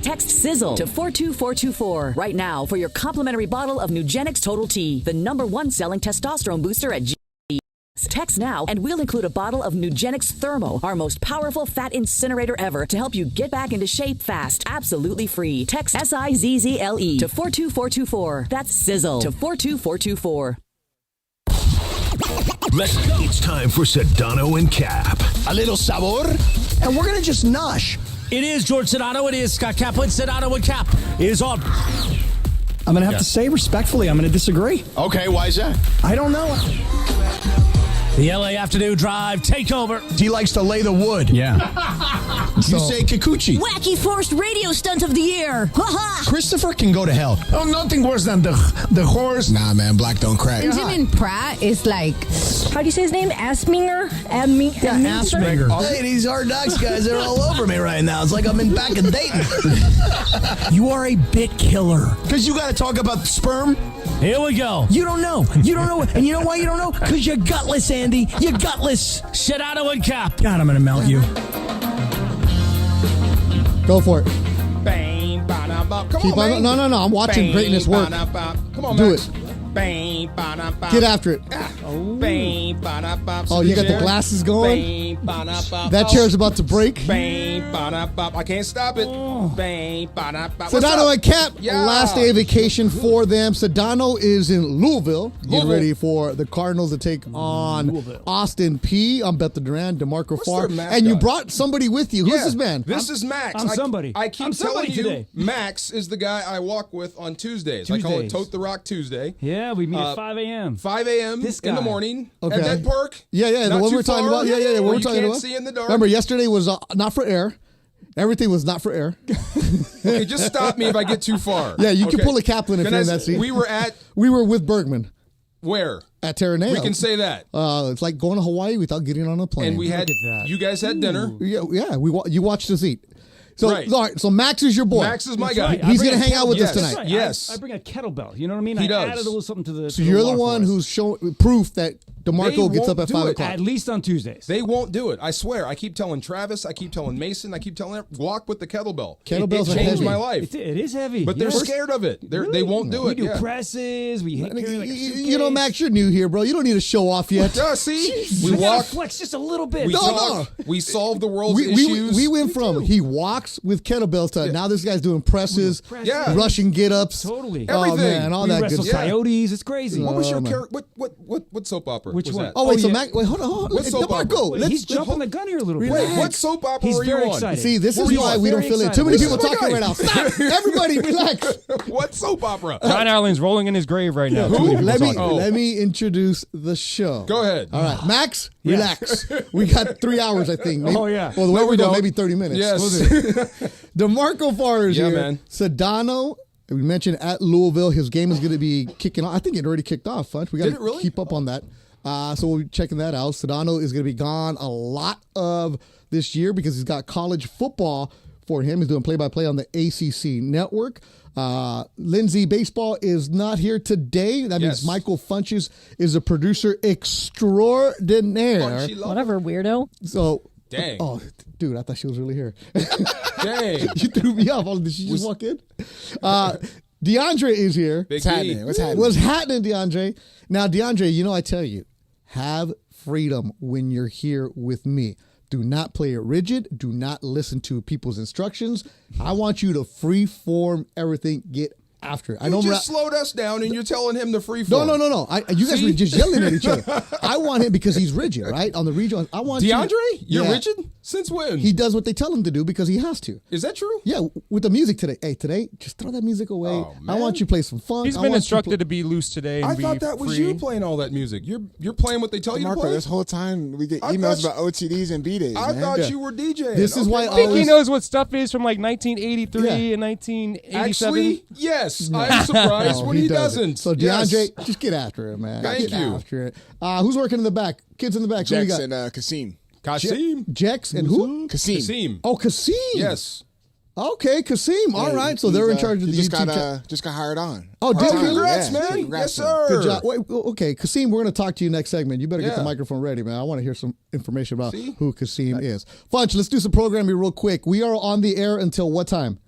Text SIZZLE to 42424 right now for your complimentary bottle of Nugenix Total T, the #1 selling testosterone booster at G. Text now and we'll include a bottle of Nugenix Thermo, our most powerful fat incinerator ever, to help you get back into shape fast, absolutely free. Text SIZZLE to 42424. That's SIZZLE to 42424. Let's go. It's time for Sedano and Kap. A little sabor, and we're going to just nosh. It is George Sedano. It is Scott Kaplan. Sedano and Kap. It is on. I'm going to have to say respectfully, I'm going to disagree. Okay, why is that? I don't know. The LA Afternoon Drive takeover. He likes to lay the wood. Yeah. You say Kikuchi. Wacky forced radio stunt of the year. Christopher can go to hell. Oh, nothing worse than the horse. Nah, man, black don't crack. Benjamin Pratt is like, how do you say his name? Asminger? Asminger. Hey, these Hard Knocks guys are all over me right now. It's like I'm in back in Dayton. You are a bit killer. Because you got to talk about sperm. Here we go. You don't know. You don't know. And you know why you don't know? Because you're gutless, Andy. You're gutless. Sedano and Kap. God, I'm going to melt you. Go for it. Bang, ba-da-ba. Come Keep on, on. man. No. I'm watching Bang, greatness work. ba-da-ba. Come on, Do Max. it. Bang, ba-da-ba. Get after it. Bang, ba-da-ba. Oh, you got the glasses going? Bang, ba-da-ba. That chair's about to break. Bang, ba-da-ba. I can't stop it. Bang, ba-da-ba. What's Sedano up? and Kap, Yeah. last day of vacation for them. Sedano is in Louisville, getting Louisville. ready for the Cardinals to take on Austin P. I'm Beth Duran, DeMarco What's Farr. their mascot? And you brought somebody with you. Who's Yeah. this man? This is Max. I'm somebody. I keep I'm somebody telling you, today. Max is the guy I walk with on Tuesdays. I call it Tuesdays. Tote the Rock Tuesday. Yeah, we meet at 5 a.m. 5 a.m. This in the guy. morning Okay. at that park. Yeah, the Not one too we're talking far. about. Yeah, where we're you talking can't about. see in the dark. Remember, yesterday was not for air. Everything was not for air. Okay, just stop me if I get too far. Yeah, you can Okay. pull a Kaplan if Can you're I in that s- seat. We were with Bergman where? at Terraneo. We can say that. It's like going to Hawaii without getting on a plane. And we had you guys had dinner. Yeah. You watched us eat. So, Right. all right, so Max is your boy. Max is my That's guy. right. He's I bring gonna a hang out with us Yes. tonight. Right. Yes. I bring a kettlebell. You know what I mean? He I does. added a little something to the. So you're the one who's showing proof that DeMarco They gets up won't at do 5 it. o'clock. At least on Tuesdays. They won't do it. I swear. I keep telling Travis. I keep telling Mason. I keep telling them, walk with the kettlebell. Kettlebells it are changed heavy. my life. It is heavy. But they're Yes. scared of it. They won't do We it. do yeah. presses. We hit carry like a You know, suitcase. Max, you're new here, bro. You don't need to show off yet. Yeah, see? We We gotta walk. flex just a little bit. We No, talk. We solve the world's We issues. went from he walks with kettlebells to now this guy's doing presses, Yeah. Russian get-ups. Totally. Oh, Everything. man, all We that wrestle good stuff. coyotes. It's crazy. What was your man. character? What soap opera Which was one? that? Oh, wait, so yeah. Max, wait, hold on. What soap opera? DeMarco, Wait, let's he's jumping the gun here a little bit. Wait, what soap opera He's were you very on? excited. See, this is Very why we don't excited. fill in. Too many This people is my talking guy. right now. Stop. Everybody, relax. What soap opera? John Allen's rolling in his grave right now. Let me introduce the show. Go ahead. All right, Max, relax. We got 3 hours, I think. Maybe, Oh, yeah. Well, the way No, we we go, don't. maybe 30 minutes. Yes. DeMarco Farr is Yeah, here. man. Sedano, we mentioned at Louisville. His game is going to be kicking off. I think it already kicked off, Funch. We got Did it to really? keep up on that. So we'll be checking that out. Sedano is going to be gone a lot of this year because he's got college football for him. He's doing play-by-play on the ACC network. Lindsay Baseball is not here today. That means Yes. Michael Funches is a producer extraordinaire. Funchy love. Whatever, weirdo. So, Dang. Oh, dude, I thought she was really here. Dang. You threw me off. Did she just walk in? DeAndre is here. Big What's happening? What's happening, DeAndre? Now, DeAndre, you know I tell you, have freedom when you're here with me. Do not play it rigid. Do not listen to people's instructions. I want you to free form everything. Get after it. I You know just slowed us down and you're telling him to free form. No. You guys were just yelling at each other. I want him because he's rigid, right? On the region, I want DeAndre? you. You're Yeah. rigid? Since when? He does what they tell him to do because he has to. Is that true? Yeah, with the music today. Hey, today, just throw that music away. Oh, I man. want you to play some funk. He's I been want you instructed to be loose today and I be thought that was free. you playing all that music. You're playing what they tell you to Marco, play? this whole time we get I emails thought about OTDs and B-days, I man. thought Yeah. you were DJing. This is why I think he always- knows what stuff is from like 1983 Yeah. and 1987. Actually, yes. I'm surprised No, when he doesn't. So Yes. DeAndre, just get after it, man. Thank Get you. After it. Who's working in the back? Kids in the back. Who we Jex got? and Kasim. Kasim. Jex and who? Kasim. Kasim. Oh, Kasim. Yes. Okay, Kasim. All right. So they're in charge of the just YouTube got, channel. just got hired on. Oh, did you? Congrats, Yeah. man. Congrats, yes, man. sir. Good job. Wait, okay, Kasim, we're going to talk to you next segment. You better get the Yeah. microphone ready, man. I want to hear some information about See? who Kasim is. Funch, let's do some programming real quick. We are on the air until what time?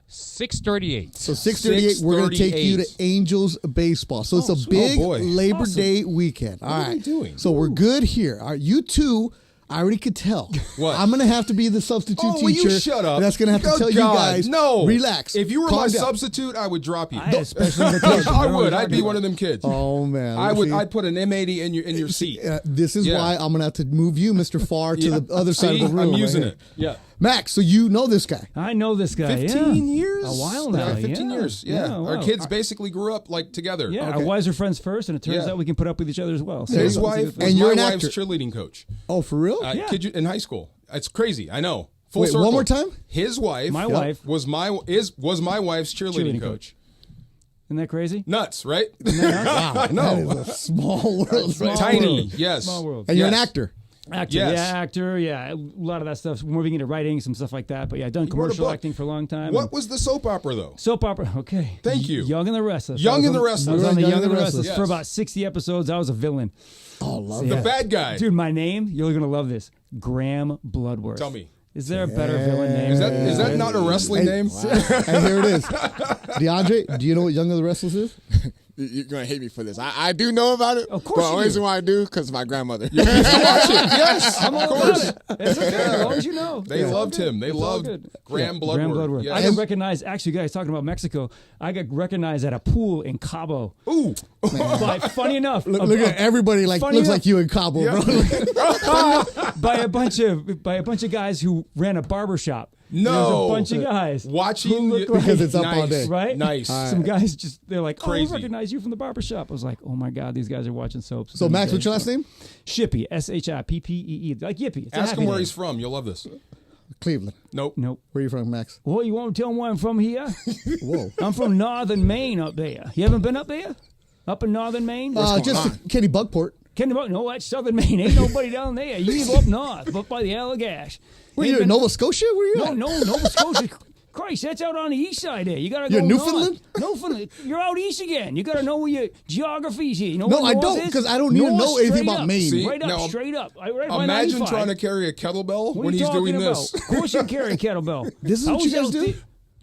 6:38. So 6:38, we're going to take you to Angels baseball. So it's a big Labor Day weekend. All right. What are we doing? So we're good here. All right, you two, I already could tell. What? I'm going to have to be the substitute teacher. Will you shut up? And that's going to have to tell you guys, no. Relax. If you were Calm my down. substitute, I would drop you. I would. I'd be one of them kids. Oh, man. I would. I'd put an M80 in your seat. This is why I'm going to have to move you, Mr. Farr, to the other side of the room. I'm using right it. Yeah. Max, so you know this guy. I know this guy. 15 years? A while now. 15 years. Yeah. Wow. Our kids basically grew up like together. Yeah, our wives are friends first, and it turns out we can put up with each other as well. So His wife was you're my an wife's actor. cheerleading coach. Oh, for real? Kid you, in high school. It's crazy. I know. Full Wait, circle. one more time? His wife. My wife was my wife's cheerleading coach. Isn't that crazy? Nuts, right? Wow. I know. That is a small world. Tiny. Yes. Small world. And you're an actor. Actor, Yes. yeah, actor, yeah. A lot of that stuff. Moving into writing, some stuff like that. But yeah, I've done You wrote a commercial book. acting for a long time. What was the soap opera though? Soap opera, okay. Thank you. Young and the Restless. Young and the I Restless. was on the Young Young and the Restless Yes. for about 60 episodes. I was a villain. Oh, love The that. bad guy. Dude, my name, you're going to love this. Graham Bloodworth. Tell me. Is there a better villain name? Is that not a wrestling name? And here it is. DeAndre, do you know what Young and the Restless is? You're going to hate me for this. I do know about it. Of course But the you only do. reason why I do because of my grandmother. Watch it. Yes, I'm all about it. It's okay, as long as you know. They loved him. They loved Graham Bloodworth. Graham Bloodworth. Yes. I got recognized, actually, guys, talking about Mexico, I got recognized at a pool in Cabo. Ooh. But funny enough, Look at everybody looks funny like you in Cabo, bro. by a bunch of guys who ran a barber shop. No. There was a bunch of guys Watching who looked you- like, Because it's up all Nice. day. right? Nice. Some guys just they're like, Crazy. "Oh, I recognize you from the barber shop." I was like, "Oh my god, these guys are watching soaps." So, Max, what's your last name? Shippy, Shippee, like Yippee. It's a Ask happy him where name. he's from. You'll love this. Cleveland. Nope. Nope. Where are you from, Max? Well, you want to tell them where I'm from here? Whoa. I'm from northern Maine up there. You haven't been up there? Up in northern Maine? Just Kenny Buckport. No, that's southern Maine. Ain't nobody down there. You go up north, up by the Allagash. Were Ain't you in been- Nova Scotia? Where you at? No, Nova Scotia. Christ, that's out on the east side there. You gotta You're go Newfoundland? north. Newfoundland. You're out east again. You gotta know where your geography's here. You know No, where I north don't, is? 'cause I don't even North, know anything straight about up. Maine. See, Right up, now, straight up. Right by Imagine 95. trying to carry a kettlebell What are when you he's talking doing about? this Of course you carry a kettlebell. This is I what was you guys out do? there-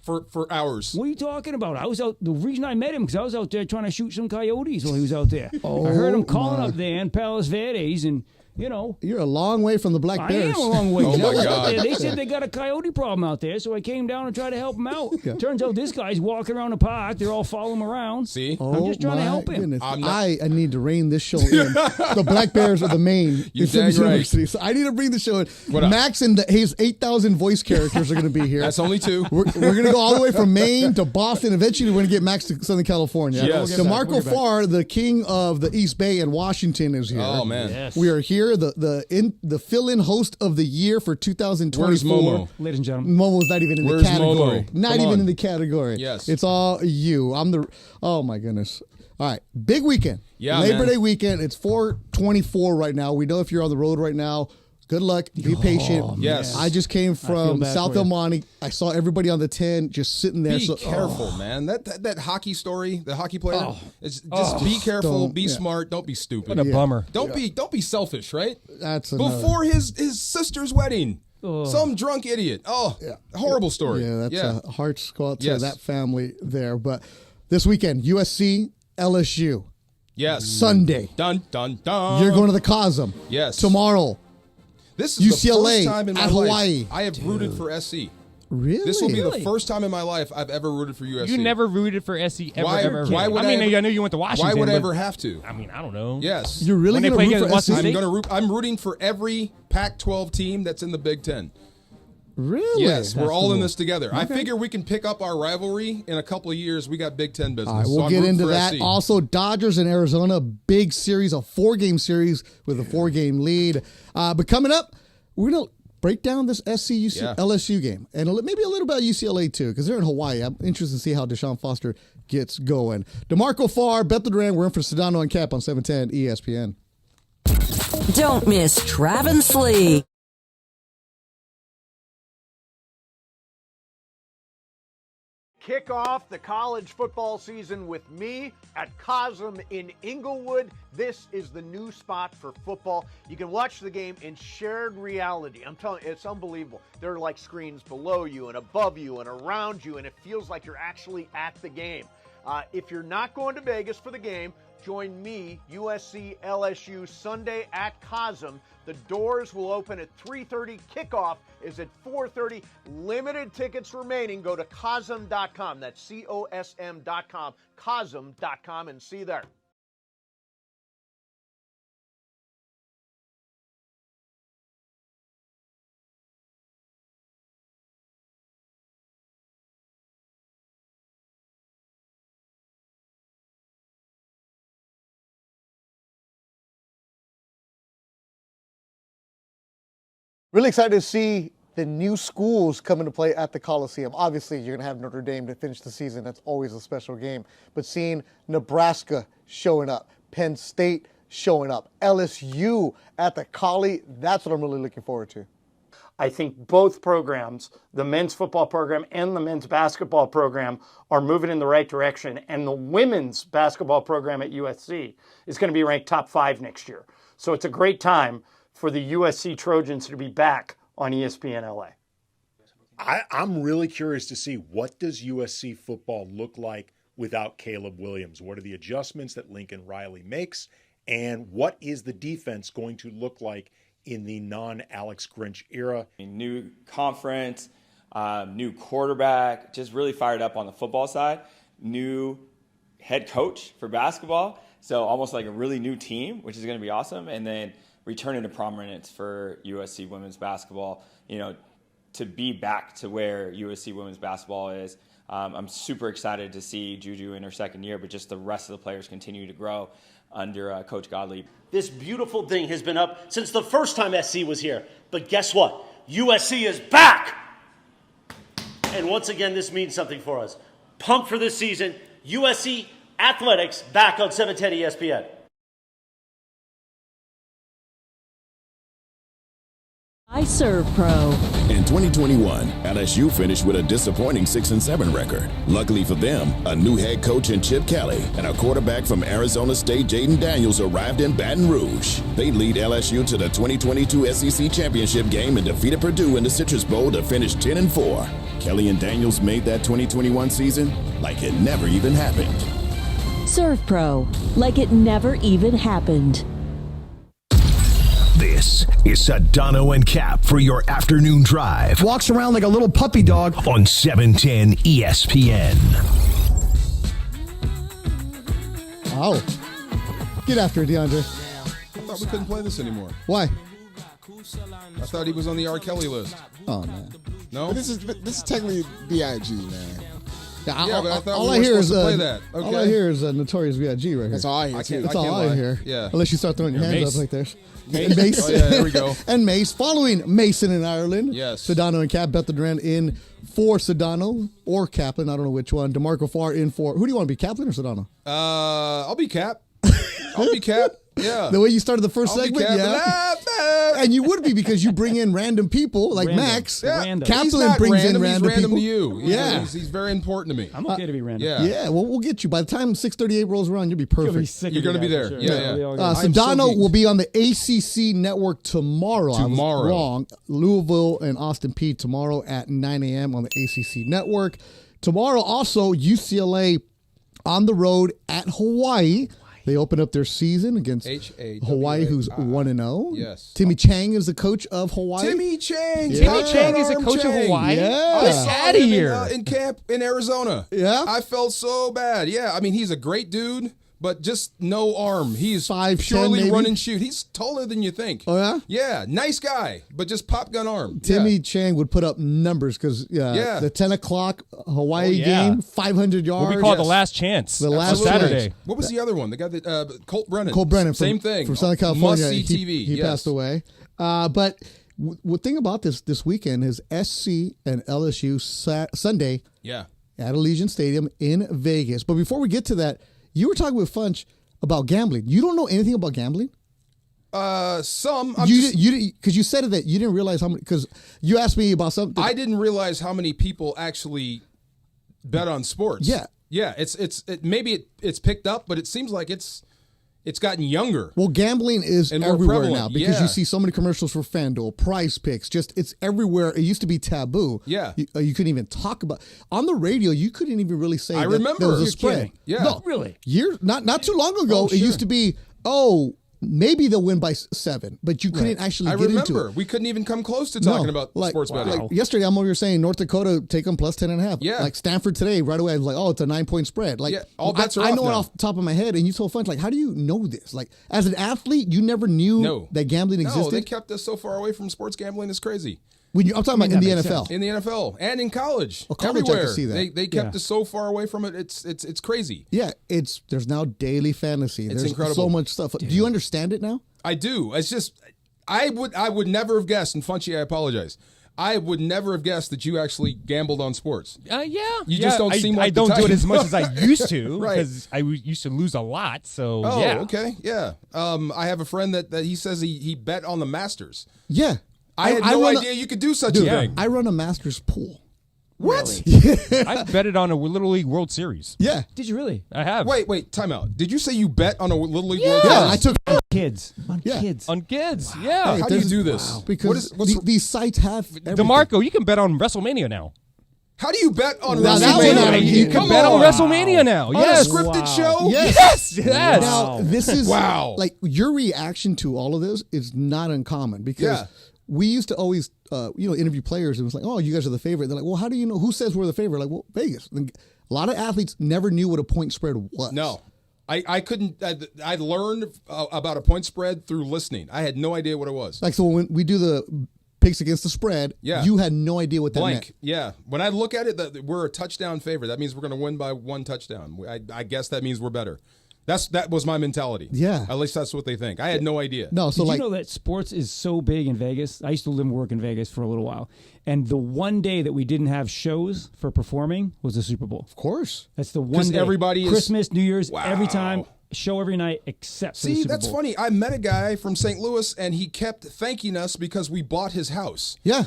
for hours. What are you talking about? I was out. The reason I met him because I was out there trying to shoot some coyotes while he was out there. I heard him calling up there in Palos Verdes, and you know. You're a long way from the Black I Bears. am a long way. Oh, I my was out God. there. They said they got a coyote problem out there, so I came down and tried to help him out. Turns out this guy's walking around the park. They're all following him around. See? I'm just trying to help him. Goodness. I'm not- I need to rein this show in. The Black Bears are the main You in Simmons dang right. University. So I need to bring the show in. What up? Max and his 8,000 voice characters are going to be here. That's only two. We're going to go all the way from Maine to Boston. Eventually, we're going to get Max to Southern California. Yes. We'll get DeMarco back. Farr, the king of the East Bay and Washington, is here. Oh man. Yes. We are here, the fill-in host of the year for 2024. Where's Momo? Ladies and gentlemen. Momo's not even in Where's the category. Momo? Not Come even on. in the category. Yes. It's all you. Oh my goodness. All right. Big weekend. Yeah, Labor man. Day weekend. It's 4/24 right now. We know if you're on the road right now, good luck. Be patient. Yes. I just came from bad South for you. El Monte. I saw everybody on the 10 just sitting there. Be careful, man. That hockey story, the hockey player. It's just be careful, Don't- be yeah. smart, don't be stupid. What a bummer. Don't be selfish, right? That's another. Before his sister's wedding. Some drunk idiot. Oh, horrible story. Yeah, that's a hearts go out to Yes. that family there. But this weekend, USC, LSU. Yes. Sunday. Dun dun dun. You're going to the Cosm. Yes. Tomorrow. This is UCLA the first time in my at life Hawaii. I have rooted for SC. Really? This will be the first time in my life I've ever rooted for USC. You never rooted for SC ever, Why- ever. why would I mean, I ever- I know you went to Washington. Why would I but- ever have to? I mean, I don't know. Yes. You're really When they going play to root against for Washington SC? State? I'm rooting for every Pac-12 team that's in the Big Ten. Really? Yes, we're all in cool. this together. I figure we can pick up our rivalry in a couple of years. We got Big Ten business. All right, so we'll I'm get rooting into for that. SC. Also, Dodgers in Arizona, big series, a 4-game series with a 4-game lead. But coming up, we're going to break down this SC LSU game and maybe a little about UCLA too, because they're in Hawaii. I'm interested to see how Deshaun Foster gets going. DeMarco Farr, Bethel Duran, we're in for Sedano and Cap on 710 ESPN. Don't miss Travis Lee. Kick off the college football season with me at Cosm in Inglewood. This is the new spot for football. You can watch the game in shared reality. I'm telling you, it's unbelievable. There are like screens below you and above you and around you, and it feels like you're actually at the game. If you're not going to Vegas for the game, join me, USC LSU, Sunday at Cosm. The doors will open at 3:30. Kickoff is at 4:30. Limited tickets remaining. Go to cosm.com. That's COSM.com. Cosm.com, and see you there. Really excited to see the new schools come into play at the Coliseum. Obviously, you're going to have Notre Dame to finish the season. That's always a special game. But seeing Nebraska showing up, Penn State showing up, LSU at the Collie, that's what I'm really looking forward to. I think both programs, the men's football program and the men's basketball program, are moving in the right direction. And the women's basketball program at USC is going to be ranked top 5 next year. So it's a great time for the USC Trojans to be back on ESPN LA. I'm really curious to see, what does USC football look like without Caleb Williams? What are the adjustments that Lincoln Riley makes? And what is the defense going to look like in the non-Alex Grinch era? New conference, new quarterback, just really fired up on the football side. New head coach for basketball. So almost like a really new team, which is going to be awesome. And then returning to prominence for USC women's basketball, to be back to where USC women's basketball is. I'm super excited to see Juju in her second year, but just the rest of the players continue to grow under Coach Godley. This beautiful thing has been up since the first time SC was here. But guess what? USC is back! And once again, this means something for us. Pumped for this season. USC Athletics back on 710 ESPN. I Serve Pro. In 2021, LSU finished with a disappointing 6-7 record. Luckily for them, a new head coach in Chip Kelly and a quarterback from Arizona State, Jaden Daniels, arrived in Baton Rouge. They lead LSU to the 2022 SEC Championship game and defeated Purdue in the Citrus Bowl to finish 10-4. Kelly and Daniels made that 2021 season like it never even happened. Serve Pro, like it never even happened. This is Sedano and Kap for your afternoon drive. Walks around like a little puppy dog. On 710 ESPN. Wow. Get after it, DeAndre. I thought we couldn't play this anymore. Why? I thought he was on the R. Kelly list. Oh, man. No? But this is technically B.I.G., man. Yeah, but I thought all we I were hear is supposed to play that. Okay. All I hear is Notorious B.I.G. right here. That's all I hear, too. That's all I hear. Yeah. Unless you start throwing your hands Mace. up like this. And Mace. Oh, yeah, there we go. And Mace. Following Mason in Ireland. Yes. Sedano and Kap. Beth Duran in for Sedano or Kaplan. I don't know which one. DeMarco Farr in for. Who do you want to be, Kaplan or Sedano? I'll be Cap. I'll be Cap. Yeah. The way you started the 1st I'll be segment, Cap. yeah. And you would be, because you bring in random people like Random. Max. Yeah. Random. Kaplan He's not brings random, in random he's random people. to you. Yeah. He's very important to me. I'm okay to be random. Yeah. Yeah, well, we'll get you. By the time 6:38 rolls around, you'll be perfect. You'll be sick You're of gonna that be there. for sure. Yeah, we'll be all yeah. good. I'm so Sedano geeked. will be on the ACC network tomorrow. I was wrong. Louisville and Austin Peay tomorrow at 9 a.m. on the ACC network. Tomorrow also UCLA on the road at Hawaii. They open up their season against Hawaii, who's 1-0. Yes. Timmy Chang is the coach of Hawaii. Timmy Chang. Yeah. Timmy Chang is a coach of Hawaii? Yeah. I saw Outta him here. in camp in Arizona. Yeah? I felt so bad. Yeah, I mean, he's a great dude, but just no arm. He's 5'10" purely maybe? run and shoot. He's taller than you think. Oh, yeah? Yeah, nice guy, but just pop gun arm. Timmy Chang would put up numbers because Yeah. the 10 o'clock Hawaii yeah. game, 500 yards. What we call it the last chance. The on last Saturday. chance. What was the other one? The guy that Colt Brennan. Colt Brennan. Same thing. From Southern California. Must see TV. He yes. passed away. But the thing about this weekend is SC and LSU Sunday Yeah. at Allegiant Stadium in Vegas. But before we get to that, you were talking with Funch about gambling. You don't know anything about gambling? Some. Because you said it that you didn't realize how many. Because you asked me about something. I didn't realize how many people actually bet on sports. Yeah. Yeah, maybe it's picked up, but it seems like it's gotten younger. Well, gambling is and more everywhere prevalent. now because Yeah. you see so many commercials for FanDuel, Prize Picks. It's everywhere. It used to be taboo. Yeah. You couldn't even talk about on the radio. You couldn't even really say. I that remember. there was a You're spread. kidding. Yeah. No, really. Years not too long ago. It used to be maybe they'll win by 7, but you couldn't actually I get into remember. it. We couldn't even come close to talking about sports betting. Like yesterday, I'm over here saying North Dakota take them plus 10.5. Yeah. Like Stanford today, right away, I was like, it's a 9-point spread. Like all bets are I off know it now. off the top of my head, and you told Funch, like, how do you know this? Like, as an athlete, you never knew that gambling existed. No, they kept us so far away from sports gambling. It's crazy. I'm talking about in the NFL. In the NFL and in college. College, everywhere. I can see that. They kept us so far away from it. It's crazy. Yeah, there's now daily fantasy. It's There's incredible. so much stuff. Do you understand it now? I do. It's just I would never have guessed, and Funchy, I apologize. I would never have guessed that you actually gambled on sports. Yeah. You just don't seem like I don't the do it type. as much as I used to Right. because I used to lose a lot. So Oh, yeah. okay. Yeah. I have a friend that he says he bet on the Masters. Yeah. I had no idea you could do such a thing. I run a Masters pool. What? I betted on a Little League World Series. Yeah. Did you really? I have. Wait, time out. Did you say you bet on a Little League Yeah. World Yeah, Series? I took Kids. On kids. On kids. Yeah. Hey, How do you there's- do this? because these sites have everything. DeMarco, you can bet on WrestleMania now. How do you bet on Now, that one WrestleMania? I- You can bet on WrestleMania now. On Yes. a scripted show? Yes. Yes. Now, this is Wow. your reaction to all of this is not uncommon because we used to always, interview players. It was like, oh, you guys are the favorite. They're like, well, how do you know? Who says we're the favorite? Like, well, Vegas. A lot of athletes never knew what a point spread was. No. I couldn't. I learned about a point spread through listening. I had no idea what it was. Like, so when we do the picks against the spread, Yeah. you had no idea what that Blank. meant. Yeah. When I look at it, we're a touchdown favorite. That means we're going to win by 1 touchdown. I guess that means we're better. That was my mentality. Yeah. At least that's what they think. I had no idea. No, so Did like, you know that sports is so big in Vegas? I used to live and work in Vegas for a little while. And the one day that we didn't have shows for performing was the Super Bowl. of course. That's the one 'Cause day. everybody is- Christmas, New Year's, Wow. every time, show every night except for the See, Super that's Bowl. funny. I met a guy from St. Louis, and he kept thanking us because we bought his house. Yeah.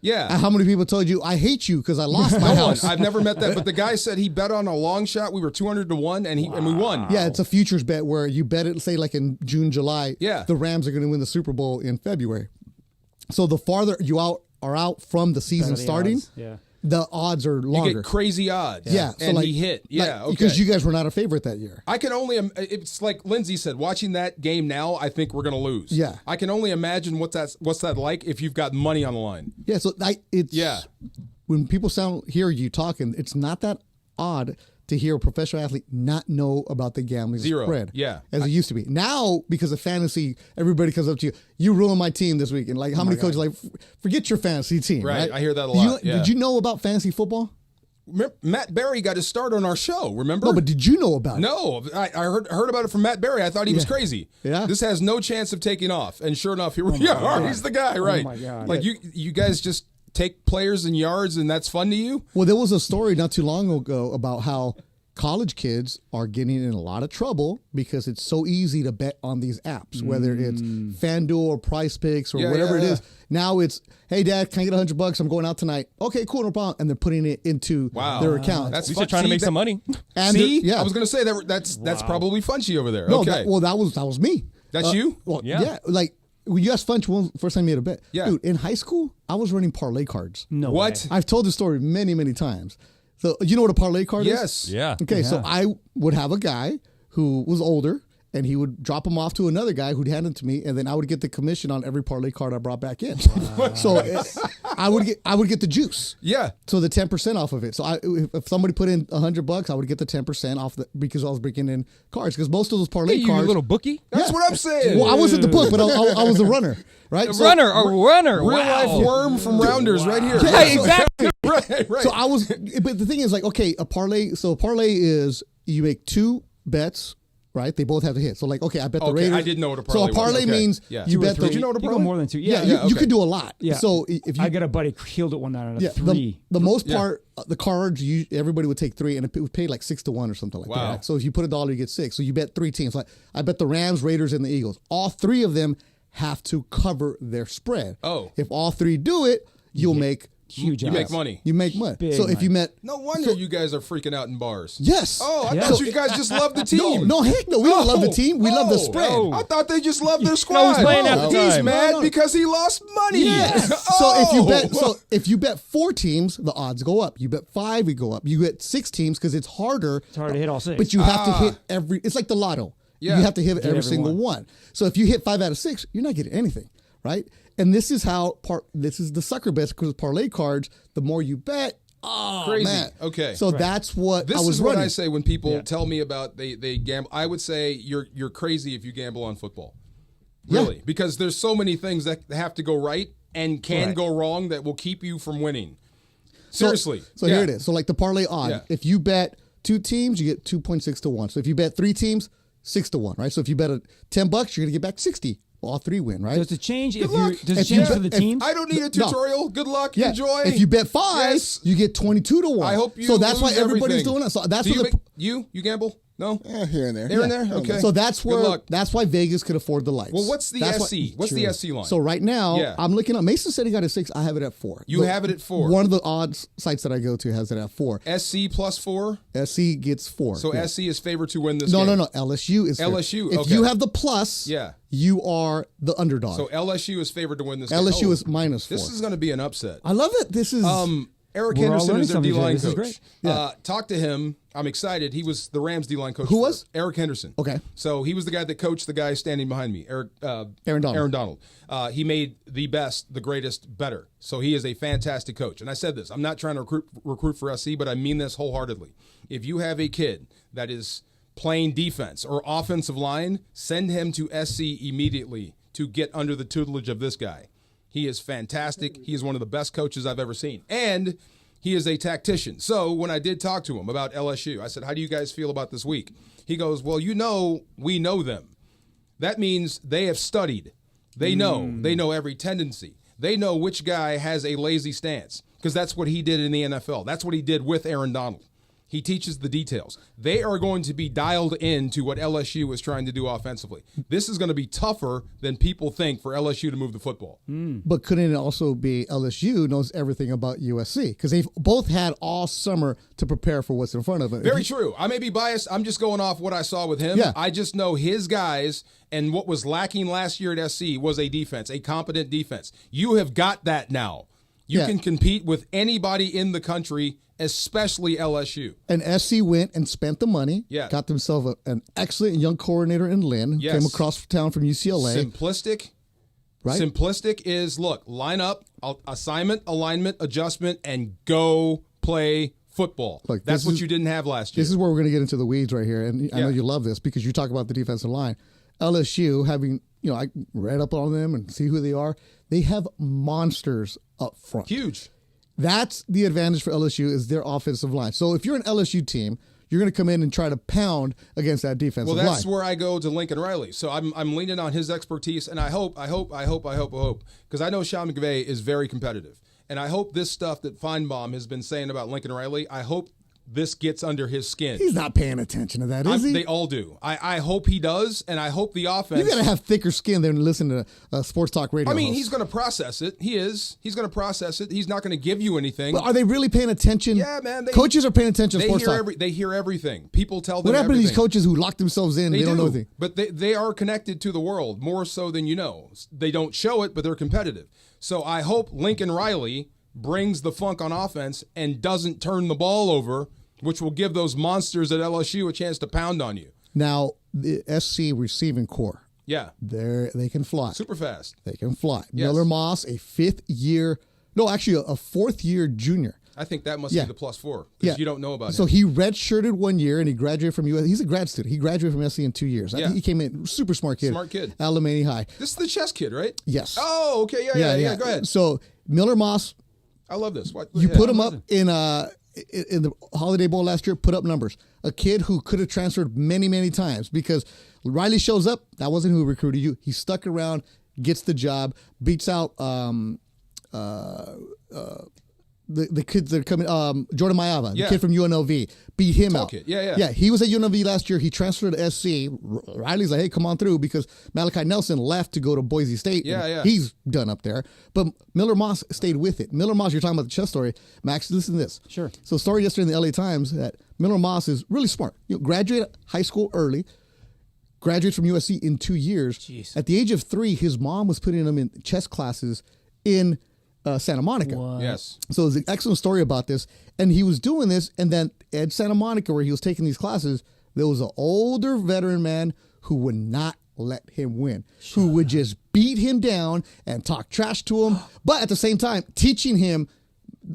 Yeah. How many people told you I hate you because I lost my No one. house? I've never met that, but the guy said he bet on a long shot. We were 200-1, and we won. Yeah, it's a futures bet where you bet it, say like in June, July. Yeah. The Rams are going to win the Super Bowl in February. So the farther you are out from the season Better the starting, odds. Yeah. the odds are longer. You get crazy odds. Yeah. And he hit. Yeah. Okay. Because you guys were not a favorite that year. I can only. It's like Lindsay said. Watching that game now, I think we're going to lose. Yeah. I can only imagine what's that like if you've got money on the line. Yeah. So Yeah. when people hear you talking, it's not that odd to hear a professional athlete not know about the gambling Zero. spread. Yeah. As it used to be. Now, because of fantasy, everybody comes up to you. You ruined my team this weekend. Like, how many coaches like, forget your fantasy team. Right. Right. I hear that a lot. Yeah. Did you know about fantasy football? Matt Berry got his start on our show. Remember? No, but did you know about it? No, I heard about it from Matt Berry. I thought he was crazy. Yeah. This has no chance of taking off. And sure enough, here we are. He's the guy, right? my God. Like you guys just take players and yards, and that's fun to you? Well, there was a story not too long ago about how college kids are getting in a lot of trouble because it's so easy to bet on these apps, whether it's FanDuel or Price Picks or whatever it is. Now it's, hey, Dad, can I get $100? I'm going out tonight. Okay, cool, no problem. And they're putting it into their account. That's At least they're trying to make some money. And See, I was going to say that's probably Funchy over there. No, Okay. that was me. That's you? Well, Yeah. like when you asked Funch when first time you made a bet. Yeah. Dude, in high school, I was running parlay cards. No What? way. I've told this story many, many times. So you know what a parlay card is? Yes. Yeah. Okay, so I would have a guy who was older, and he would drop them off to another guy who'd hand them to me, and then I would get the commission on every parlay card I brought back in. So I would get the juice. Yeah. So the 10% off of it. So if somebody put in $100, I would get the 10% off because I was breaking in cards. Because most of those parlay Hey, you cards, little bookie. That's what I'm saying. well, I wasn't the book, but I was a runner, right? A runner. Real Wow. life worm from Rounders right here. Yeah, exactly. right. So I was, but the thing is, like, okay, a parlay. So a parlay is you make two bets, right? They both have to hit. So like, okay, I bet the Okay, Raiders. I didn't know what a parlay So a parlay was. Okay. means Yeah. you 2 or bet. 3. Did you know what a You go parlay? more than 2. Yeah, Yeah. you could do a lot. Yeah. So if you, I got a buddy who killed it one night on a yeah, 3. the most part, the cards, everybody would take 3, and it was paid like 6-1 or something like that. Wow. Right? So if you put $1, you get 6. So you bet 3 teams. Like I bet the Rams, Raiders, and the Eagles. All 3 of them have to cover their spread. Oh. If all 3 do it, you'll make Huge. You odds. make money. You make money. Big So if you money. met, No wonder you guys are freaking out in bars. yes. Oh, I Yeah. thought you guys just love the team. No, heck no. We don't love the team. We love the spread. I thought they just loved their squad. who's playing at the He's time. mad No. because he lost money. Yes. Oh. So if you bet 4 teams, the odds go up. You bet 5, we go up. You bet 6 teams because it's harder. It's hard to hit all 6. But you have to hit every. It's like the lotto. Yeah. You have to hit every every single one. So if you hit 5 out of 6, you're not getting anything, right? And this is how this is the sucker bets because parlay cards. The more you bet, Crazy. man. Okay. So that's what This I was is what running. I say when people tell me about they gamble. I would say you're crazy if you gamble on football. Really, because there's so many things that have to go right and can go wrong that will keep you from winning. Seriously. So here it is. So like the parlay odd. Yeah. If you bet 2 teams, you get 2.6 to 1. So if you bet 3 teams, 6 to 1, right? So if you bet $10, you're gonna get back 60. All 3 win, right? Does it change Good luck. does it If you change bet- for the if- team? I don't need a tutorial. Good luck. Yeah. Enjoy. If you bet 5, Yes. you get 22 to 1. I hope you. So that's why lose everybody's everything. doing it. So that's Do what you gamble? No. Here and there. Here and there. Okay. So that's Good where luck. that's why Vegas could afford the lights. Well, what's the That's SC? What's the SC line? So right now, Yeah. I'm looking up. Mason said he got a 6. I have it at 4. You have it at 4. One of the odds sites that I go to has it at 4. SC plus 4. SC gets 4. So yeah. SC is favored to win this No, game. no. LSU is favored. LSU, If okay. you have the plus, Yeah. you are the underdog. So LSU is favored to win this game. LSU Oh, is minus 4. This is going to be an upset. I love it. This is Eric We're all Henderson learning is their something today. D-line This is coach. great. Yeah. Talk to him. I'm excited. He was the Rams D-line coach. Who was? Eric Henderson. Okay. So he was the guy that coached the guy standing behind me, Aaron Donald. Aaron Donald. He made the best, the greatest, better. So he is a fantastic coach. And I said this. I'm not trying to recruit for SC, but I mean this wholeheartedly. If you have a kid that is playing defense or offensive line, send him to SC immediately to get under the tutelage of this guy. He is fantastic. He is one of the best coaches I've ever seen. And he is a tactician. So when I did talk to him about LSU, I said, how do you guys feel about this week? He goes, well, we know them. That means they have studied. They know every tendency. They know which guy has a lazy stance because that's what he did in the NFL. That's what he did with Aaron Donald. He teaches the details. They are going to be dialed into what LSU is trying to do offensively. This is going to be tougher than people think for LSU to move the football. But couldn't it also be LSU knows everything about USC? Because they've both had all summer to prepare for what's in front of them. Very true. I may be biased. I'm just going off what I saw with him. Yeah. I just know his guys, and what was lacking last year at SC was a defense, a competent defense. You have got that now. You can compete with anybody in the country, especially LSU. And SC went and spent the money. Yeah. Got themselves an excellent young coordinator in Lynn, who came across town from UCLA. Simplistic. Right? Simplistic is, look, line up, assignment, alignment, adjustment, and go play football. Look, That's what you didn't have last year. This is where we're going to get into the weeds right here. And I know you love this because you talk about the defensive line. LSU, having, I read up on them and see who they are. They have monsters up front. Huge. That's the advantage for LSU is their offensive line. So if you're an LSU team, you're going to come in and try to pound against that defensive line. Well, that's where I go to Lincoln Riley. So I'm leaning on his expertise, and I hope, because I know Sean McVay is very competitive. And I hope this stuff that Feinbaum has been saying about Lincoln Riley, I hope this gets under his skin. He's not paying attention to that, is he? They all do. I hope he does, and I hope the offense. You got to have thicker skin than listen to a sports talk radio. I mean, host. he's going to process it. He is. He's going to process it. He's not going to give you anything. But are they really paying attention? Yeah, man. Coaches are paying attention to sports talk. They hear everything. People tell them What happened everything. to these coaches who lock themselves in? They don't know anything. But they are connected to the world more so than you know. They don't show it, but they're competitive. So I hope Lincoln Riley brings the funk on offense and doesn't turn the ball over, which will give those monsters at LSU a chance to pound on you. Now, the SC receiving core. Yeah. They can fly. Super fast. They can fly. Yes. Miller Moss, a fourth year junior. I think that must be the +4 because you don't know about So him. he redshirted 1 year and he graduated from USC. He's a grad student. He graduated from SC in 2 years. I think he came in super smart kid. Smart kid. Alamany High. This is the chess kid, right? Yes. Oh, okay. Yeah. Go ahead. So Miller Moss, I love this. you put him up in the Holiday Bowl last year, put up numbers. A kid who could have transferred many, many times because Riley shows up. That wasn't who recruited you. He stuck around, gets the job, beats out the kids that are coming, Jordan Mayava, the Yeah. kid from UNLV, beat him Tall out. kid. Yeah. Yeah, he was at UNLV last year. He transferred to SC. Riley's like, hey, come on through, because Malachi Nelson left to go to Boise State. Yeah, and yeah. He's done up there. But Miller Moss stayed with it. Miller Moss, you're talking about the chess story. Max, listen to this. Sure. So story yesterday in the LA Times that Miller Moss is really smart. Graduated high school early, graduates from USC in 2 years. Jeez. At the age of 3, his mom was putting him in chess classes in Santa Monica. What? Yes. So there's an excellent story about this. And he was doing this, and then at Santa Monica, where he was taking these classes, there was an older veteran man who would not let him win, who would just beat him down and talk trash to him, but at the same time, teaching him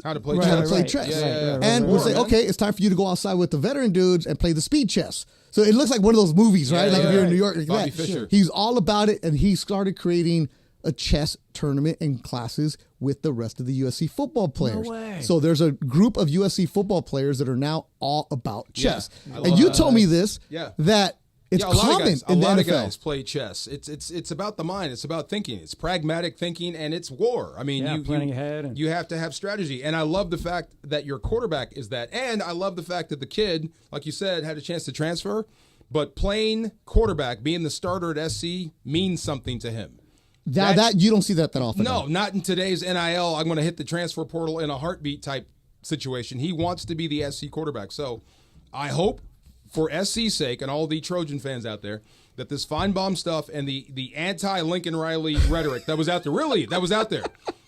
How to play how to chess. play chess. Yeah. And we'll say, okay, it's time for you to go outside with the veteran dudes and play the speed chess. So it looks like one of those movies, right? Yeah, Like if you're in right. New York, like Bobby that. Fischer. He's all about it, and he started creating a chess tournament and classes with the rest of the USC football players. way. So there's a group of USC football players that are now all about chess. I And love you that. told me this, Yeah. that it's a lot common of guys, in the a lot NFL. of guys play chess. It's about the mind. It's about thinking. It's pragmatic thinking, and it's war. I mean, Yeah, you planning ahead and- you have to have strategy. And I love the fact that your quarterback is that. And I love the fact that the kid, like you said, had a chance to transfer. But playing quarterback, being the starter at SC, means something to him. That you don't see that often. No, not in today's NIL. I'm going to hit the transfer portal in a heartbeat type situation. He wants to be the SC quarterback. So I hope, for SC's sake and all the Trojan fans out there, that this Feinbaum stuff and the anti-Lincoln Riley rhetoric that was out there,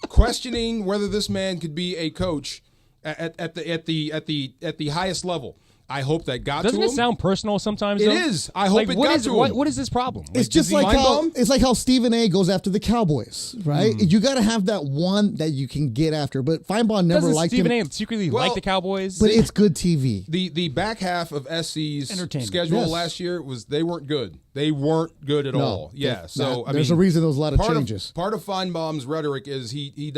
questioning whether this man could be a coach at the highest level. I hope that got Doesn't to him. it sound personal sometimes? It though? is. I hope it what got is, to him. What is his problem? It's just like how Stephen A. goes after the Cowboys, right? You got to have that one that you can get after. But Feinbaum never Doesn't liked Stephen him. A. secretly like the Cowboys? But it's good TV. The back half of SC's Entertainment. schedule Yes. last year they weren't good. They weren't good at No. all. Yeah. So There's a reason there was a lot of part changes. Part of Feinbaum's rhetoric is he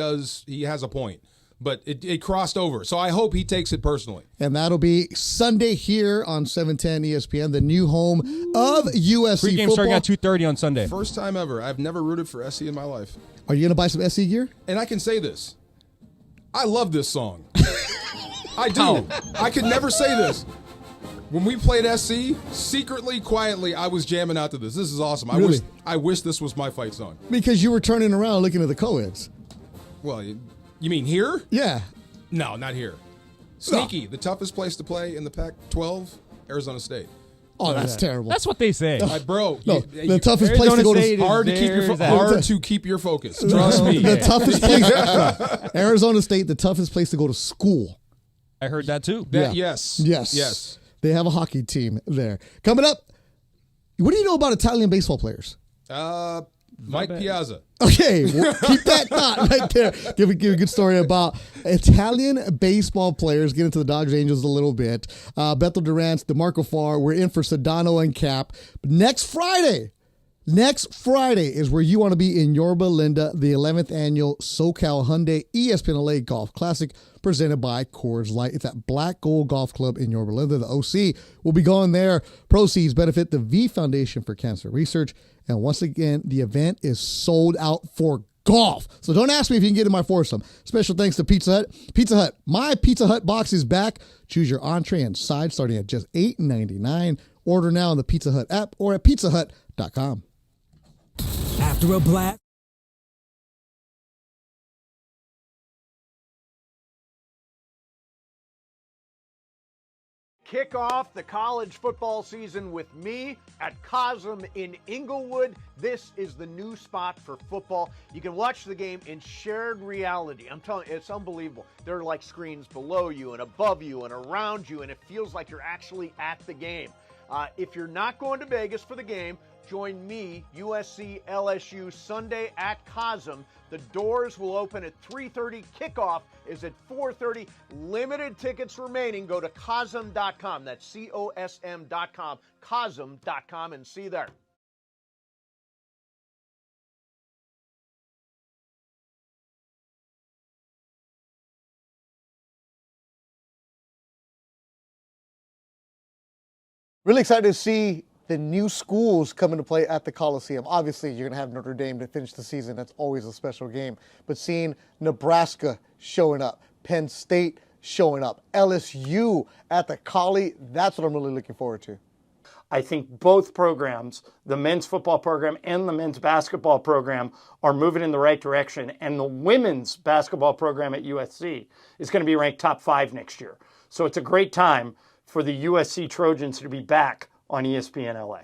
has a point, but it crossed over. So I hope he takes it personally. And that'll be Sunday here on 710 ESPN, the new home of USC Pre-game football. starting at 2:30 on Sunday. First time ever. I've never rooted for SC in my life. Are you going to buy some SC gear? And I can say this. I love this song. I do. I could never say this. When we played SC, secretly, quietly, I was jamming out to this. This is awesome. Really? I wish this was my fight song. Because you were turning around looking at the co-eds. Well, you mean here? Yeah. No, not here. Sneaky, the toughest place to play in the Pac-12, Arizona State. Oh, that's terrible. That's what they say. Bro, No, the toughest place to go to hard to keep your focus. Trust me. The toughest place. Arizona State, the toughest place to go to school. I heard that too. Yes. Yes. They have a hockey team there. Coming up, what do you know about Italian baseball players? Mike Piazza. Okay, well, keep that thought right there. Give a good story about Italian baseball players. Get into the Dodgers Angels a little bit. Bethel Durant, DeMarco Farr. We're in for Sedano and Kap. Next Friday is where you want to be in Yorba Linda, the 11th annual SoCal Hyundai ESPN LA Golf Classic presented by Coors Light. It's at Black Gold Golf Club in Yorba Linda. The OC will be going there. Proceeds benefit the V Foundation for Cancer Research. And once again, the event is sold out for golf. So don't ask me if you can get in my foursome. Special thanks to Pizza Hut. Pizza Hut, my Pizza Hut box is back. Choose your entree and side starting at just $8.99. Order now on the Pizza Hut app or at pizzahut.com. After a blast. Kick off the college football season with me at Cosm in Inglewood. This is the new spot for football. You can watch the game in shared reality. I'm telling you, it's unbelievable. There are like screens below you and above you and around you, and it feels like you're actually at the game. If you're not going to Vegas for the game, join me, USC LSU, Sunday at Cosm. The doors will open at 3:30. Kickoff is at 4:30. Limited tickets remaining. Go to cosm.com. That's COSM.com. Cosm.com and see you there. Really excited to see the new schools come into play at the Coliseum. Obviously, you're going to have Notre Dame to finish the season. That's always a special game. But seeing Nebraska showing up, Penn State showing up. LSU at the Collie. That's what I'm really looking forward to. I think both programs, the men's football program and the men's basketball program, are moving in the right direction. And the women's basketball program at USC is going to be ranked top 5 next year. So it's a great time for the USC Trojans to be back on ESPN LA.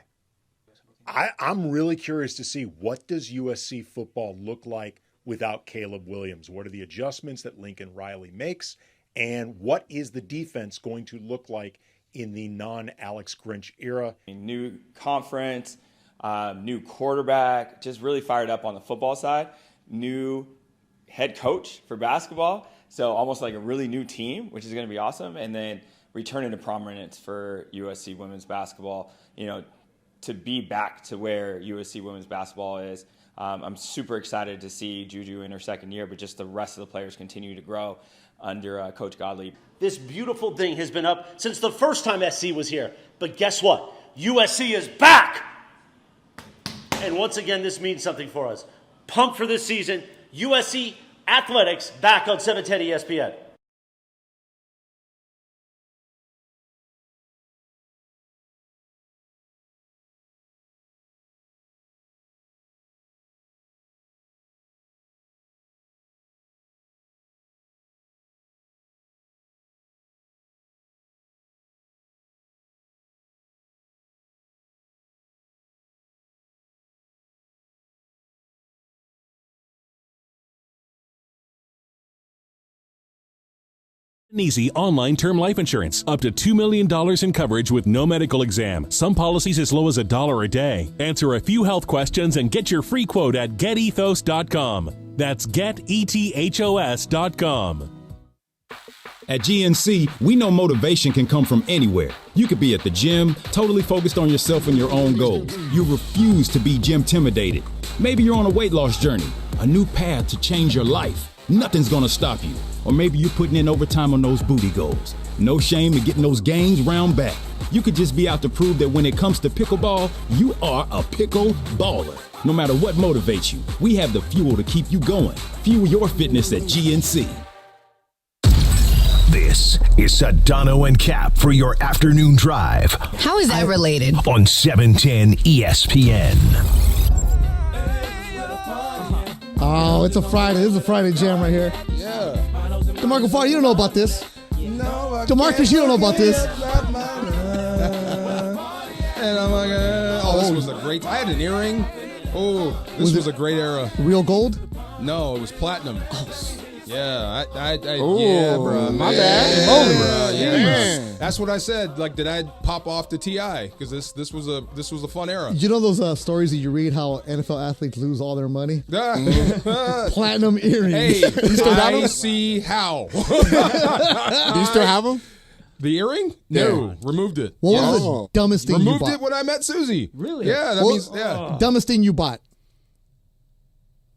I'm really curious to see, what does USC football look like without Caleb Williams? What are the adjustments that Lincoln Riley makes? And what is the defense going to look like in the non-Alex Grinch era? New conference, new quarterback, just really fired up on the football side. New head coach for basketball, so almost like a really new team, which is going to be awesome. And then returning to prominence for USC women's basketball, to be back to where USC women's basketball is. I'm super excited to see Juju in her second year, but just the rest of the players continue to grow under Coach Godley. This beautiful thing has been up since the first time SC was here. But guess what? USC is back! And once again, this means something for us. Pumped for this season. USC Athletics back on 710 ESPN. Easy online term life insurance. Up to $2 million in coverage with no medical exam. Some policies as low as $1 a day. Answer a few health questions and get your free quote at getethos.com. That's getethos.com. At GNC, we know motivation can come from anywhere. You could be at the gym, totally focused on yourself and your own goals. You refuse to be gym-intimidated. Maybe you're on a weight loss journey, a new path to change your life. Nothing's gonna stop you. Or maybe you're putting in overtime on those booty goals. No shame in getting those gains round back. You could just be out to prove that when it comes to pickleball, you are a pickle baller. No matter what motivates you, we have the fuel to keep you going. Fuel your fitness at GNC. This is Sedano and Kap for your afternoon drive. How is that related? On 710 ESPN. Oh, it's a Friday. This is a Friday jam right here. Yeah. DeMarco Farr, you don't know about this. No, DeMarcus, you don't know about this. And I'm like, this was a great. I had an earring. Oh, this was a great era. Real gold? No, it was platinum. Yeah, yeah, bro. My bad. Holy, bro. Yeah, that's what I said. Like, did I pop off to TI? Because this was a fun era. You know those stories that you read how NFL athletes lose all their money? Platinum earrings. Hey, I see how. Do you still have them? The earring? No, removed it. What was the dumbest thing you bought? Removed it when I met Susie. Really? Yeah, that means, yeah. Dumbest thing you bought?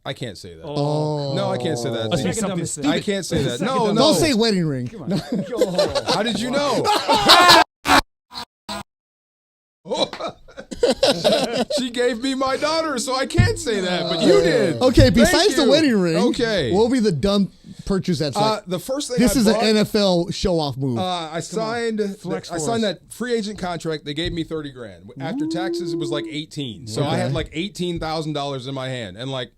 I can't say that. Oh. No, I can't say that. I can't say that. No. Don't say wedding ring. How did you know? She gave me my daughter, so I can't say that, but you did. Okay, besides the wedding ring, okay, what will be the dumb purchase that's like? The first thing this I is bought, an NFL show-off move. I signed that free agent contract. They gave me $30,000. After taxes, it was like 18. So I had like $18,000 in my hand, and like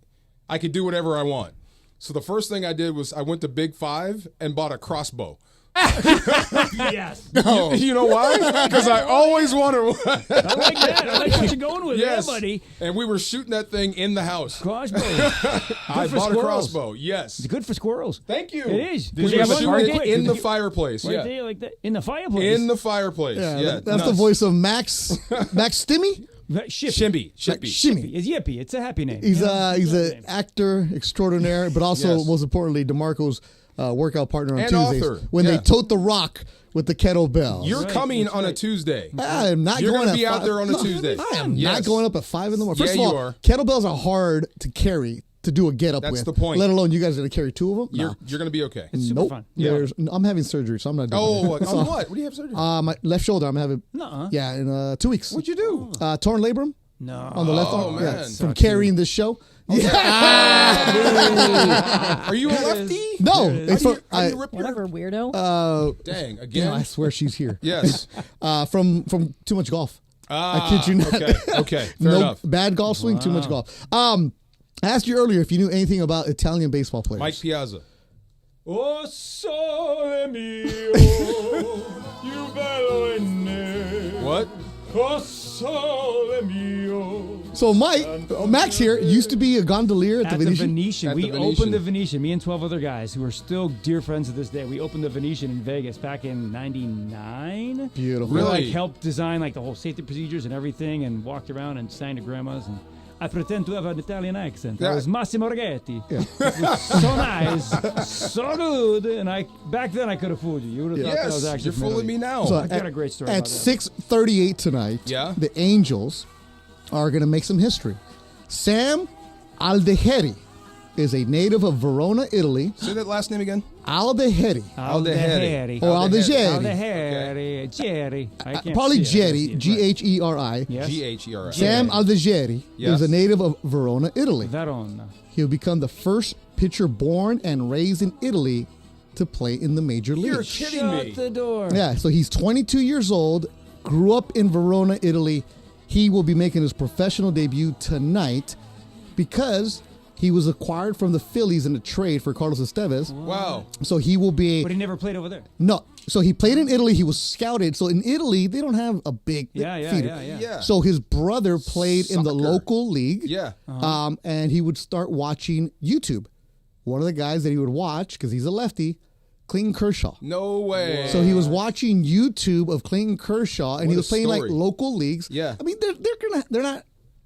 I could do whatever I want. So the first thing I did was I went to Big Five and bought a crossbow. Yes. No. You know why? Because I always wanted one. I like that. I like what you're going with there, buddy. And we were shooting that thing in the house. Crossbow. I bought a crossbow. Yes. It's good for squirrels. Thank you. It is. Did you have a target in the fireplace? Right there, like that. In the fireplace. In the fireplace. Yeah. That's the voice of Max Stimmy. Shippy. Shimmy. It's Yippee. It's a happy name. He's an actor extraordinaire, but also most importantly, DeMarco's workout partner on and Tuesdays author. when they tote the rock with the kettlebells. You're coming on a Tuesday. I am not You're going to be at out there on a Tuesday. I am not going up at 5 in the morning. First of all, you are. kettlebells are hard to carry to do a get up with. That's the point. Let alone you guys are going to carry 2 of them. You're going to be okay. It's super fun. I'm having surgery, so I'm not doing it. On what? What do you have surgery? My left shoulder. I'm having. Nuh-uh. Yeah, in 2 weeks. What'd you do? Torn labrum. No. On the left arm? man. Yeah, from carrying this show? Yeah. Are you a lefty? No. How do you rip Whatever, weirdo. Dang, again? You know, I swear she's here. Yes. From too much golf. I kid you not. Okay. Fair enough. Bad golf swing, too much golf. I asked you earlier if you knew anything about Italian baseball players. Mike Piazza. Oh, sole mio, you bello in me. What? Oh, sole mio. So Max here used to be a gondolier at the Venetian. At We the Venetian. opened the Venetian. Me and 12 other guys who are still dear friends to this day. We opened the Venetian in Vegas back in '99. Beautiful. We Really? helped design the whole safety procedures and everything, and walked around and sang to grandmas. And I pretend to have an Italian accent. I was Massimo Righetti. Yeah. It was so nice, so good, and back then I could have fooled you. You would have thought that I was actually you're fooling me now. So I got a great story At about that. 6:38 tonight, the Angels are going to make some history. Sam Aldeheri is a native of Verona, Italy. Say that last name again. Aldeheri. Aldeheri. Or Aldeheri. Aldeheri. Jerry. I can't Probably see it. I Jerry, see it. G-H-E-R-I. Yes. G-H-E-R-I. Sam Aldeheri Yes. is a native of Verona, Italy. Verona. He'll become the first pitcher born and raised in Italy to play in the major leagues. You're kidding me. Shut the door. Yeah, so he's 22 years old, grew up in Verona, Italy. He will be making his professional debut tonight because he was acquired from the Phillies in a trade for Carlos Estevez. Wow. So he will be... But he never played over there. No. So he played in Italy. He was scouted. So in Italy, they don't have a big feeder. Yeah. So his brother played in the local league. Yeah. And he would start watching YouTube. One of the guys that he would watch, because he's a lefty, Clayton Kershaw. No way. So he was watching YouTube of Clayton Kershaw, and What he a was playing story. local leagues. Yeah. I mean,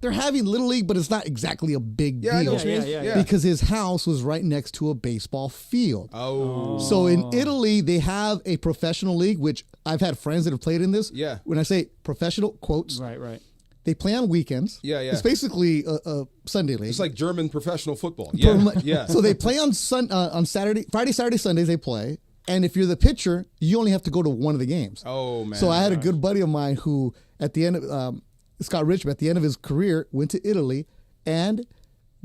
they're having little league, but it's not exactly a big Yeah, I know deal. what you mean. Yeah. Because his house was right next to a baseball field. Oh. So in Italy, they have a professional league, which I've had friends that have played in this. Yeah. When I say professional, quotes. Right. They play on weekends. Yeah. It's basically a Sunday league. It's like German professional football. Pretty Yeah. much. Yeah. So they play on Saturday, Friday, Saturday, Sundays. They play, and if you're the pitcher, you only have to go to one of the games. Oh man. So I had a good buddy of mine who, at the end of Scott Richmond, at the end of his career, went to Italy, and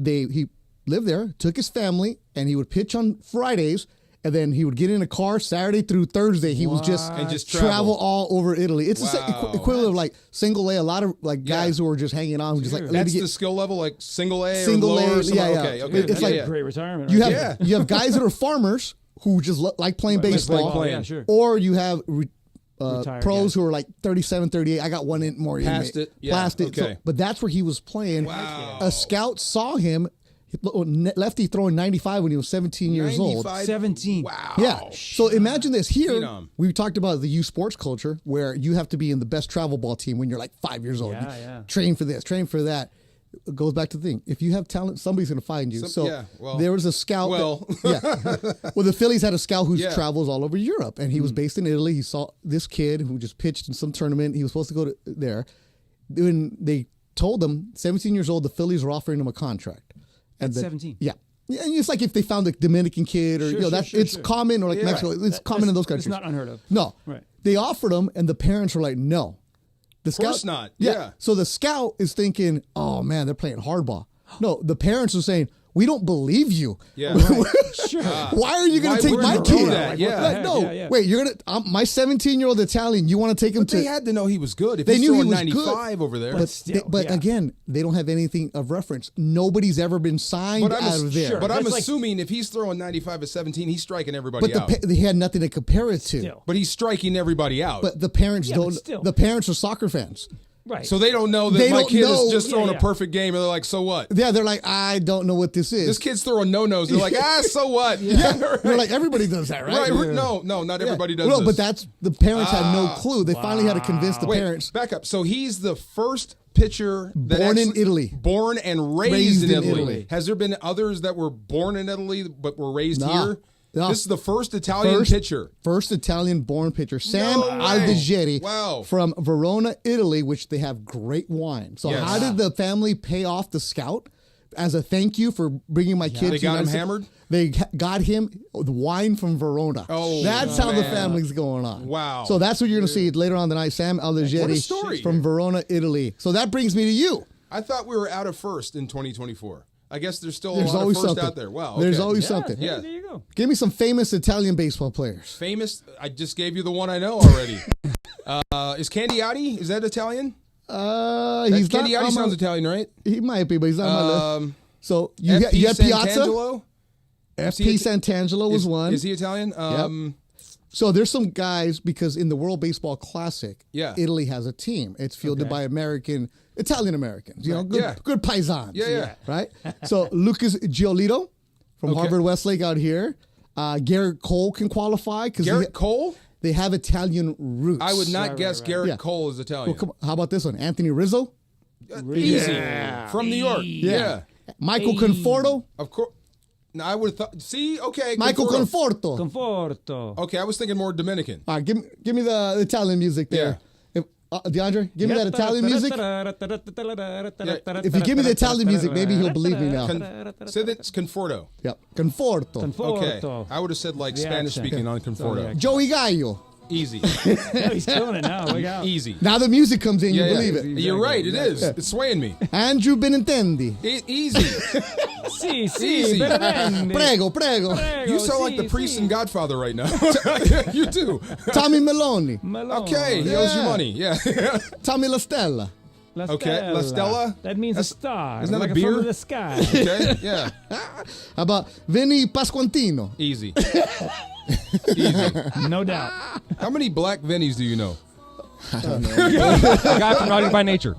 he lived there, took his family, and he would pitch on Fridays. And then he would get in a car Saturday through Thursday. He was just travel all over Italy. It's the equivalent of like single A. A lot of guys who are just hanging on, who just like that's the skill level, like single A Single or lower. A, yeah. Okay. It's like great retirement. You right? have you have guys that are farmers who just like playing baseball, Yeah, sure. or you have Retired pros guys. who are like 37, 38. I got one in more. Past it. Yeah. Past it. Okay. So, but that's where he was playing. Wow. A scout saw him, lefty throwing 95 when he was 17 years old. 17. Wow. Yeah. So imagine this. Here, Phenom. we talked about the youth sports culture where you have to be in the best travel ball team when you're like 5 years old. Yeah. Train for this, train for that. It goes back to the thing. If you have talent, somebody's going to find you. There was a scout. Well, the Phillies had a scout who travels all over Europe, and he was based in Italy. He saw this kid who just pitched in some tournament. He was supposed to go to there. When they told him, 17 years old, the Phillies were offering him a contract. At 17? Yeah. Yeah, and it's like if they found a Dominican kid or, it's common, or like Mexico. It's common in those countries. It's not unheard of. No. Right. They offered him, and the parents were like, no. The Of course not. Yeah. So the scout is thinking, oh, man, they're playing hardball. No, the parents are saying, we don't believe you. Yeah. Sure. Why are you going to take would my you do kid? that? Yeah. Like, no, Yeah. wait, you're going to, my 17-year-old Italian, you want to take him But to. they had to know he was good. If They he's knew he throwing was 95 good. over there. But again, they don't have anything of reference. Nobody's ever been signed out of there. But I'm That's like- assuming if he's throwing 95 at 17, he's striking everybody But out. they had nothing to compare it to. Still. But he's striking everybody out. But the parents Yeah, don't. but still. The parents are soccer fans. Right. So they don't know that They my don't kid know. is just throwing Yeah. a perfect game, and they're like, "So what?" Yeah, they're like, I don't know what this is. This kid's throwing no-nos. They're like, so what? They're like, everybody does that, right? Right. No, not everybody does No, this. but that's the parents had no clue. They finally had to convince the Wait, parents. back up. So he's the first pitcher that Born in actually- Italy. Born and raised, Raised in in Italy. Italy. Has there been others that were born in Italy but were raised Nah. here? No. This is the first Italian pitcher. First Italian-born pitcher, Sam No way. Aldeheri, Wow. from Verona, Italy, which they have great wine. So Yes. how did the family pay off the scout as a thank you for bringing my kid? They to got United him States? hammered? They got him the wine from Verona. Oh, that's how the man. family's going on. Wow. So that's what you're going to see later on tonight. Sam What a Aldeheri story. from Verona, Italy. So that brings me to you. I thought we were out of first in 2024. I guess there's still a lot always of first something out there. Wow. Okay. There's always something. Yeah. There you go. Give me some famous Italian baseball players. Famous. I just gave you the one I know already. Is Candiotti? Is that Italian? He's Candiotti not sounds Italian, right? He might be, but he's not on my list. So you had Piazza. Santangelo? FP Santangelo was one. Is he Italian? Yep. So there's some guys, because in the World Baseball Classic, Yeah. Italy has a team. It's fielded by Italian Americans, good paisans. Yeah. Right? So Lucas Giolito from Harvard Westlake out here. Garrett Cole can qualify. Garrett Cole? They have Italian roots. I would not guess Garrett Cole is Italian. Well, come on. How about this one? Anthony Rizzo? Easy. From New York. Yeah. Michael Conforto? Of course. No, I would have thought. See, okay. Michael Conforto. Okay, I was thinking more Dominican. All right, give me the Italian music there. DeAndre, give me that Italian music. If you give me the Italian music, maybe he'll believe me now. Say that's Conforto. Yep, Conforto. Okay, I would have said like Spanish speaking on Conforto. Joey Gallo. Easy. He's killing it now. Look out. Easy. Now the music comes in, you believe it. You're right, it is. It's swaying me. Andrew Benintendi. Easy. Easy. Prego. You sound like the priest and Godfather right now. You do. Tommy Meloni. Okay, he owes you money. Yeah. Tommy La Stella. Okay, La Stella. That means a star. Isn't that like a beer? From the sky. Okay, yeah. How about Vinny Pasquantino? Easy. Easy. No doubt. How many black Vinnies do you know? I don't know. The guy from Naughty by Nature.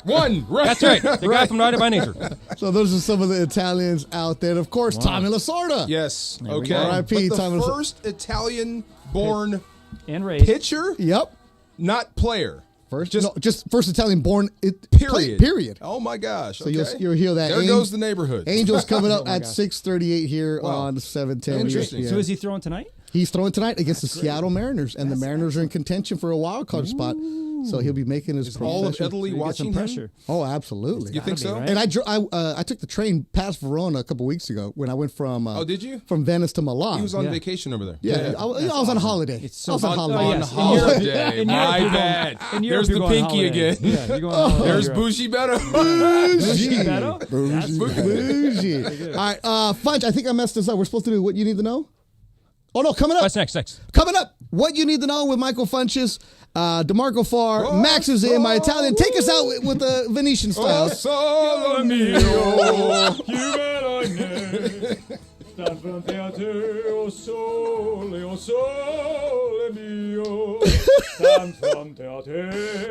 One, right? That's right. The guy from Naughty by Nature. So those are some of the Italians out there. Of course, Tommy Lasorda. Yes. Okay. R.I.P. But Tommy the Lasorda. first Italian-born and raised pitcher? Yep. Not player. Just first Italian-born. Period. Oh my gosh. So okay. you'll hear that. There goes the neighborhood. Angels coming up at 6:38 here on 710. Interesting. So is he throwing tonight? He's throwing tonight against the Seattle Mariners, and the Mariners are in contention for a wild card spot. So he'll be making his all of Italy watching pressure. Oh, absolutely. You think so? Right? And I took the train past Verona a couple weeks ago when I went from did you? From Venice to Milan. He was on vacation over there. Yeah, I was on holiday. So I was on holiday. On holiday. My bad. There's the pinky again. Yeah, you're going on There's Bougie Beto. Bougie. All right, Fudge, I think I messed this up. We're supposed to do what you need to know? Oh, no, coming up. What's next? Coming up, what you need to know with Michael Funches, DeMarco Farr, Max is in, my Italian. Take us out with the Venetian style. Solo mio.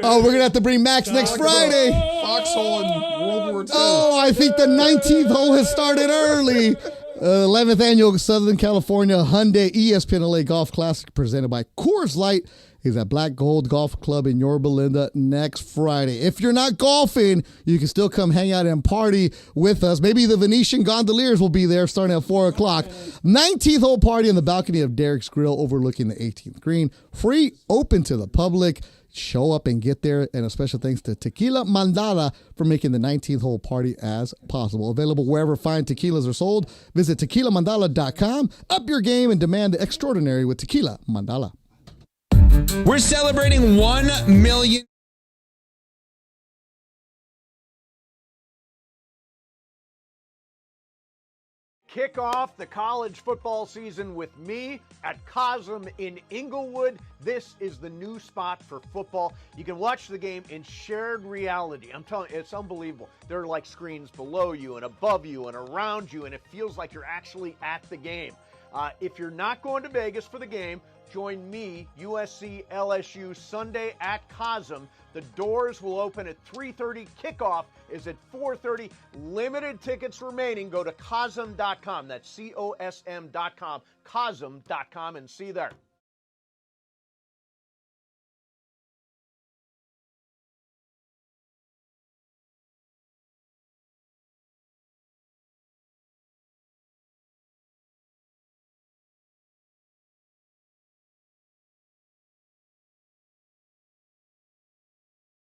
Oh, we're going to have to bring Max next Friday. Foxhole in World War II. Oh, I think the 19th hole has started early. 11th annual Southern California Hyundai ESPN LA Golf Classic presented by Coors Light is at Black Gold Golf Club in Yorba Linda next Friday. If you're not golfing, you can still come hang out and party with us. Maybe the Venetian gondoliers will be there starting at 4 o'clock. 19th hole party on the balcony of Derek's Grill overlooking the 18th green. Free, open to the public. Show up and get there. And a special thanks to Tequila Mandala for making the 19th hole party as possible. Available wherever fine tequilas are sold. Visit tequilamandala.com. Up your game and demand the extraordinary with Tequila Mandala. We're celebrating 1 million. Kick off the college football season with me at Cosm in Inglewood. This is the new spot for football. You can watch the game in shared reality. I'm telling you, it's unbelievable. There are like screens below you and above you and around you, and it feels like you're actually at the game. If you're not going to Vegas for the game, join me, USC LSU, Sunday at Cosm. The doors will open at 3:30. Kickoff is at 4:30. Limited tickets remaining. Go to cosm.com. That's COSM.com. Cosm.com and see you there.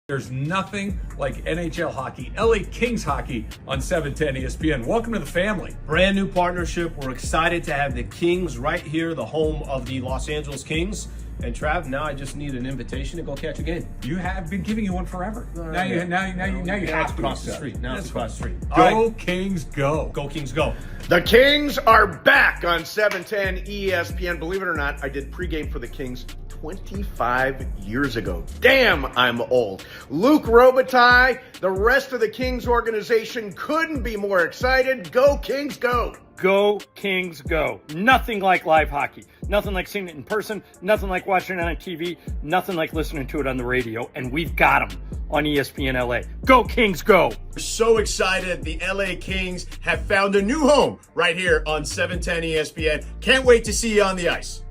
There's nothing like NHL hockey, LA Kings hockey on 710 ESPN. Welcome to the family. Brand new partnership. We're excited to have the Kings right here, the home of the Los Angeles Kings. And Trav, now I just need an invitation to go catch a game. You have been giving you one forever. Now you That's have to across the street. Now it's across the street. Go Kings, go! Go Kings, go! The Kings are back on 710 ESPN. Believe it or not, I did pregame for the Kings 25 years ago. Damn, I'm old. Luke Robitaille, the rest of the Kings organization couldn't be more excited. Go Kings, go! Go Kings, go. Nothing like live hockey. Nothing like seeing it in person. Nothing like watching it on TV. Nothing like listening to it on the radio. And we've got them on ESPN LA. Go Kings, go. We're so excited. The LA Kings have found a new home right here on 710 ESPN. Can't wait to see you on the ice.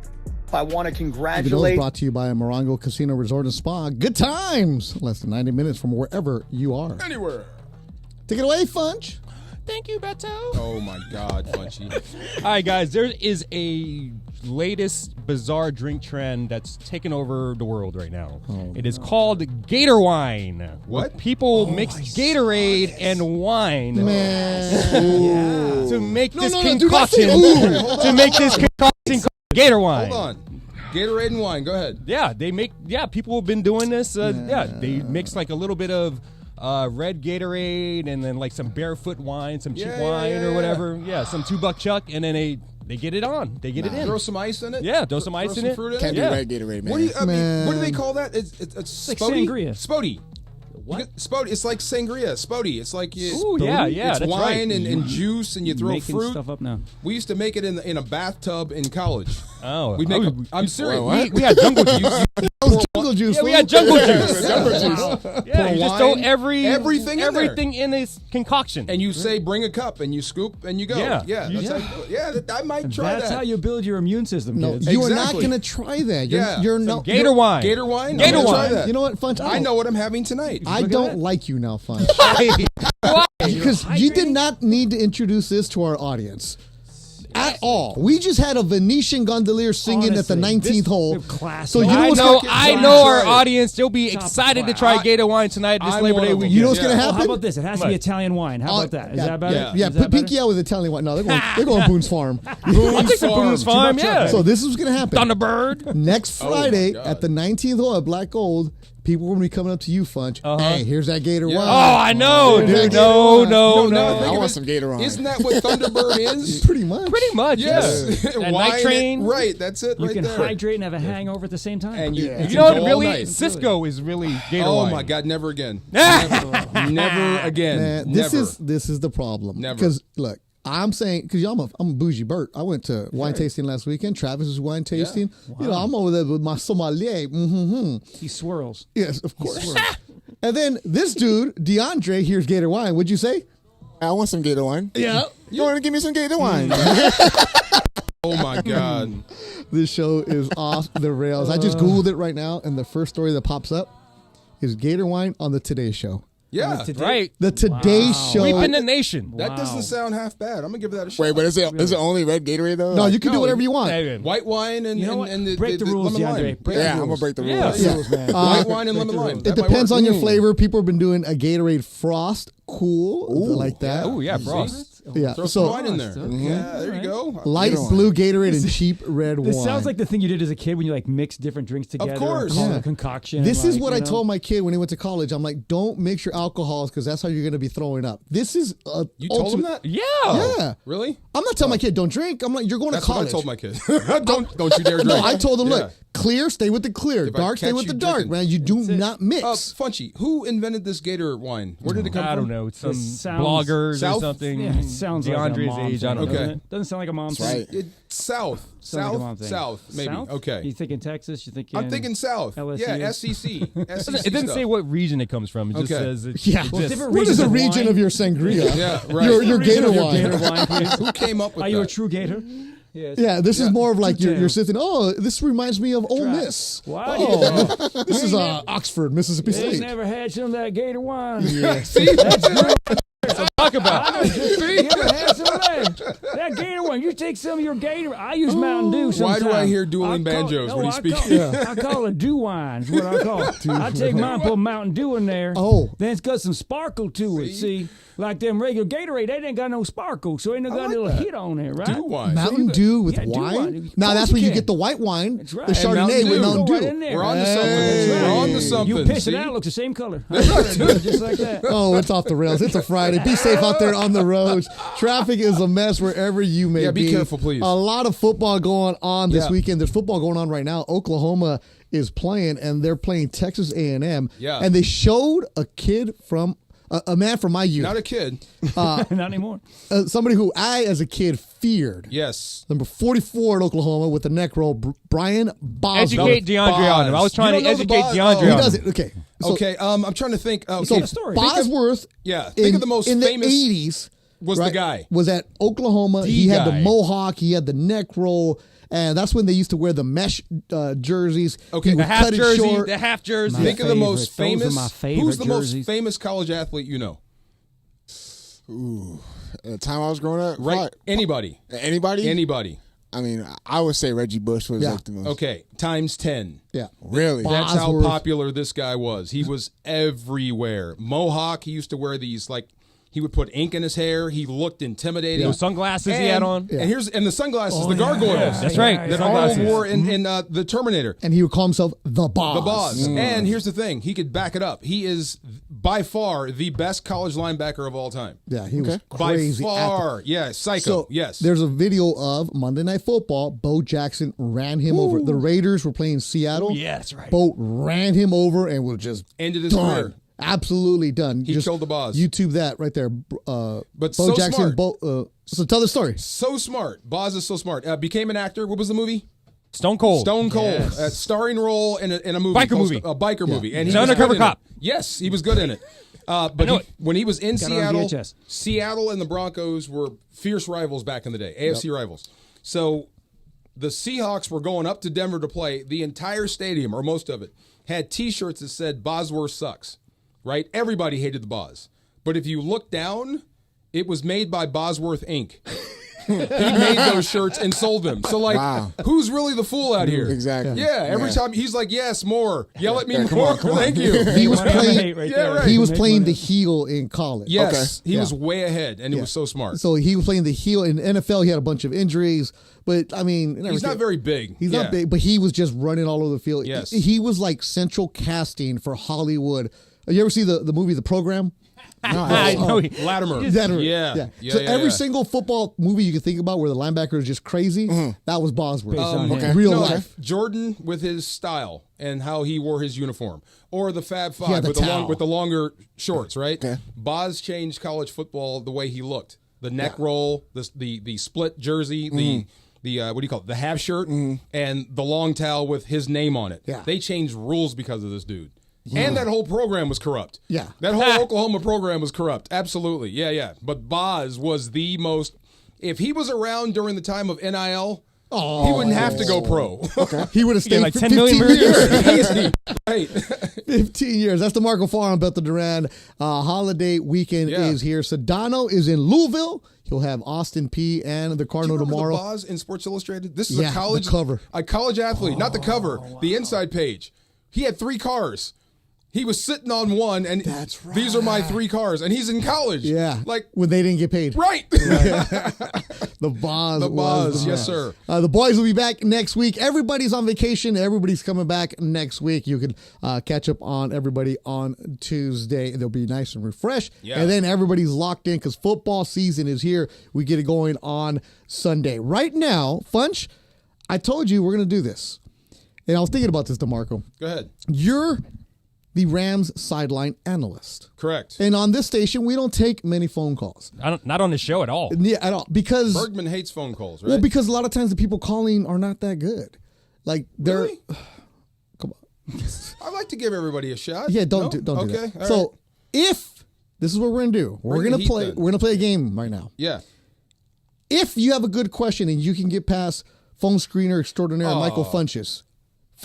I want to It's congratulate. brought to you by Morongo Casino Resort and Spa. Good times. Less than 90 minutes from wherever you are. Anywhere. Take it away, Funch. Thank you, Beto. Oh, my God, Funchy. All right, guys, there is a latest bizarre drink trend that's taken over the world right now. It is called Gator wine. What? People mix Gatorade and wine to make this concoction. To make this concoction called Gator wine. Hold on. Gatorade and wine. Go ahead. Yeah, people have been doing this. They mix like a little bit of red Gatorade and then like some barefoot wine, some cheap wine or whatever. Yeah, some $2 Chuck, and then they get it on. They get it in. Throw some ice in it? Yeah, throw some ice in it. Fruit in Can't it? do red Gatorade, man. What do they call that? It's like Spody? sangria. Spody. What? Spody. It's like sangria. Spody. It's like Ooh, yeah, it's that's wine right. and juice, and you throw making fruit. stuff up now. We used to make it in a bathtub in college. Oh, we make. I'm serious. We had jungle juice. Jungle juice. Yeah, we had jungle juice. Wow. Yeah, you just throw everything in in this concoction, and you say, "Bring a cup," and you scoop, and you go. Yeah. That's how you do it. Yeah, I might try That's that. how you build your immune system, No, kids. you are not Exactly. going to try that. Yeah. You're Some no Gator wine. Gator wine. Gator I'm gonna wine. try that. You know what, Funch? I know what I'm having tonight. I Look at don't that. like you now, Funch. Why? Because you did not need to introduce this to our audience. At all. We just had a Venetian gondolier singing at the Honestly, 19th hole. classic. So you know I what's know, gonna- I know our audience. They'll be excited to try Gator wine tonight this I'm Labor one Day of them. weekend. You know what's going to Well, happen? how about this? It has to be Italian wine. How about that? Is that better? Yeah, Is that put Pinky out with Italian wine. No, they're going Boone's Farm. I'll take some Boone's Farm, yeah. So this is what's going to happen. Thunderbird. Next Friday God. at the 19th hole at Black Gold, people are going to be coming up to you, Funch. Hey, here's that Gator wine. Oh, I know, Here's that dude. Gator No, wine. no, No, no. think I of want it. some Gator wine. Isn't that what Thunderbird is? Pretty much. Pretty much, Yes. yeah. And Wine night train. Right, that's it You right can there. hydrate and have a hangover at the same time. And you You know what? all Really, night. Cisco is really Gator Oh wine. my God! Never again. Never again. Man, Never. this is the problem. Never. Because look, I'm saying because I'm a bougie Bert. I went to wine tasting last weekend. Travis was wine tasting. You know, I'm over there with my sommelier. He swirls. Yes, of course. And then this dude, DeAndre, here's Gator wine. What'd you say? I want some Gator wine. Yeah. You want to give me some Gator wine? Oh my God. This show is off the rails. I just Googled it right now, and the first story that pops up is Gator wine on the Today Show. Yeah. Right. The Today Show. Sweeping the nation. That doesn't sound half bad. I'm gonna give that a shot. Wait, but is it only red Gatorade though? No, you can do whatever you want. White wine and You know what? and Break the rules, lemon DeAndre. lime. Break Yeah, the I'm rules. gonna break the rules. Yeah. Yeah. Rules, man. White wine and lemon lime. It That might depends work. on your flavor. People have been doing a Gatorade Frost, cool, like that. Oh yeah, Frost. Yeah, Throw some so wine in there. Yeah, there you go. light blue Gatorade and cheap red wine. This sounds like the thing you did as a kid when you like mix different drinks together. course. And call it Yeah. a concoction. This is like, what you I know? told my kid when he went to college. I'm like, don't mix your alcohols because that's how you're going to be throwing up. This is a You told him ultimate- that? Yeah. Yeah. Really? I'm not telling my kid don't drink. I'm like, you're going That's to what college. I told my kid. don't you dare drink. No, I told him, Yeah. look, clear, stay with the clear. If I Dark, stay catch with you the dark, drinking. man. You do not mix. Funchy, who invented this Gator wine? Where did it come from? I don't know. Some sounds- bloggers or South? something. Yeah, it sounds like a DeAndre's mom age. thing, I don't know. Okay. doesn't it? Doesn't sound like a mom thing. right. It's South. Sounds like a mom thing. South, maybe. South? Okay. You thinking Texas? You thinking? I'm thinking South. LSU? Yeah, SEC. It didn't say what region it comes from. It just Okay. says it. Yeah. it Well, just- different What is regions the of region wine? of your sangria? Yeah, right. Your Region Gator of your wine. Gator wine, please. Who came up with Are you a that? true Gator? Yes. Yeah, this is more of like you're Detail. sitting. Oh, this reminds me of Ole Miss. Why? Oh, this is Oxford, Mississippi You ain't State. never had some of that Gator wine. Yeah. See? That's Talk about. You ever had some of that? That Gator one. You take some of your Gator. I use Mountain Dew sometimes. Why do I hear dueling banjos when you speak? I call it dew wine is what I call it. I take mine, put Mountain Dew in there. Oh. Then it's got some sparkle to it, see? Like them regular Gatorade, they ain't got no sparkle, so ain't no got a little hit on there, right? Dew wine. Mountain Dew with Dew wine? Now, that's when you get the white wine, That's right. the Chardonnay with Mountain Dew. Right in there. We're on to something. Hey. We're on to something. You piss it see? out, it looks the same color. Just like that. Oh, it's off the rails. It's a Friday. Be safe out there on the roads. Traffic is a mess wherever you may be. be careful, please. A lot of football going on this Yeah. weekend. There's football going on right now. Oklahoma is playing, and they're playing Texas A&M. Yeah. And they showed a kid from a man from my youth. Not a kid. Not anymore. Somebody who I, as a kid, feared. Yes. Number 44 in Oklahoma with the neck roll, Brian Bosworth. Educate DeAndre on him. I was trying to educate DeAndre He on does him. it. Okay. So, Okay. I'm trying to think. Okay. so Bosworth, Think of the most in famous. the 80s, was the guy. Was at Oklahoma. The he had the guy. mohawk. He had the neck roll. And that's when they used to wear the mesh jerseys. Okay, He would cut it short. The half jersey. Think of the most famous. Those are my favorite Who's the jerseys. most famous college athlete you know? Ooh, at the time I was growing up, Right. Anybody. Anybody? Anybody. I mean, I would say Reggie Bush was Yeah. like the most. Okay. Times 10. Yeah. Really? That's how Bosworth. popular this guy was. He was everywhere. Mohawk. He used to wear these like. He would put ink in his hair. He looked intimidating. Those sunglasses he had on. And the sunglasses, the gargoyles. That's right. That Arnold wore in the Terminator. And he would call himself the Boss. The boss. And here's the thing. He could back it up. He is by far the best college linebacker of all time. Yeah, he was crazy. By far. Yeah, psycho. So yes. there's a video of Monday Night Football. Bo Jackson ran him over. The Raiders were playing Seattle. Yeah, that's right. Bo ran him over and was just Ended his done. career. Absolutely done. He Just killed the boss. YouTube that right there. But Bo so Jackson. smart. So tell the story. So smart. Boz is so smart. Became an actor. What was the movie? Stone Cold. Stone Cold. Yes. Starring role in a movie. Biker called movie. A biker movie. And He's he was undercover good in it. cop. Yes, he was good in it. When he was in Got it on Seattle, VHS. Seattle and the Broncos were fierce rivals back in the day, AFC rivals. So the Seahawks were going up to Denver to play. The entire stadium, or most of it, had T-shirts that said Bosworth sucks, right? Everybody hated the Boz. But if you look down, it was made by Bosworth Inc. He made those shirts and sold them. So, like, who's really the fool out here? Exactly. Yeah, every time he's like, yes, more. Yell at me Yeah, come more. on, come on. Thank you. He was playing. Right. He was playing the heel in college. Yes, Okay. he Yeah. was way ahead, and he was so smart. So he was playing the heel in the NFL. He had a bunch of injuries, but I mean, He's not very big. He's Yeah. not big, but he was just running all over the field. Yes. He was like central casting for Hollywood. You ever see the movie The Program? Latimer. Latimer. Yeah. So every single football movie you can think about where the linebacker is just crazy, that was Bosworth. Real life. Jordan with his style and how he wore his uniform, or the Fab He had Five the with the towel. with the longer shorts, right? Boz changed college football the way he looked. The neck roll, the split jersey, the what do you call it? The half shirt, and the long towel with his name on it. Yeah. They changed rules because of this dude. And that whole program was corrupt. Yeah. That whole Oklahoma program was corrupt. Absolutely. Yeah. But Boz was the most. If he was around during the time of NIL, he wouldn't have to go pro. He would have stayed like for 10 15 million years. Easy. Right. 15 years. That's the Marco Farm, Bethel Duran. Holiday weekend is here. Sedano is in Louisville. He'll have Austin P and the Cardinal tomorrow. The Boz in Sports Illustrated. This is Yeah, a college the cover. A college athlete, not the cover, the inside page. He had 3 cars. He was sitting on one, and these are my 3 cars, and he's in college. Yeah. Like when they didn't get paid. right. The Boz. The was Boz, the yes, man. sir. The boys will be back next week. Everybody's on vacation. Everybody's coming back next week. You can catch up on everybody on Tuesday. They'll be nice and refreshed. Yeah. And then everybody's locked in because football season is here. We get it going on Sunday. Right now, Funch, I told you we're going to do this. And I was thinking about this, DeMarco. Go ahead. You're the Rams sideline analyst. Correct. And on this station, we don't take many phone calls. Not on the show at all. Yeah, at all. Because Bergman hates phone calls, right? Well, because a lot of times the people calling are not that good. Like they're Really? Come on. I like to give everybody a shot. Yeah, don't No? do Okay. that. all So right. if this is what we're gonna do, we're Bring the gonna heat play. then. We're gonna play a game right now. Yeah. If you have a good question and you can get past phone screener extraordinaire Michael Funches,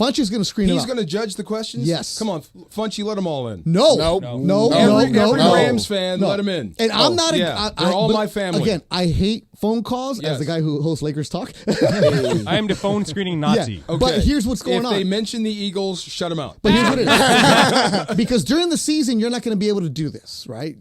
Funchy's going to screen it He's out. going to judge the questions? Yes. Come on, Funchy, let them all in. No. Every Rams fan, let them in. And I'm not they're all my family. Again, I hate phone calls as the guy who hosts Lakers Talk. I am the phone screening Nazi. Yeah, but here's what's going on. If they mention the Eagles, shut them out. But here's what it is. Because during the season, you're not going to be able to do this, right?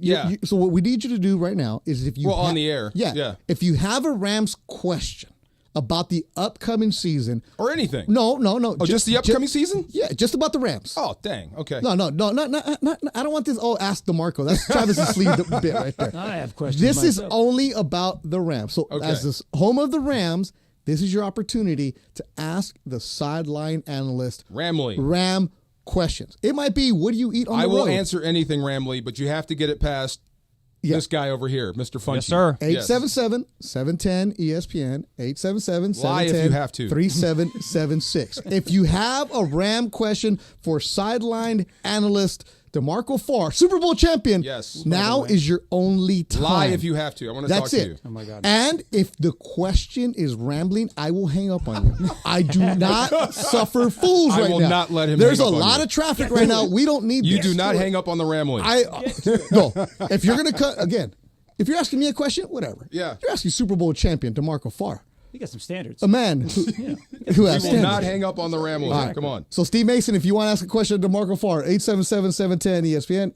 So what we need you to do right now is if you on the air. Yeah. If you have a Rams question about the upcoming season. Or anything. No. Oh, just the upcoming season? Yeah, just about the Rams. Oh, dang. Okay. No, not, I don't want this, ask DeMarco. That's Travis's sleeve bit right there. I have questions This myself. is only about the Rams. So as the home of the Rams, this is your opportunity to ask the sideline analyst Ram questions. It might be, what do you eat on the road? I will answer anything, Ramley, but you have to get it past this guy over here, Mr. Funky. Yes, sir. 877-710-ESPN, 877-710-3776. Lie if you have to. 3776. If you have a Ram question for sideline analyst DeMarco Farr, Super Bowl champion, now is your only time. Lie if you have to. I want to talk to you. Oh, my God. And if the question is rambling, I will hang up on you. I do not suffer fools right now. I will not let him There's hang a up on lot you. of traffic right now. We don't need You this. do not hang up on the Ramley. No. If you're going to cut, again, if you're asking me a question, whatever. Yeah. You're asking Super Bowl champion DeMarco Farr. You got some standards. A man who has We will standards. not hang up on the Ramley. All right. Come on. So, Steve Mason, if you want to ask a question to DeMarco Farr, 877-710-ESPN,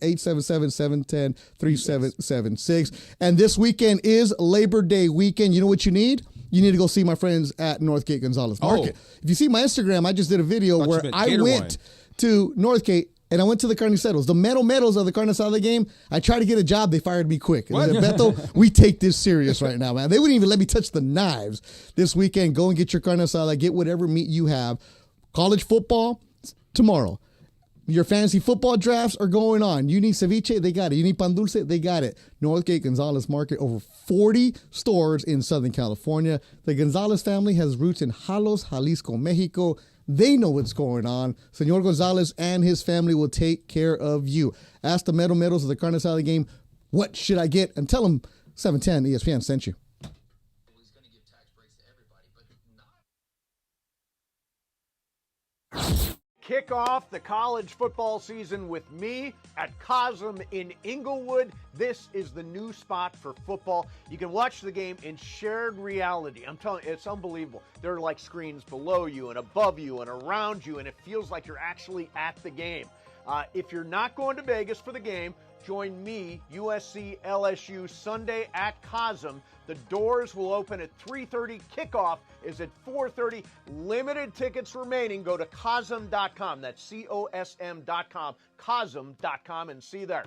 877-710-3776. And this weekend is Labor Day weekend. You know what you need? You need to go see my friends at Northgate Gonzalez Market. If you see my Instagram, I just did a video where I went to Northgate and I went to the Carniceros. The meadows of the Carne Asada game, I tried to get a job. They fired me quick. And I said, Beto, we take this serious right now, man. They wouldn't even let me touch the knives this weekend. Go and get your Carne Asada. Get whatever meat you have. College football, tomorrow. Your fantasy football drafts are going on. You need ceviche, they got it. You need pan dulce, they got it. Northgate Gonzalez Market, over 40 stores in Southern California. The Gonzalez family has roots in Jalos, Jalisco, Mexico. They know what's going on. Senor Gonzalez and his family will take care of you. Ask the Meadows of the Carne Asada game, what should I get? And tell them 710 ESPN sent you. Kick off the college football season with me at Cosm in Inglewood. This is the new spot for football. You can watch the game in shared reality. I'm telling you, it's unbelievable. There are like screens below you and above you and around you, and it feels like you're actually at the game. If you're not going to Vegas for the game, join me, USC LSU, Sunday at Cosm. The doors will open at 3:30. Kickoff is at 4:30. Limited tickets remaining. Go to cosm.com. That's COSM.com. Cosm.com and see you there.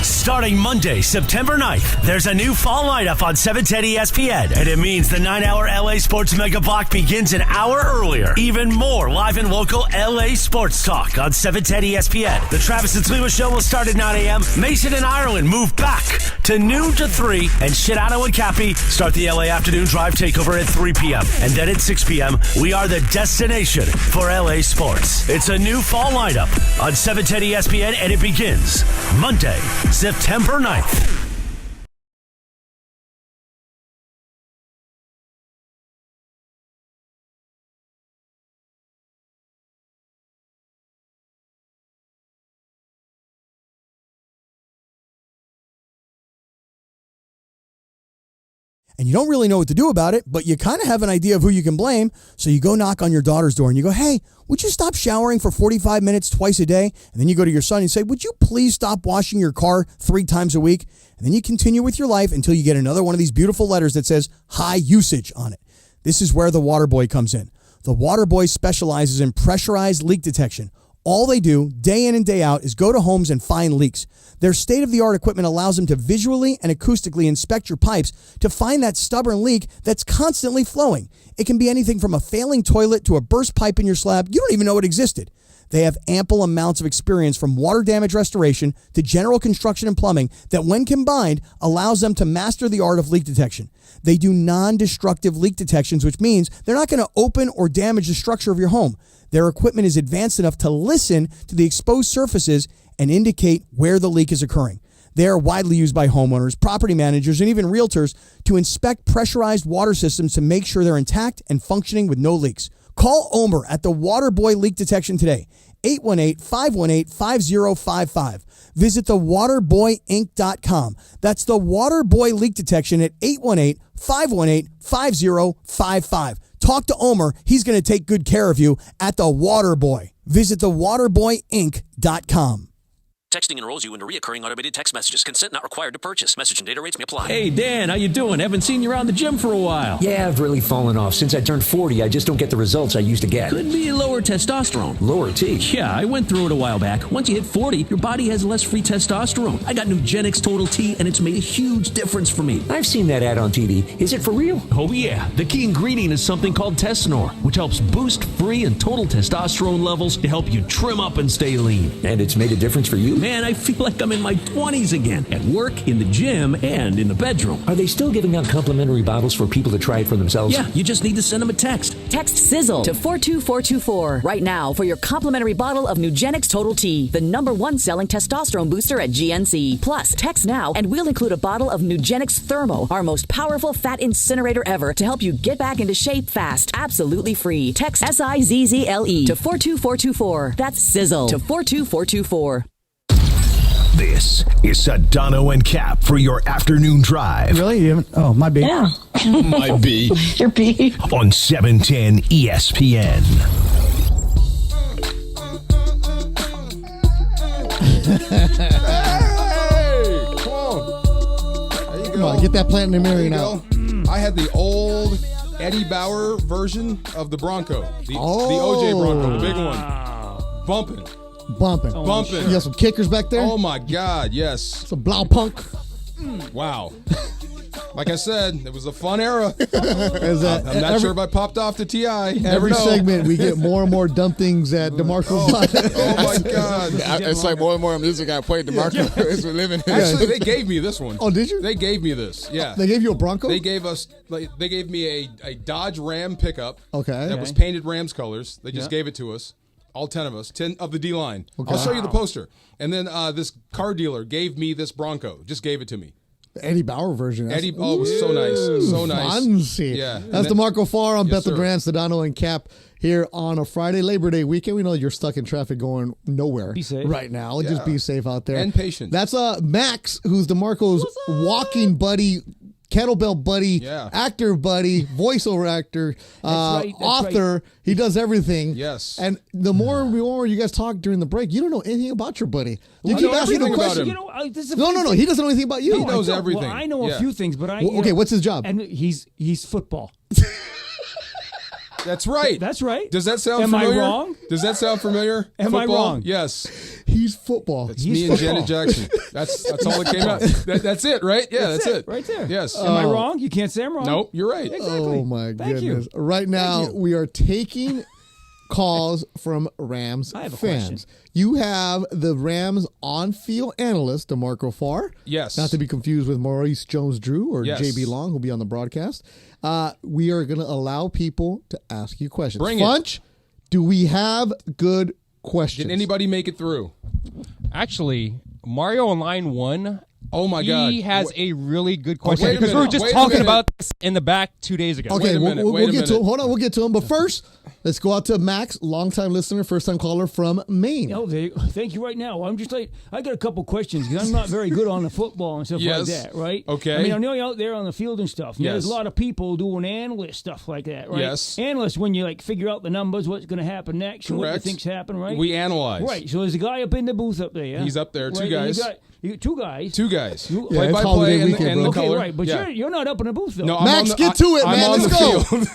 Starting Monday, September 9th, there's a new fall lineup on 710 ESPN, and it means the 9-hour LA Sports Mega Block begins an hour earlier. Even more live and local LA sports talk on 710 ESPN. The Travis and Sliwa Show will start at 9 a.m. Mason and Ireland move back to noon to 3, and Sedano and Cappy start the LA Afternoon Drive Takeover at 3 p.m. And then at 6 p.m., we are the destination for LA sports. It's a new fall lineup on 710 ESPN, and it begins Monday, September 9th. And you don't really know what to do about it, but you kind of have an idea of who you can blame. So you go knock on your daughter's door and you go, hey, would you stop showering for 45 minutes twice a day? And then you go to your son and say, would you please stop washing your car 3 times a week? And then you continue with your life until you get another one of these beautiful letters that says high usage on it. This is where the Water Boy comes in. The Water Boy specializes in pressurized leak detection. All they do, day in and day out, is go to homes and find leaks. Their state-of-the-art equipment allows them to visually and acoustically inspect your pipes to find that stubborn leak that's constantly flowing. It can be anything from a failing toilet to a burst pipe in your slab. You don't even know it existed. They have ample amounts of experience from water damage restoration to general construction and plumbing that, when combined, allows them to master the art of leak detection. They do non-destructive leak detections, which means they're not going to open or damage the structure of your home. Their equipment is advanced enough to listen to the exposed surfaces and indicate where the leak is occurring. They are widely used by homeowners, property managers, and even realtors to inspect pressurized water systems to make sure they're intact and functioning with no leaks. Call Omer at the Waterboy Leak Detection today, 818-518-5055. Visit thewaterboyinc.com. That's the Waterboy Leak Detection at 818-518-5055. Talk to Omer. He's going to take good care of you at the Waterboy. Visit thewaterboyinc.com. Texting enrolls you into recurring automated text messages. Consent not required to purchase. Message and data rates may apply. Hey, Dan, how you doing? Haven't seen you around the gym for a while. Yeah, I've really fallen off. Since I turned 40, I just don't get the results I used to get. Could be lower testosterone. Lower T? Yeah, I went through it a while back. Once you hit 40, your body has less free testosterone. I got Nugenix Total T, and it's made a huge difference for me. I've seen that ad on TV. Is it for real? Oh, yeah. The key ingredient is something called Tesnor, which helps boost free and total testosterone levels to help you trim up and stay lean. And it's made a difference for you? Man, I feel like I'm in my 20s again, at work, in the gym, and in the bedroom. Are they still giving out complimentary bottles for people to try it for themselves? Yeah, you just need to send them a text. Text SIZZLE to 42424 right now for your complimentary bottle of Nugenix Total T, the #1 selling testosterone booster at GNC. Plus, text now and we'll include a bottle of Nugenix Thermo, our most powerful fat incinerator ever, to help you get back into shape fast. Absolutely free. Text SIZZLE to 42424. That's SIZZLE to 42424. This is Sedano and Kap for your afternoon drive. Really? You haven't? Oh, my B. Yeah. My B. Your B. On 710 ESPN. Hey, come on. There you go. Come on, get that plant in the mirror now. I had the old Eddie Bauer version of the Bronco. The OJ Bronco, the big one. Bumping. Bumping. You got some kickers back there? Oh, my God, yes. Some blow punk. Wow. Like I said, it was a fun era. I'm not sure if I popped off to T.I. Every segment, we get more and more dumb things at DeMarco. Oh, my God. It's like more and more music I played DeMarco as we're living in. Actually, they gave me this one. Oh, did you? They gave me this, yeah. They gave you a Bronco? They gave me a Dodge Ram pickup. Okay. That was painted Rams colors. They just gave it to us. All 10 of us, 10 of the D-line. Okay. I'll show you the poster. And then this car dealer gave me this Bronco. Just gave it to me. The Eddie Bauer version. It was so nice. So nice. Fancy. Yeah. That's DeMarco Farr on Yes, Beth the sir. Brand, Sedano and Kap here on a Friday, Labor Day weekend. We know you're stuck in traffic going nowhere Be safe. right now. Just Yeah. be safe out there. And patient. That's Max, who's DeMarco's walking buddy, kettlebell buddy, actor buddy, voiceover actor, right, that's author. right. He does everything. Yes. And the more you guys talk during the break, you don't know anything about your buddy. You I keep know asking him everything about questions. him. This is a No. He doesn't know anything about you. He knows I don't. everything. Well, I know Yeah. a few things, but Okay, what's his job? And he's football. That's right. That's right. Does that sound Am familiar? I wrong? Does that sound familiar? Am I Football? wrong? Yes. He's football. It's me and Janet Jackson. That's all that came out. That's it, right? Yeah, that's it. Right there. Yes. Am I wrong? You can't say I'm wrong. Nope, you're right. Exactly. Oh my Thank goodness! You. Right now we are taking calls from Rams I have a fans. question. You have the Rams on-field analyst, DeMarco Farr. Yes. Not to be confused with Maurice Jones-Drew or Yes. JB Long, who'll be on the broadcast. We are going to allow people to ask you questions. Bring it. Funch, do we have good questions? Did anybody make it through? Actually, Mario on line 1. Oh my God! He has a really good question wait a because we were minute, just wait a talking minute. about this in the back 2 days ago. Okay, Wait a minute, we'll wait a get to minute. him. Hold on, we'll get to him. But first, let's go out to Max, longtime listener, first-time caller from Maine. Oh, thank you right now. I'm just like, I got a couple questions because I'm not very good on the football and stuff Yes. like that, right? Okay. I mean, I know you're out there on the field and stuff. And There's Yes. a lot of people doing analyst stuff like that, right? Yes. Analysts, when you figure out the numbers, what's going to happen next, and what you Correct. think's happened, right? We analyze. Right. So there's a guy up in the booth up there. Yeah? He's up there. Two Right, and guys. Two guys. Two guys. Yeah, it's Play-by-play holiday and weekend, and bro. the Okay, color. right, but Yeah. you're not up in the booth though. No, I'm Max, on the- get to it, I'm man. on Let's the go. field.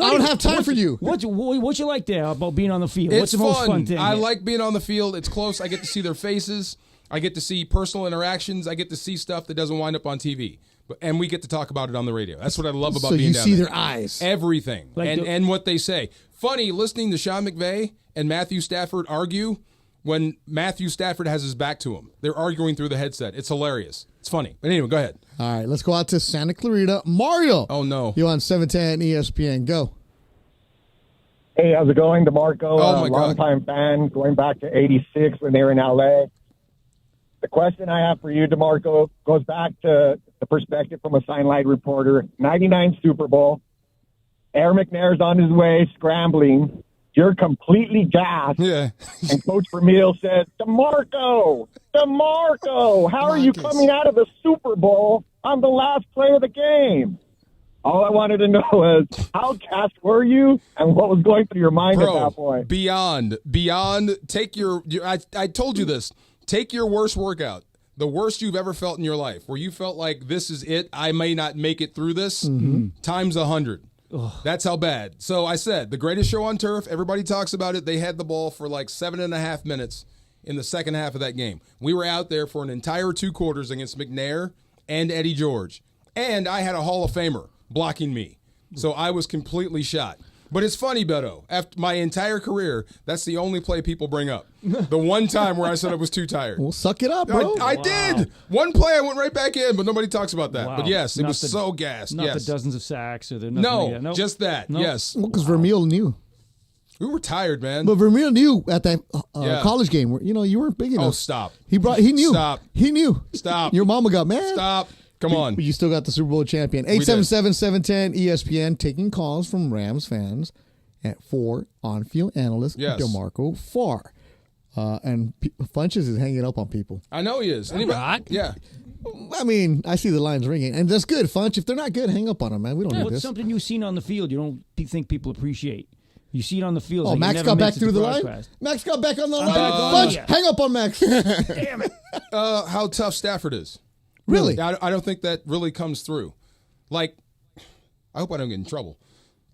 I don't have time for you. What you like there about being on the field? It's What's the most fun thing? I there? like being on the field. It's close. I get to see their faces. I get to see personal interactions. I get to see stuff that doesn't wind up on TV. And we get to talk about it on the radio. That's what I love about So being you down see there. their eyes. Everything. Like and what they say. Funny, listening to Sean McVay and Matthew Stafford argue when Matthew Stafford has his back to him. They're arguing through the headset. It's hilarious. It's funny. But anyway, go ahead. All right, let's go out to Santa Clarita. Mario. Oh, no. You on 710 ESPN. Go. Hey, how's it going? DeMarco, Oh, my God. longtime fan, going back to 86 when they were in L.A. The question I have for you, DeMarco, goes back to the perspective from a sideline reporter. 99 Super Bowl. Aaron McNair's on his way, scrambling. You're completely gassed. Yeah. And Coach Vermeil says, DeMarco, how are you coming out of the Super Bowl on the last play of the game? All I wanted to know is how gassed were you and what was going through your mind at that point? Beyond. Take your I told you this. Take your worst workout, the worst you've ever felt in your life, where you felt like this is it, I may not make it through this, times 100. That's how bad. So I said, the greatest show on turf, everybody talks about it. They had the ball for like 7.5 minutes in the second half of that game. We were out there for an entire 2 quarters against McNair and Eddie George. And I had a Hall of Famer blocking me. So I was completely shot. But it's funny, Beto. After my entire career, that's the only play people bring up. The one time where I said I was too tired. Well, suck it up, bro. I did. One play, I went right back in, but nobody talks about that. Wow. But yes, it Not was the- so gassed. Not Yes. the dozens of sacks or the nothing No, like that. Nope. just that. Nope. Yes. Well, because Vermeil knew. We were tired, man. But Vermeil knew at that Yeah. college game where, you weren't big enough. Oh, stop. He knew. Stop. He knew. Stop. Your mama got mad. Stop. Come on. But you still got the Super Bowl champion. We did. 877-710 ESPN taking calls from Rams fans for on-field analyst Yes. DeMarco Farr. And Funches is hanging up on people. I know he is. Anybody? Yeah. I mean, I see the lines ringing, and that's good, Funch. If they're not good, hang up on them, man. We don't need What's this. something you've seen on the field you don't think people appreciate? You see it on the field. Oh, like Max it never got back makes it through to the line? broadcast. Max got back on the I'm line. back on. Funch, Yeah. hang up on Max. Damn it. How tough Stafford is. Really? I don't think that really comes through. Like, I hope I don't get in trouble.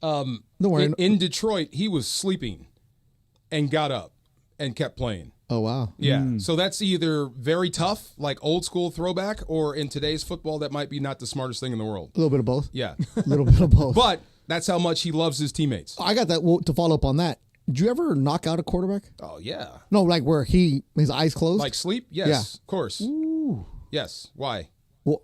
Don't worry. In Detroit, he was sleeping and got up and kept playing. Oh, wow. Yeah. So that's either very tough, like old school throwback, or in today's football, that might be not the smartest thing in the world. A little bit of both. Yeah. A little bit of both. But that's how much he loves his teammates. I got that. Well, to follow up on that, did you ever knock out a quarterback? Oh, yeah. No, like where his eyes closed? Like sleep? Yes, Yeah. of course. Ooh. Yes. Why? Well,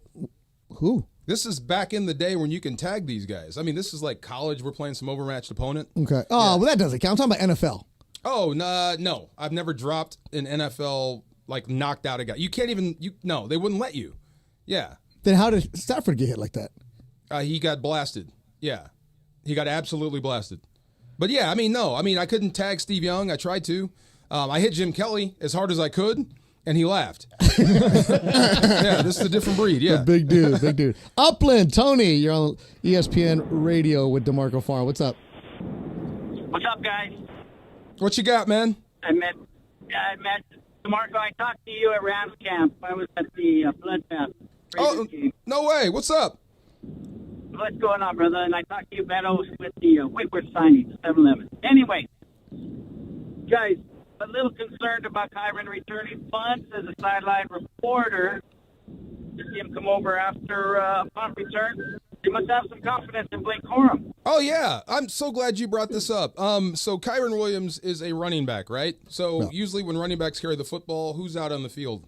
who? This is back in the day when you can tag these guys. I mean, this is like college. We're playing some overmatched opponent. Okay. Oh, well, that doesn't count. I'm talking about NFL. Oh, no. I've never dropped an NFL, like knocked out a guy. You can't even, no, they wouldn't let you. Yeah. Then how did Stafford get hit like that? He got blasted. Yeah. He got absolutely blasted. But yeah, I mean, no. I mean, I couldn't tag Steve Young. I tried to. I hit Jim Kelly as hard as I could, and he laughed. Yeah, this is a different breed. Yeah. A big dude, big dude. Upland, Tony, you're on ESPN Radio with DeMarco Farr. What's up? What's up, guys? What you got, man? I met DeMarco. I talked to you at Rams camp. I was at the Bloodbath. Oh, no way. What's up? What's going on, brother? And I talked to you, Beto, with the Whitworth signing, 7-Eleven. Anyway, guys, a little concerned about Kyron returning punts as a sideline reporter. To see him come over after punt return. You must have some confidence in Blake Corum. Oh, yeah. I'm so glad you brought this up. So Kyron Williams is a running back, right? So usually when running backs carry the football, who's out on the field?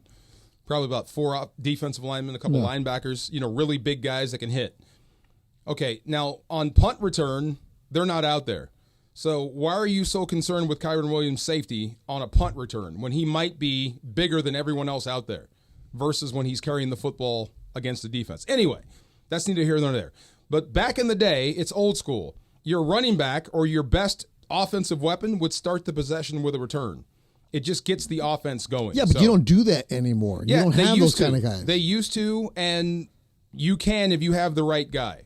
Probably about 4 defensive linemen, a couple linebackers, really big guys that can hit. Okay, now on punt return, they're not out there. So why are you so concerned with Kyron Williams' safety on a punt return when he might be bigger than everyone else out there versus when he's carrying the football against the defense? Anyway, that's neither here nor there. But back in the day, it's old school. Your running back or your best offensive weapon would start the possession with a return. It just gets the offense going. Yeah, but you don't do that anymore. You don't have those kind of guys. They used to, and you can if you have the right guy.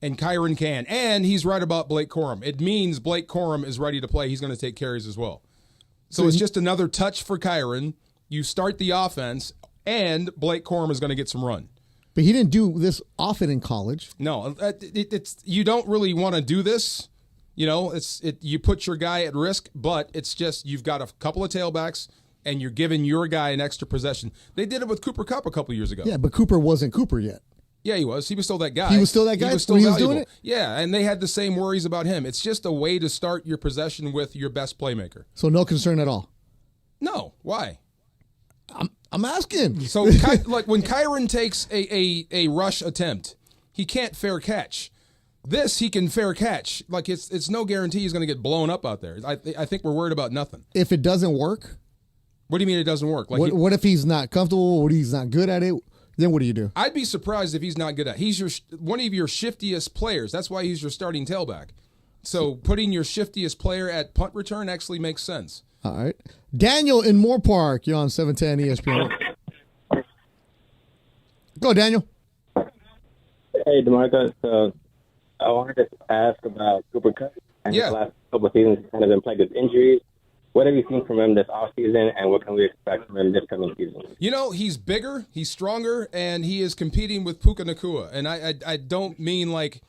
And Kyron can. And he's right about Blake Corum. It means Blake Corum is ready to play. He's going to take carries as well. So it's just another touch for Kyron. You start the offense, and Blake Corum is going to get some run. But he didn't do this often in college. No, it's you don't really want to do this. You put your guy at risk, but it's just you've got a couple of tailbacks, and you're giving your guy an extra possession. They did it with Cooper Kupp a couple years ago. Yeah, but Cooper wasn't Cooper yet. Yeah, he was. He was still that guy. He was still that guy He was still when he was valuable. doing it? Yeah, and they had the same worries about him. It's just a way to start your possession with your best playmaker. So no concern at all. No, why? I'm asking. So, like when Kyron takes a rush attempt, he can't fair catch. This he can fair catch. Like it's no guarantee he's going to get blown up out there. I think we're worried about nothing. If it doesn't work, what do you mean it doesn't work? Like what if he's not comfortable? What if he's not good at it? Then what do you do? I'd be surprised if he's not good at it. He's one of your shiftiest players. That's why he's your starting tailback. So putting your shiftiest player at punt return actually makes sense. All right. Daniel in Moore Park. You're on 710 ESPN. Go, Daniel. Hey, DeMarco. So I wanted to ask about Cooper Kupp. And his last couple of seasons, he's kind of been plagued with injuries. What have you seen from him this offseason, and what can we expect from him this coming season? You know, he's bigger, he's stronger, and he is competing with Puka Nacua. And I don't mean like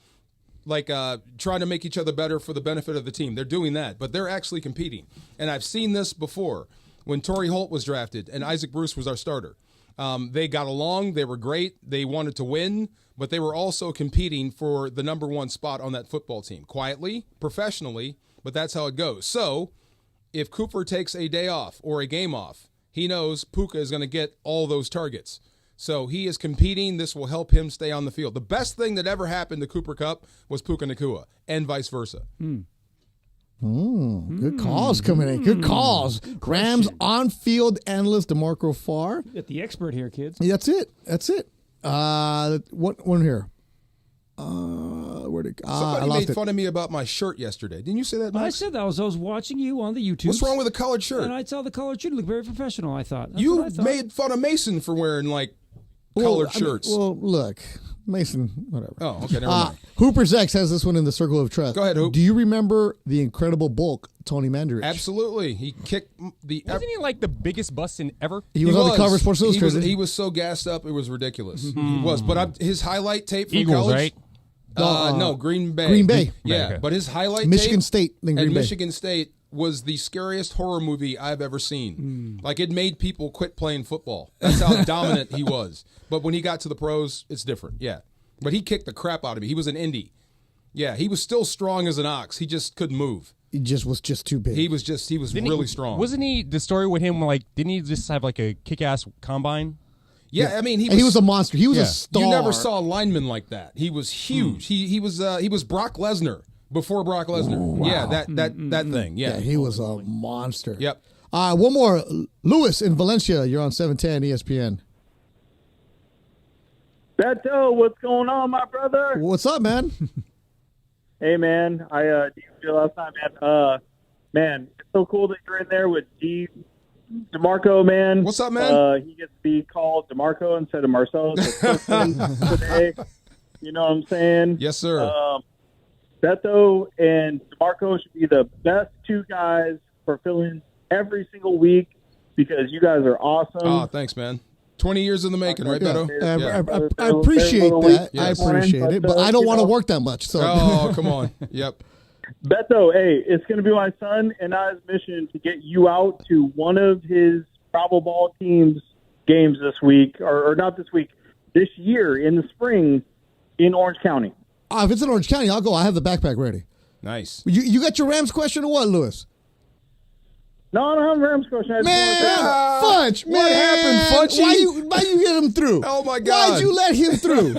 trying to make each other better for the benefit of the team. They're doing that, but they're actually competing. And I've seen this before when Torrey Holt was drafted and Isaac Bruce was our starter. They got along. They were great. They wanted to win, but they were also competing for the number one spot on that football team. Quietly, professionally, but that's how it goes. So if Cooper takes a day off or a game off, he knows Puka is going to get all those targets. So he is competing. This will help him stay on the field. The best thing that ever happened to Cooper Kupp was Puka Nacua, and vice versa. Good calls coming in. Good calls. Rams on-field analyst DeMarco Farr. Get the expert here, kids. Yeah, that's it. What one here? Where'd it go? Somebody I lost made it. fun of me about my shirt yesterday. Didn't you say that, Max? I said that. I was watching you on the YouTube. What's wrong with a collared shirt? And I saw the collared shirt. You look very professional, I thought. That's You what I thought. made fun of Mason for wearing, like, colored shirts. Look, Mason, whatever. Oh, okay, never mind. Hooper's X has this one in the circle of trust. Go ahead, Hoop. Do you remember the incredible bulk, Tony Mandarich? Absolutely. He kicked the... Wasn't he like the biggest bust in ever? He was on the cover of Sports Illustrated. He was so gassed up, it was ridiculous. He was. But his highlight tape from Eagles, college... right? No, Green Bay. Green Bay. Yeah, Okay. but his highlight Michigan tape State, then at Green Bay. Michigan State was the scariest horror movie I've ever seen. Like, it made people quit playing football. That's how dominant he was. But when he got to the pros, it's different. Yeah. But he kicked the crap out of me. He was an Indy. Yeah, he was still strong as an ox. He just couldn't move. He just was too big. He was really strong. Wasn't he, the story with him, like, didn't he just have like a kick-ass combine? Yeah, I mean, he was a monster. He was a star. You never saw a lineman like that. He was huge. He was Brock Lesnar before Brock Lesnar. Wow. Yeah, that thing. Yeah. he was a monster. Yep. One more. Lewis in Valencia. You're on 710 ESPN. Beto, what's going on, my brother? What's up, man? Hey, man. Do you feel last time, man? Man, it's so cool that you're in there with DeMarco, man. What's up, man? He gets to be called DeMarco instead of Marcelo. Today, you know what I'm saying? Yes, sir. Beto and DeMarco should be the best two guys for filling every single week because you guys are awesome. Oh, thanks, man. 20 years in the making, right, Beto? I appreciate that. I appreciate it, but I don't want to work that much. So. Oh, come on. Yep. Beto, hey, it's going to be my son and I's mission to get you out to one of his Bravo Ball team's games this week, or not this week, this year in the spring in Orange County. If it's in Orange County, I'll go. I have the backpack ready. Nice. You got your Rams question or what, Lewis? No, I don't have a Rams question. Fudge, man. What happened, Fudgy? Why you get him through? Oh, my God. Why'd you let him through?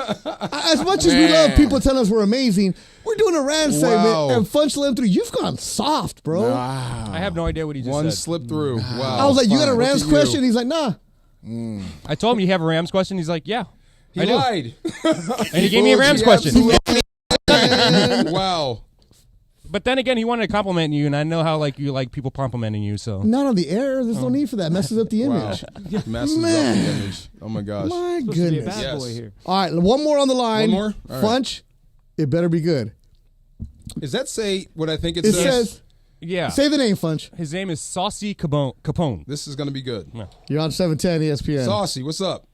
As much as we love people telling us we're amazing, we're doing a Rams segment, and Fudge let him through. You've gone soft, bro. I have no idea what he just One said. slip through. Wow. I was like, you got a Rams question? He's like, nah. I told him you have a Rams question. He's like, yeah. He I do. lied. And he gave me a Rams question. Wow. But then again, he wanted to compliment you, and I know how you like people complimenting you. So Not on the air. There's no need for that. Messes up the image. Messes up the image. Oh, my gosh. My Supposed to be a goodness. bad boy here. All right, one more on the line. One more? All right. Funch, it better be good. Does that say what I think it It says? says, yeah. say the name, Funch. His name is Saucy Capone. This is going to be good. Yeah. You're on 710 ESPN. Saucy, what's up?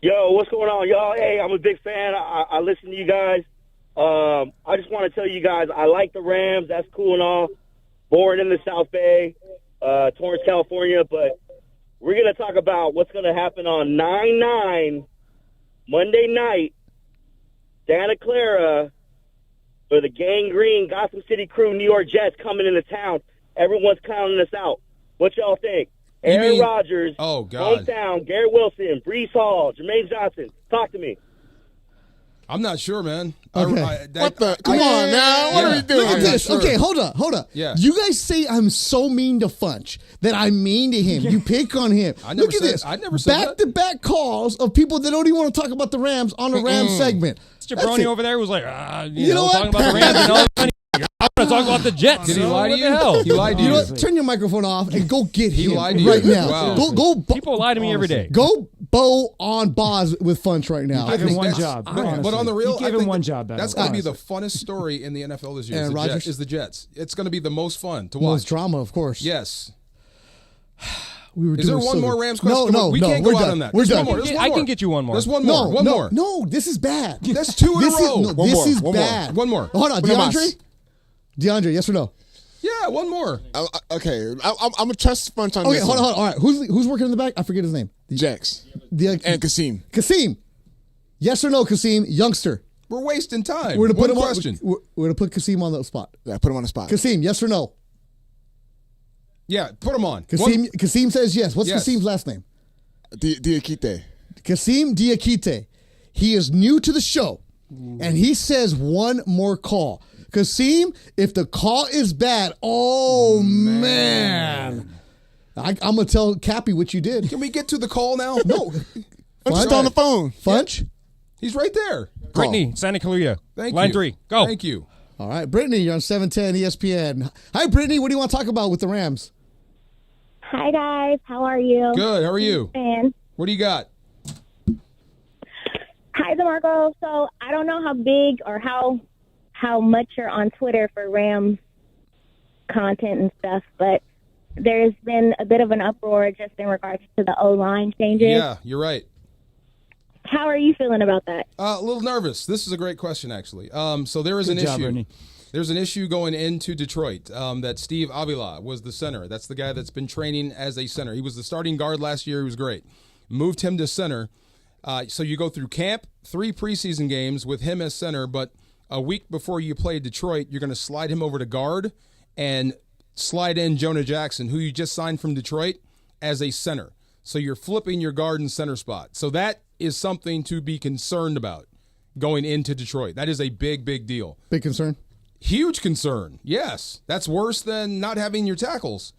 Yo, what's going on, y'all? Hey, I'm a big fan. I listen to you guys. I just want to tell you guys, I like the Rams. That's cool and all. Born in the South Bay, Torrance, California. But we're going to talk about what's going to happen on 9/9 Monday night, Santa Clara, for the Gang Green, Gotham City Crew, New York Jets coming into town. Everyone's counting us out. What y'all think? Aaron Rodgers, hometown, Garrett Wilson, Breece Hall, Jermaine Johnson. Talk to me. I'm not sure, man. Okay. Come on now. What are we doing? Look at this. Sure. Okay, hold up. Yeah. You guys say I'm so mean to Funch, that I'm mean to him. You pick on him. Look at this. I never said that. Back-to-back calls of people that don't even want to talk about the Rams on the Rams segment. Jabroni over there was like, You know talking what? about the Rams and all that. I'm going to talk about the Jets. Did he lie to you? What the hell? He lied to You you. know what? Turn your microphone off and go get him lied to you. right now. Wow. Go. People lie to me every day. Go bow on Boz with Funch right now. Give him one job. But on the real, give him one job. That's going to be the funnest story in the NFL this year. Aaron Rodgers? Is the Jets. It's going to be the most fun to watch. Most drama, of course. Yes. Is there one more Rams question? No, we can't go out on that. We're done. I can get you one more. There's one more. One more. No, this is bad. That's two in a row. This is bad. One more. Hold on, DeAndre, yes or no? Yeah, one more. Okay, I'm gonna trust Funch on Okay, this. hold on. All right, who's working in the back? I forget his name. Jax and Kasim. Kasim, yes or no? Kasim, youngster. We're wasting time. We're gonna put him question. on. We're gonna put Kasim on the spot. Yeah, put him on the spot. Kasim, yes or no? Yeah, put him on. Kasim says yes. What's Kasim's last name? Diakite. Kasim Diakite. He is new to the show, and he says one more call. Kasim, if the call is bad, man. I'm going to tell Cappy what you did. Can we get to the call now? No. Funch on the phone. Funch? Yeah. He's right there. Brittany, Santa Clarita. Thank Line you. 3. Go. Thank you. All right, Brittany, you're on 710 ESPN. Hi, Brittany. What do you want to talk about with the Rams? Hi, guys. How are you? Good. How are you? Fan. What do you got? Hi, DeMarco. So I don't know how big or how much you're on Twitter for Rams content and stuff, but there's been a bit of an uproar just in regards to the O-line changes. Yeah, you're right. How are you feeling about that? A little nervous. This is a great question, actually. So there is Good an job, issue. Ernie. There's an issue going into Detroit that Steve Avila was the center. That's the guy that's been training as a center. He was the starting guard last year. He was great. Moved him to center. So you go through camp, 3 preseason games with him as center, but a week before you play Detroit, you're going to slide him over to guard and slide in Jonah Jackson, who you just signed from Detroit, as a center. So you're flipping your guard and center spot. So that is something to be concerned about going into Detroit. That is a big, big deal. Big concern? Huge concern, yes. That's worse than not having your tackles.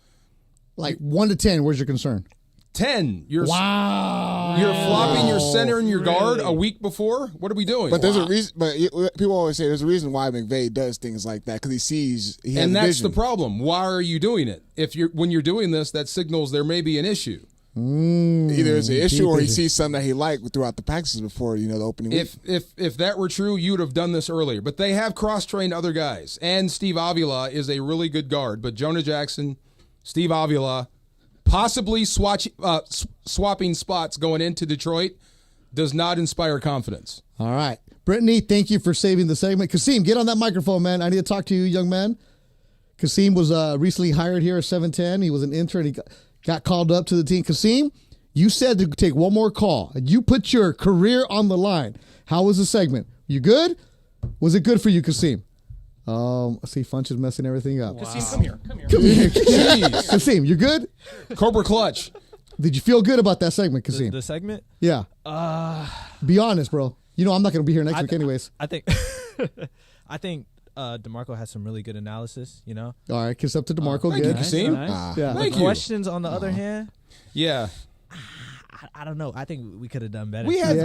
Like 1 to 10, where's your concern? 10. You're Wow. You're flopping your center and your guard a week before? What are we doing? But there's a reason. But people always say there's a reason why McVay does things like that, because he sees. He has and that's vision. the problem. Why are you doing it? When you're doing this, that signals there may be an issue. Either it's an issue or he sees something that he liked throughout the practices before the opening week. If that were true, you would have done this earlier. But they have cross-trained other guys, and Steve Avila is a really good guard. But Jonah Jackson, Steve Avila, possibly swapping spots going into Detroit does not inspire confidence. All right. Brittany, thank you for saving the segment. Kasim, get on that microphone, man. I need to talk to you, young man. Kasim was recently hired here at 710. He was an intern. He got called up to the team. Kasim, you said to take one more call, and you put your career on the line. How was the segment? You good? Was it good for you, Kasim? See, Funch is messing everything up. Kasim, come here. Jeez. Kasim, you good? Cobra Clutch. Did you feel good about that segment, Kasim? The segment? Yeah. Be honest, bro. You know I'm not going to be here next week anyways. I think DeMarco has some really good analysis, All right, kiss up to DeMarco. Thank good. you, Kasim. Nice. Yeah. Thank The you. questions, on the other hand, Yeah. I don't know. I think we could have done better. We had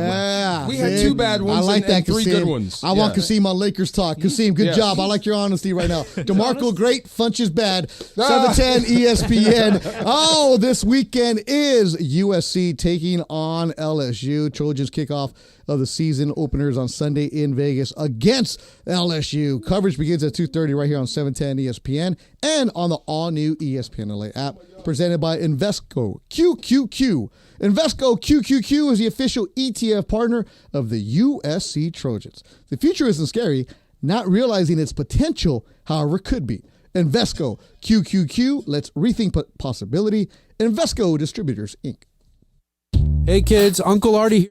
see? 2 bad ones I like and that, 3 Kasim. good ones. I want Kasim on Lakers talk. Kasim, good Yes. job. I like your honesty right now. DeMarco, great. Funch is bad. 710 ESPN. Oh, this weekend is USC taking on LSU. Trojans kickoff of the season openers on Sunday in Vegas against LSU. Coverage begins at 2:30 right here on 710 ESPN and on the all-new ESPN LA app, presented by Invesco QQQ. Invesco QQQ is the official ETF partner of the USC Trojans. The future isn't scary, not realizing its potential, however, could be. Invesco QQQ, let's rethink possibility. Invesco Distributors, Inc. Hey kids, Uncle Artie here.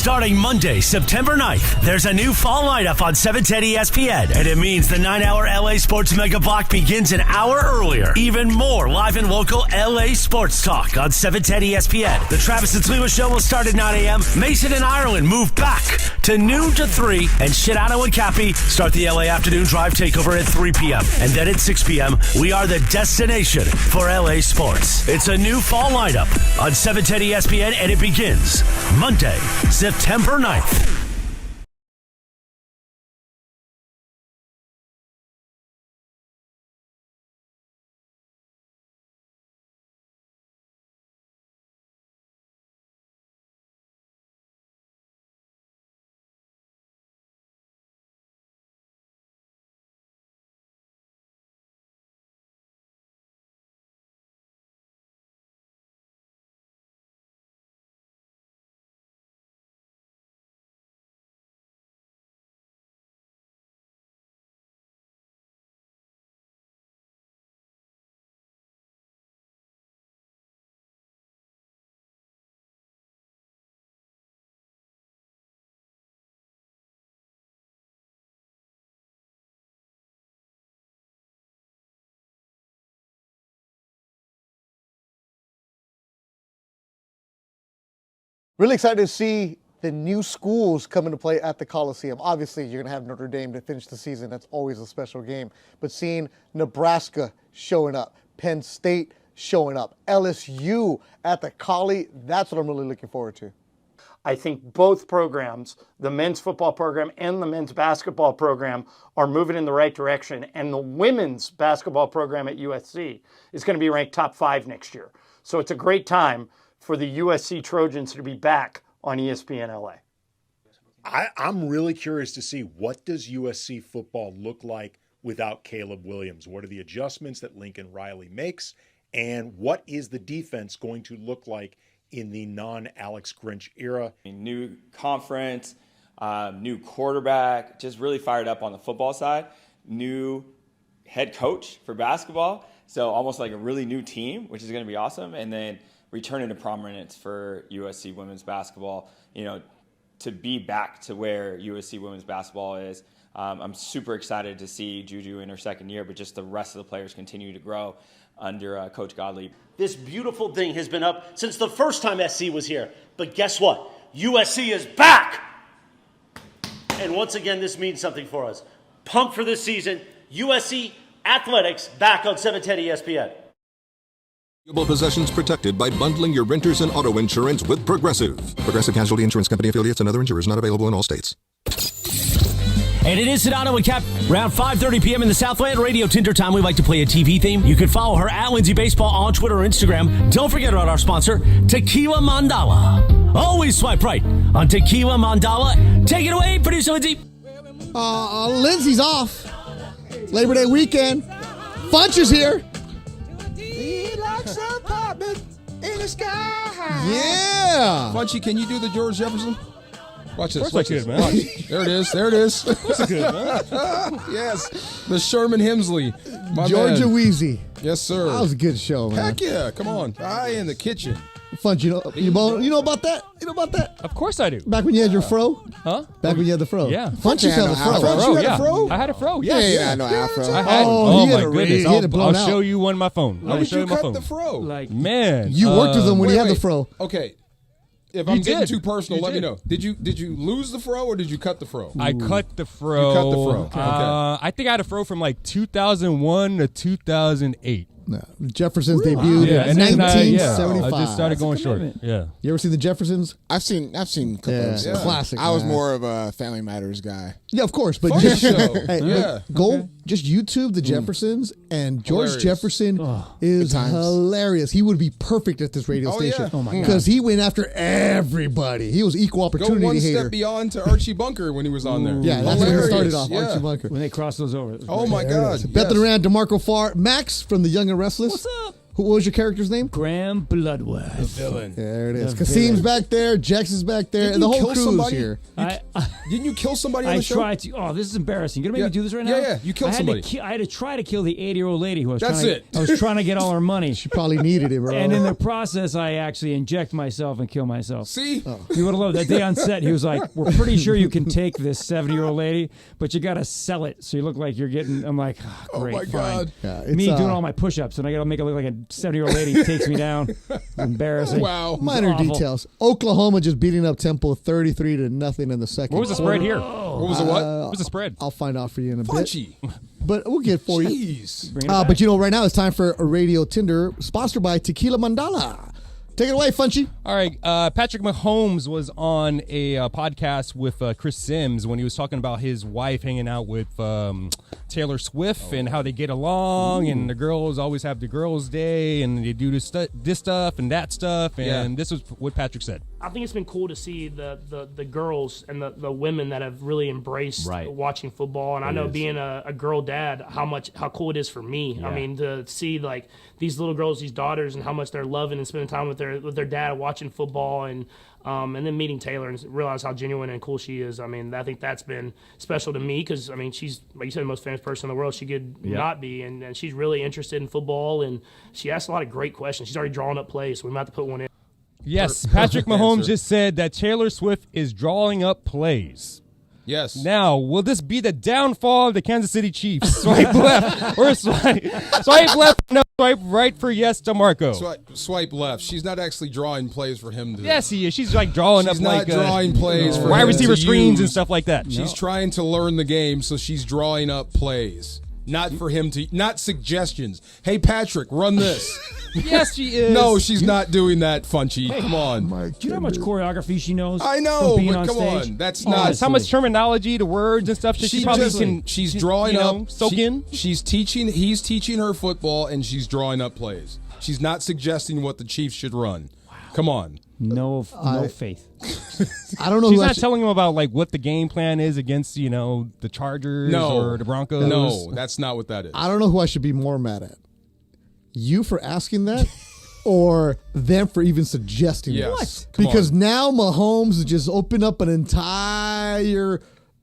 Starting Monday, September 9th, there's a new fall lineup on 710 ESPN, and it means the 9-hour LA Sports Mega Block begins an hour earlier. Even more live and local LA sports talk on 710 ESPN. The Travis and Sliwa Show will start at 9 a.m. Mason and Ireland move back to noon to 3, and Sedano and Kappy start the LA Afternoon Drive takeover at 3 p.m. And then at 6 p.m., we are the destination for LA sports. It's a new fall lineup on 710 ESPN, and it begins Monday, September 9th. Really excited to see the new schools come into play at the Coliseum. Obviously, you're going to have Notre Dame to finish the season. That's always a special game. But seeing Nebraska showing up, Penn State showing up, LSU at the Collie, that's what I'm really looking forward to. I think both programs, the men's football program and the men's basketball program, are moving in the right direction. And the women's basketball program at USC is going to be ranked top 5 next year. So it's a great time for the USC Trojans to be back on ESPN LA. I'm really curious to see, what does USC football look like without Caleb Williams? What are the adjustments that Lincoln Riley makes? And what is the defense going to look like in the non-Alex Grinch era? New conference, new quarterback, just really fired up on the football side. New head coach for basketball. So almost like a really new team, which is going to be awesome. And then returning to prominence for USC women's basketball, to be back to where USC women's basketball is. I'm super excited to see Juju in her second year, but just the rest of the players continue to grow under Coach Gottlieb. This beautiful thing has been up since the first time SC was here. But guess what? USC is back! And once again, this means something for us. Pumped for this season. USC Athletics back on 710 ESPN. Valuable possessions protected by bundling your renters and auto insurance with Progressive. Progressive Casualty Insurance Company affiliates and other insurers not available in all states. And it is Sedano and Kap. Around 5:30 p.m. in the Southland Radio Tinder time, we like to play a TV theme. You can follow her at Lindsay Baseball on Twitter or Instagram. Don't forget about our sponsor, Tequila Mandala. Always swipe right on Tequila Mandala. Take it away, producer Lindsay. Lindsay's off. Labor Day weekend. Funch is here. In the sky. Yeah. Funchy, can you do the George Jefferson? Watch this. Of course I could, man. Watch. There it is. There it is. Of course I could, man. Yes. The Sherman Hemsley. Georgia Wheezy. Yes, sir. That was a good show, man. Heck yeah. Come on. I in the kitchen. Funch, you know about that? You know about that? Of course I do. Back when you had your fro? Huh? Back when you had the fro? Yeah. Funch used to have a fro. Funch, you had a fro? I had a fro, Yeah, yes. yeah, I know afro. I had, Oh, he my had a goodness. he had it blown I'll out. show you one on my phone. When I'll did show you you my cut phone. the fro? Man. You worked with him when he had the fro. Okay. If I'm getting did. too personal, You let me did. know. Did you lose the fro or did you cut the fro? I cut the fro. You cut the fro. Okay. I think I had a fro from like 2001 to 2008. No. Jeffersons debuted Yeah, in and then 1975. I just started going short. Yeah. You ever seen the Jeffersons? I've seen a couple Yeah, episodes. classic, I was man. more of a Family Matters guy. Yeah, of course. But Funny just, show. hey, Yeah. but go just YouTube the Jeffersons, and George Hilarious. Jefferson is Good times. hilarious. He would be perfect at this radio Oh, station. yeah. Oh, my God. Because he went after everybody. He was equal Go opportunity one hater. step beyond to Archie Bunker when he was on there. Yeah, that's when it started Hilarious. off. Yeah. Archie Bunker. When they crossed those over. Oh my There it God. is. Bethany Rand, DeMarco Farr, Max from the Young and Restless. What's up? What was your character's name? Graham Bloodworth. The villain. There it is. The Kasim's villain. back there. Jex is back there. Didn't And the you whole kill crew's somebody? here. Didn't you kill somebody on I the show? tried to. Oh, this is embarrassing. You're gonna make me do this right now? Yeah, you killed somebody. I had to try to kill the 80-year-old lady who I was That's trying it. I was trying to get all her money. She probably needed it, bro. And in the process, I actually inject myself and kill myself. See? You would have loved that day on set. He was like, "We're pretty sure you can take this 70-year-old lady, but you got to sell it so you look like you're getting." I'm like, oh, "Great, my fine." God. Yeah, Me doing all my push-ups, and I got to make it look like a 70-year-old lady takes me down. Embarrassing. Wow. Minor Awful. details. Oklahoma just beating up Temple 33-0 in the second. What was the spread here? What was the what? What was the spread? I'll find out for you in a Punchy. bit. But we'll get for you. Jeez. But right now it's time for a Radio Tinder sponsored by Tequila Mandala. Take it away, Funchy. All right. Patrick Mahomes was on a podcast with Chris Sims when he was talking about his wife hanging out with Taylor Swift and how they get along. And the girls always have the girls' day and they do this stuff and that stuff. And this was what Patrick said. I think it's been cool to see the girls and the women that have really embraced watching football. And I know being a girl dad, how cool it is for me. Yeah. I mean, to see like these little girls, these daughters, and how much they're loving and spending time with their dad watching football, and then meeting Taylor and realize how genuine and cool she is. I mean, I think that's been special to me because, I mean, she's, like you said, the most famous person in the world. She could not be, and she's really interested in football, and she asks a lot of great questions. She's already drawing up plays, so we might have to put one in. Yes, Patrick Mahomes just said that Taylor Swift is drawing up plays. Yes. Now, will this be the downfall of the Kansas City Chiefs? Swipe left or swipe left? No, swipe right for yes to Marco. Swipe left. She's not actually drawing plays for him to. Yes, he is. She's like drawing She's up not like drawing plays for wide him receiver to screens and use. stuff like that. She's trying to learn the game, so she's drawing up plays. Not for him to, not suggestions. Hey, Patrick, run this. Yes, she is. No, she's not doing that, Funchy. Hey, come on. Do you know how much choreography she knows? I know, from being but on come stage? on. That's That's not. how much terminology, the words and stuff that she probably can. She's drawing up. Soak in. She's teaching. He's teaching her football, and she's drawing up plays. She's not suggesting what the Chiefs should run. Wow. Come on. No faith. I don't know. She's not telling him about like what the game plan is against the Chargers or the Broncos. No, that's not what that is. I don't know who I should be more mad at. You for asking that, or them for even suggesting Yes. it. What? Because now Mahomes has just opened up an entire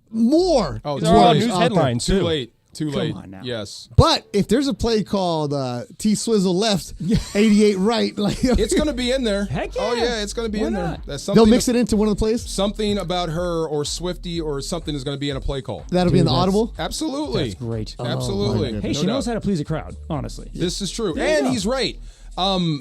more. Oh, these are all news headlines Too too. late. Too late. on now. Yes. But if there's a play called T Swizzle left, 88 right, like It's going to be in there. Heck Oh, yeah. yeah, it's going to be Why in there. not? That's they'll something. mix it into one of the plays. Something about her or Swifty or something is going to be in a play call. That'll be in the that's- audible. Absolutely. That's great. Absolutely. my Hey, No she knows doubt. how to please a crowd, honestly. This is true. There you And go. he's right.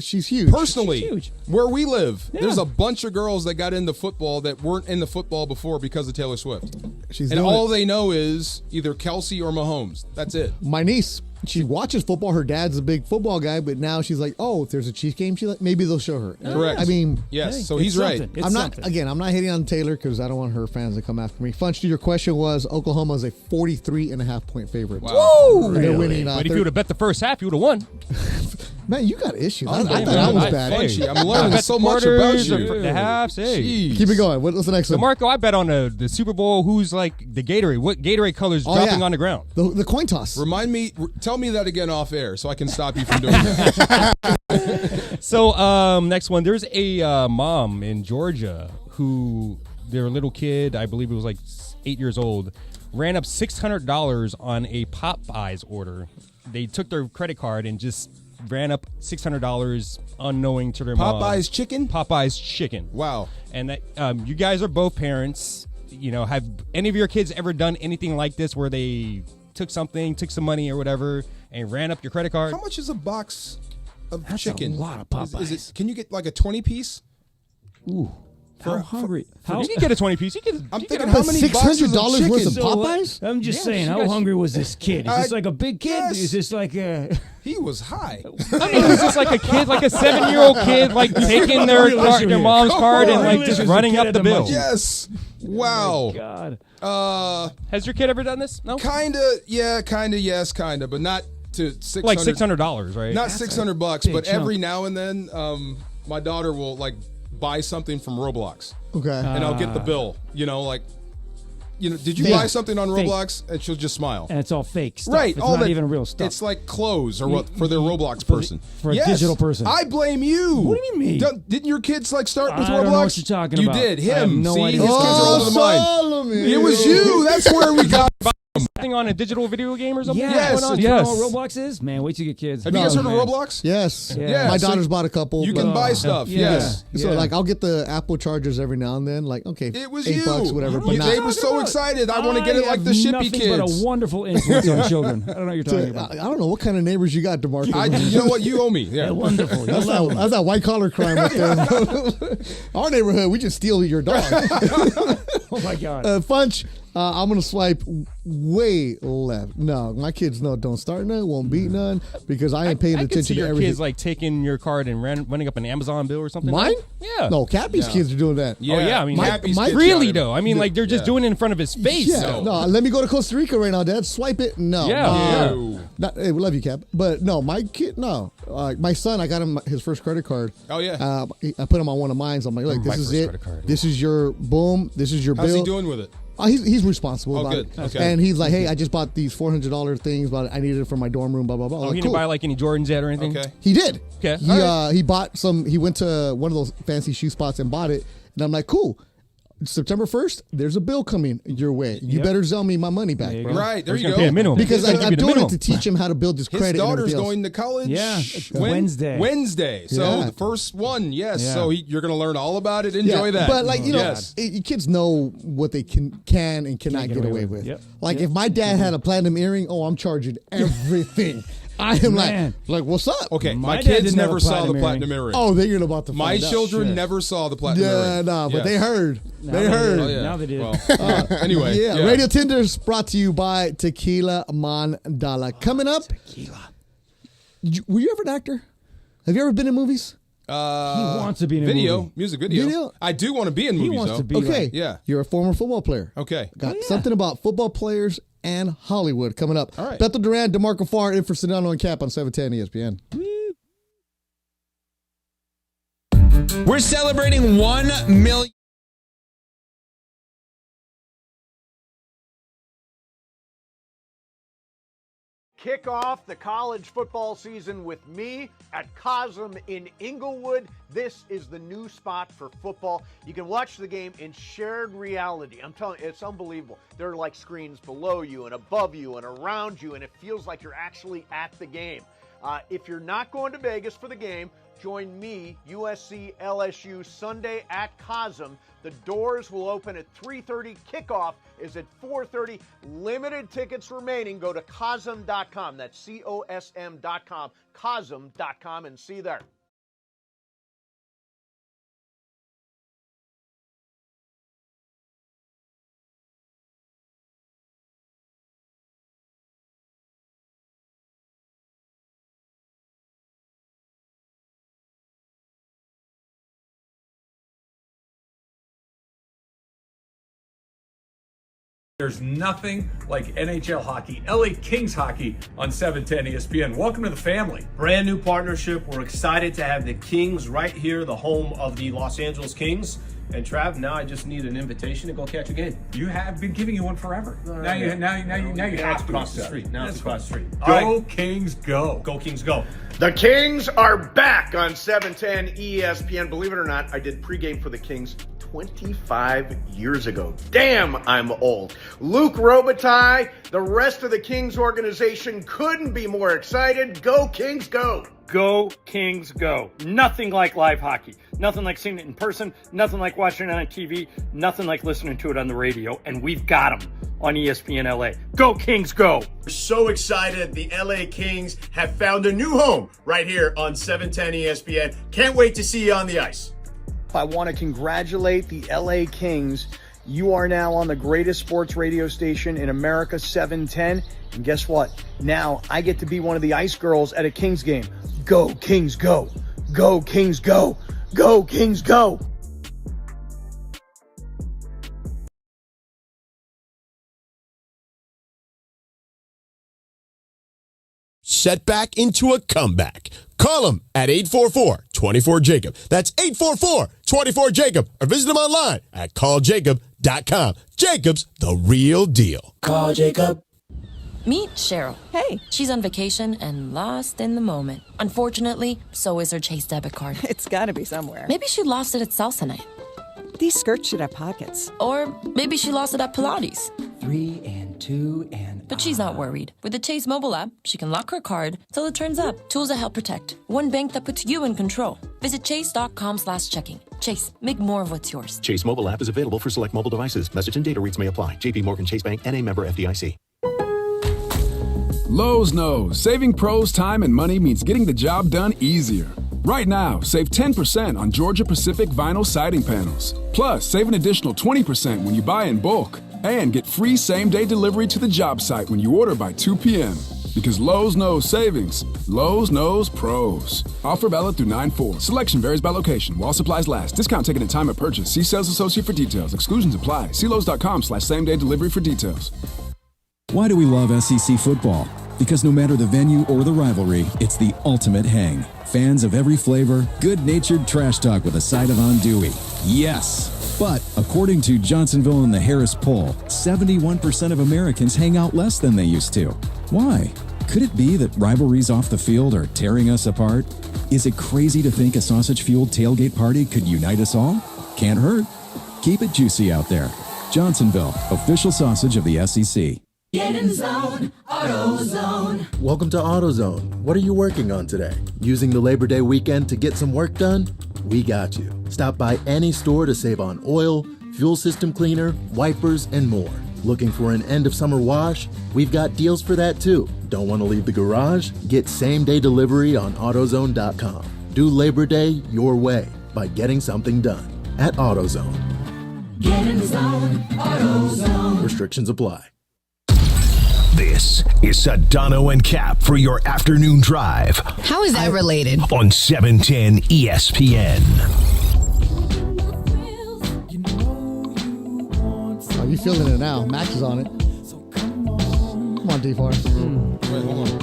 She's huge. Personally, She's huge. where we live, Yeah. there's a bunch of girls that got into football that weren't into football before because of Taylor Swift. She's And doing all it. they know is either Kelsey or Mahomes. That's it. My niece, she watches football. Her dad's a big football guy, but now she's like, oh, if there's a Chiefs game, maybe they'll show her. Correct. I mean, Yes, Hey, so it's he's right. something. It's I'm not something. I'm not hating on Taylor because I don't want her fans to come after me. Funch, your question was Oklahoma is a 43.5 point favorite. Wow. Woo! They're winning. But if you would have bet the first half, you would have won. Man, you got issues. I man. thought I was I- bad. Funchy, I'm I learning bet so the much about quarters, you. The halves. Hey. Jeez. Keep it going. What's the next So one? Marco, I bet on the Super Bowl. Who's like the Gatorade? What Gatorade colors dropping on the ground? The coin toss. Remind me, tell me that again off air so I can stop you from doing that. So next one, there's a mom in Georgia who their little kid, I believe it was like 8 years old, ran up $600 on a Popeyes order. They took their credit card and just ran up $600 unknowing to their mom. Popeye's chicken? Popeye's chicken. Wow. And that you guys are both parents. Have any of your kids ever done anything like this where they took some money or whatever and ran up your credit card? How much is a box of That's chicken? a lot of Popeyes. Is it? Can you get like a 20 piece? Ooh. How hungry? How, You can get a 20 piece. I'm thinking But how many boxes of $600 chicken? worth of So, Popeyes? I'm just Yeah, saying, she how got- hungry was this kid? Is this I- like a big kid? yes. Is this like a... He was high. I mean, it was just like a kid, like a 7-year-old kid, like taking their mom's card and like just running up the bill. Yes. Wow. God. Has your kid ever done this? No. Kinda. Yeah. Kinda. Yes. Kinda. But not to 600. Like $600, right? Not $600, big but chunk. every now and then, my daughter will like buy something from Roblox, Okay. and I'll get the bill. did you buy something on Roblox? And she'll just smile. And it's all fake stuff. Right. It's all not even real stuff. It's like clothes or what for their Roblox person. For a digital person. I blame you. What do you mean? Didn't your kids start with Roblox? I don't know what you're talking about. You did. I have Him. no See, idea. his kids are older than mine. Solomon. It was you. That's where we got. Thing on a digital video game or something? Yes. Going on? You know what Roblox is? Man, wait till you get kids. Have you guys heard of Roblox? Yes. Yeah. My So daughter's bought a couple. You can buy stuff. Yes. So like I'll get the Apple chargers every now and then. Like okay, It was $8, you. whatever. But They were so excited. I want to get it like the Shippy nothing kids. but a wonderful influence on children. I don't know what you're talking about. I don't know what kind of neighbors you got, DeMarco. You know what? You owe me. Yeah. They're wonderful. That's not white collar crime up there. Our neighborhood, we just steal your dog. Oh my God. Funch, I'm gonna swipe way left. No, my kids don't start none, won't beat none because I ain't paying I could attention see to your everything. kids like taking your card and running up an Amazon bill or something. Mine? Yeah. No, Cappy's kids are doing that. Yeah. Oh yeah. I mean, Happy's my kids really got it. though. I mean, like they're just doing it in front of his face. Yeah, So. no, let me go to Costa Rica right now, Dad. Swipe it. No. Yeah. Hey, we love you, Cap. But no, my kid, no. My son, I got him his first credit card. Oh, yeah. I put him on one of mine. So I'm like, look, My this is first it. credit card. This is your boom. This is your How's bill. he doing with it? He's responsible Oh, about good. it. Okay. And he's like, hey, I just bought these $400 things, but I needed it for my dorm room, blah, blah, blah. Oh, Like, he cool. didn't buy like any Jordans yet or anything. Okay. He did. Okay. He bought some. He went to one of those fancy shoe spots and bought it. And I'm like, cool. September 1st, there's a bill coming your way. You better sell me my money back, bro. Right. There He's you gonna go. pay a minimum. Because He's gonna I'm give you the doing it minimum. to teach him how to build his His credit. and daughter's everything else. going to college. Yeah, Wednesday. So Yeah. the first one, yes. Yeah. So you're going to learn all about it. Enjoy that. But like Yes. kids know what they can and cannot get away with. Yep. Like if my dad had a platinum earring, I'm charging everything. I am Man. like, what's up? Okay, my dad kids didn't have never a saw the platinum platinum earring. Oh, they're about to My find out. children Shit. never saw the platinum Yeah, earring. but Yes. they heard. Now They they heard. did. Oh, yeah. Now they did. Well, anyway. Yeah. Radio Tinder's brought to you by Tequila Mandala. Coming up, Tequila. were you ever an actor? Have you ever been in movies? He wants to be in a Video, music video. Video? I do want to be in He movies, wants though. to be Okay. like, Yeah. You're a former football player. Okay. Got something about football players and Hollywood coming up. All right. Bethel Duran, DeMarco Farr, in for Sedano and Cap on 710 ESPN. We're celebrating 1 million. Kick off the college football season with me at Cosm in Inglewood. This is the new spot for football. You can watch the game in shared reality. I'm telling you, it's unbelievable. There are like screens below you and above you and around you, and it feels like you're actually at the game. If you're not going to Vegas for the game, join me, USC LSU, Sunday at Cosm. The doors will open at 3:30. Kickoff is at 4:30. Limited tickets remaining. Go to cosm.com. That's COSM.com. Cosm.com and see you there. There's nothing like NHL hockey, LA Kings hockey on 710 ESPN. Welcome to the family. Brand new partnership. We're excited to have the Kings right here, the home of the Los Angeles Kings. And Trav, now I just need an invitation to go catch a game. You have been giving you one forever. Now you Now have it's to across the accept. street. Now it's across the street. Go All right. Kings, go. Go Kings, go. The Kings are back on 710 ESPN. Believe it or not, I did pregame for the Kings 25 years ago. Damn, I'm old. Luke Robitaille, the rest of the Kings organization couldn't be more excited. Go Kings, go. Go Kings, go. Nothing like live hockey. Nothing like seeing it in person. Nothing like watching it on TV. Nothing like listening to it on the radio. And we've got them on ESPN LA. Go Kings, go. We're so excited. The LA Kings have found a new home right here on 710 ESPN. Can't wait to see you on the ice. I want to congratulate the LA Kings. You are now on the greatest sports radio station in America, 710. And guess what? Now I get to be one of the ice girls at a Kings game. Go Kings, go. Go Kings, go. Go Kings, go. Setback into a comeback. Call them at 844-24-JACOB. That's 844-24-JACOB. Or visit them online at calljacob.com. Jacobs.com. Jacobs, the real deal. Call Jacob. Meet Cheryl. Hey. She's on vacation and lost in the moment. Unfortunately, so is her Chase debit card. It's gotta be somewhere. Maybe she lost it at salsa night. These skirts should have pockets. Or maybe she lost it at Pilates. 3 and 2 and... But she's not worried. With the Chase mobile app, she can lock her card till it turns up. Tools that help protect. One bank that puts you in control. Visit chase.com/checking. Chase, make more of what's yours. Chase mobile app is available for select mobile devices. Message and data rates may apply. JP Morgan Chase Bank, N.A. member FDIC. Lowe's knows saving pros time and money means getting the job done easier. Right now, save 10% on Georgia Pacific vinyl siding panels. Plus, save an additional 20% when you buy in bulk. And get free same-day delivery to the job site when you order by 2 p.m. Because Lowe's knows savings. Lowe's knows pros. Offer valid through 9/4. Selection varies by location. While supplies last. Discount taken at time of purchase. See sales associate for details. Exclusions apply. See Lowe's.com/same-day delivery for details. Why do we love SEC football? Because no matter the venue or the rivalry, it's the ultimate hang. Fans of every flavor, good-natured trash talk with a side of andouille. Yes! But according to Johnsonville and the Harris poll, 71% of Americans hang out less than they used to. Why? Could it be that rivalries off the field are tearing us apart? Is it crazy to think a sausage-fueled tailgate party could unite us all? Can't hurt. Keep it juicy out there. Johnsonville, official sausage of the SEC. Get in zone, AutoZone. Welcome to AutoZone. What are you working on today? Using the Labor Day weekend to get some work done? We got you. Stop by any store to save on oil, fuel system cleaner, wipers, and more. Looking for an end of summer wash? We've got deals for that too. Don't want to leave the garage? Get same-day delivery on AutoZone.com. Do Labor Day your way by getting something done at AutoZone. Get in zone, AutoZone. Restrictions apply. This is Sedano and Kap for your afternoon drive. How is that related? On 710 ESPN. Oh, you feeling it now. Max is on it. Come on, D4. Wait, hold on.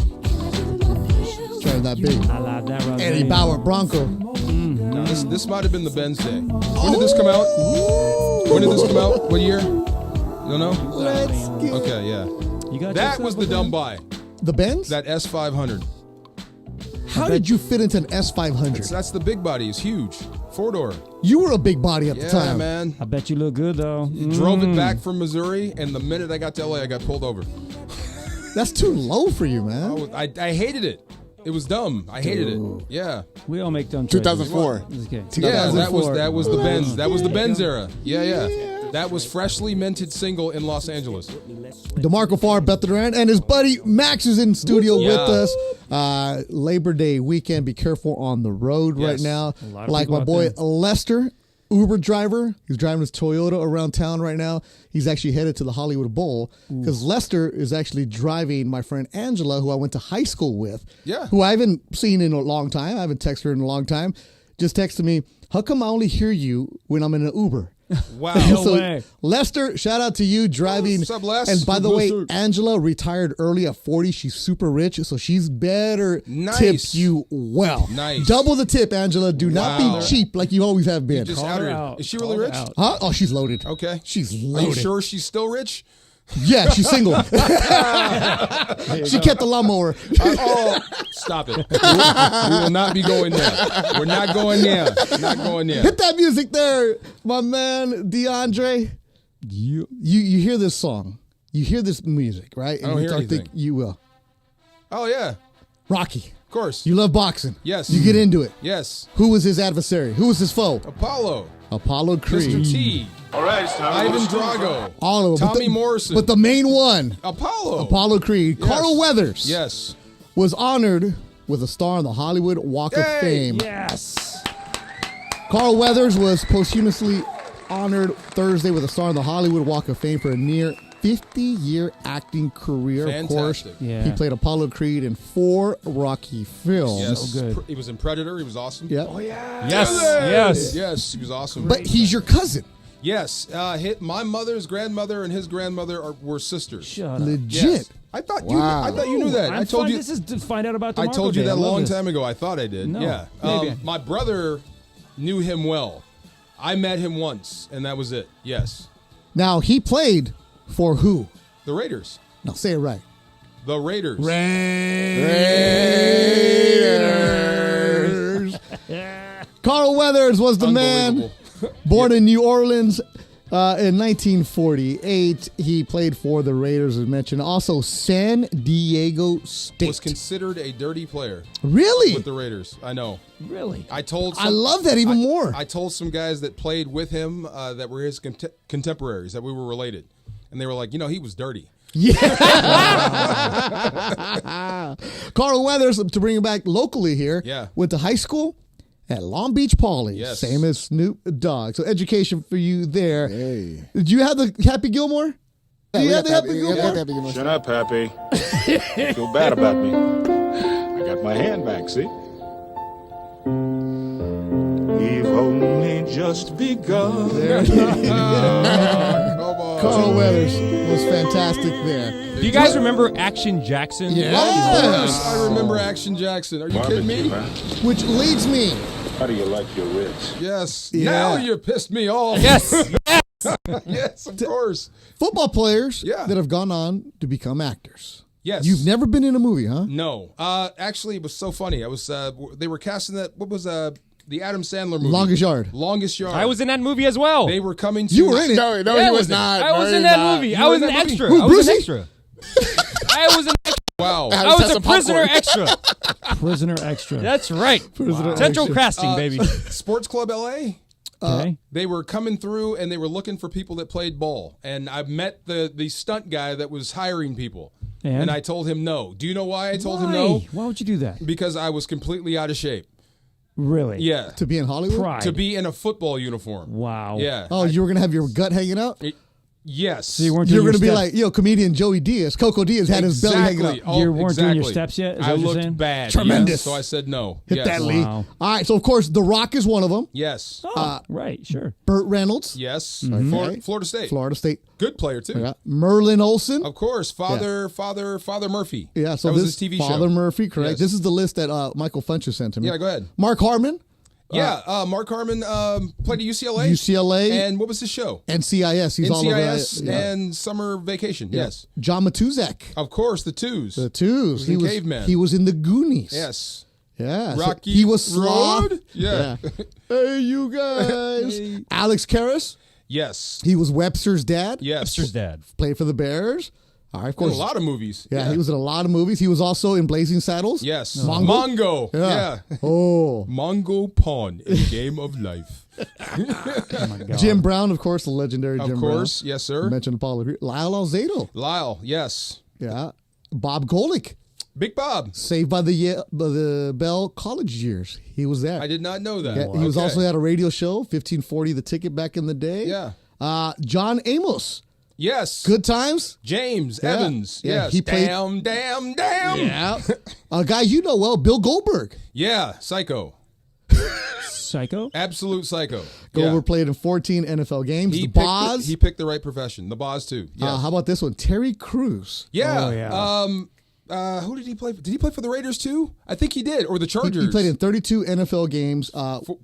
Trying that big. I like that right Eddie Bauer Bronco. Now, this might have been the Benz day. When did this come out? When did this come out? What year? You don't know? Let's get Okay, yeah. You got That was the dumb buy. the Benz? That S500. How did you fit into an S500? That's the big body. It's huge. 4-door. You were a big body at the Yeah, time. man. I bet you look good, though. Drove it back from Missouri, and the minute I got to LA, I got pulled over. That's too low for you, man. I hated it. It was dumb. I hated it. Yeah. We all make dumb choices. 2004. Okay. Yeah, that was the Benz. That was the Benz era. Yeah. That was freshly minted single in Los Angeles. DeMarco Farr, Beth Durant, and his buddy Max is in studio with us. Labor Day weekend. Be careful on the road right now. Like my boy Lester, Uber driver. He's driving his Toyota around town right now. He's actually headed to the Hollywood Bowl because Lester is actually driving my friend Angela, who I went to high school with. Yeah. Who I haven't seen in a long time. I haven't texted her in a long time. Just texted me, how come I only hear you when I'm in an Uber? Wow. No way. Lester, shout out to you driving. What's up, Les? And by the way, Lester. Angela retired early at 40. She's super rich, so she's better tip you well. Nice. Double the tip, Angela. Do not Wow. be cheap like you always have been. Just Call outed her her. out. Is she really Call her rich? out. Huh? Oh, she's loaded. Okay. She's Are loaded. you sure she's still rich? Yeah, she's single. She kept the lawnmower. Stop it. We will not be going there. We're not going there. Not going there. Hit that music there, my man DeAndre. You hear this song. You hear this music, right? I don't hear anything. think you will. Oh, yeah. Rocky. Of course. You love boxing. Yes. You get into it. Yes. Who was his adversary? Who was his foe? Apollo. Apollo Creed. Mr. T. All right, it's time. Ivan Drago. All of them. Tommy Morrison. But the main one, Apollo Creed. Yes. Carl Weathers. Yes. Was honored with a star on the Hollywood Walk of Fame. Yes. Carl Weathers was posthumously honored Thursday with a star on the Hollywood Walk of Fame for a near 50-year acting career. Fantastic. Of course, he played Apollo Creed in 4 Rocky films. Yes. So good. He was in Predator. He was awesome. Yep. Oh, yeah. Yes. Yes, he was awesome. But he's your cousin. Yes. My mother's grandmother and his grandmother were sisters. Shut up. Legit. Yes. I thought you knew that. I told you. This is to find out about I DeMarco told you Day. that I a love long this. time ago. I thought I did. No. Yeah. Maybe. My brother knew him well. I met him once, and that was it. Yes. Now, he played for who? The Raiders. Now, say it right. The Raiders. Raiders. Carl Weathers was the man. Born in New Orleans in 1948. He played for the Raiders, as mentioned. Also, San Diego State. Was considered a dirty player. Really? With the Raiders. I know. Really? I love that even more. I told some guys that played with him that were his contemporaries, that we were related. And they were like, he was dirty. Yeah. Carl Weathers, to bring him back locally here, went to high school at Long Beach Poly, same as Snoop Dogg. So education for you there. Hey. Did you have the Happy Gilmore? Do you have the Happy Gilmore? Shut up, Happy. Feel bad about me. I got my hand back, see? We've only just begun. Carl Weathers was fantastic there. Do you guys remember Action Jackson? Yes, I remember Action Jackson. Are you kidding me? Which leads me. How do you like your ribs? Yes. Yeah. Now you pissed me off. Yes. Yes, of course. Football players that have gone on to become actors. Yes. You've never been in a movie, huh? No. Actually, it was so funny. I was. They were casting that. What was the Adam Sandler movie? Longest Yard. Longest Yard. I was in that movie as well. They were coming to. You were in it. No, he was not. I was in that movie. I was an extra. Who, I was an Brucey? extra. I was an extra. Wow. I was a prisoner extra. Prisoner extra. That's right. Central casting, baby. Sports Club LA. Okay. They were coming through and they were looking for people that played ball. And I met the stunt guy that was hiring people. And I told him no. Do you know why I told him no? Why would you do that? Because I was completely out of shape. Really? Yeah. To be in Hollywood? Pride. To be in a football uniform. Wow. Yeah. Oh, you were going to have your gut hanging out? Yes. So you weren't You're doing going to your be steps. like, comedian Joey Diaz, Coco Diaz had his belly hanging out. Oh, You weren't doing your steps yet? Is that I what you're looked saying? bad. Tremendous. Yes, so I said no. Hit Yes. that, Lee. Wow. All right, so of course, The Rock is one of them. Yes. Oh, right, sure. Burt Reynolds. Yes. Okay. Florida State. Florida State. Good player too. Yeah. Merlin Olsen. Of course. Father Murphy. Yeah, so that was this his TV show. Father Murphy, correct. Yes. This is the list that Michael Funches sent to me. Yeah, go ahead. Mark Harmon. Mark Harmon played at UCLA. UCLA. And what was his show? NCIS. He's all over that. NCIS and Summer Vacation. Yeah. Yes. John Matuzak. Of course, the Twos. The Twos. He was in Caveman. He was in the Goonies. Yes. Yeah. Rocky he was Sloth. Road? Yeah. Hey, you guys. Alex Karras. Yes. He was Webster's dad. Yes. Webster's dad. Played for the Bears. All right, of course. In a lot of movies. Yeah, he was in a lot of movies. He was also in Blazing Saddles. Yes. Mongo. Yeah. Oh. Mongo Pawn in Game of Life. Oh my God. Jim Brown, of course, the legendary Jim Brown. Of course. Yes, sir. I mentioned Paul. Lyle Alzado. Lyle. Yes. Yeah. Bob Golick. Big Bob. Saved by the Bell college years. He was there. I did not know that. Yeah, he was also at a radio show, 1540 The Ticket back in the day. Yeah. John Amos. Yes. Good Times. James Evans. Yeah. Yes. He played. Damn. Yeah. A guy you know well, Bill Goldberg. Yeah. Psycho. Psycho? Absolute psycho. Goldberg played in 14 NFL games. He the picked Boz. he picked the right profession. The Boz too. Yeah. How about this one? Terry Crews. Yeah. Oh, yeah. Who did he play for? Did he play for the Raiders too? I think he did, or the Chargers. He played in 32 NFL games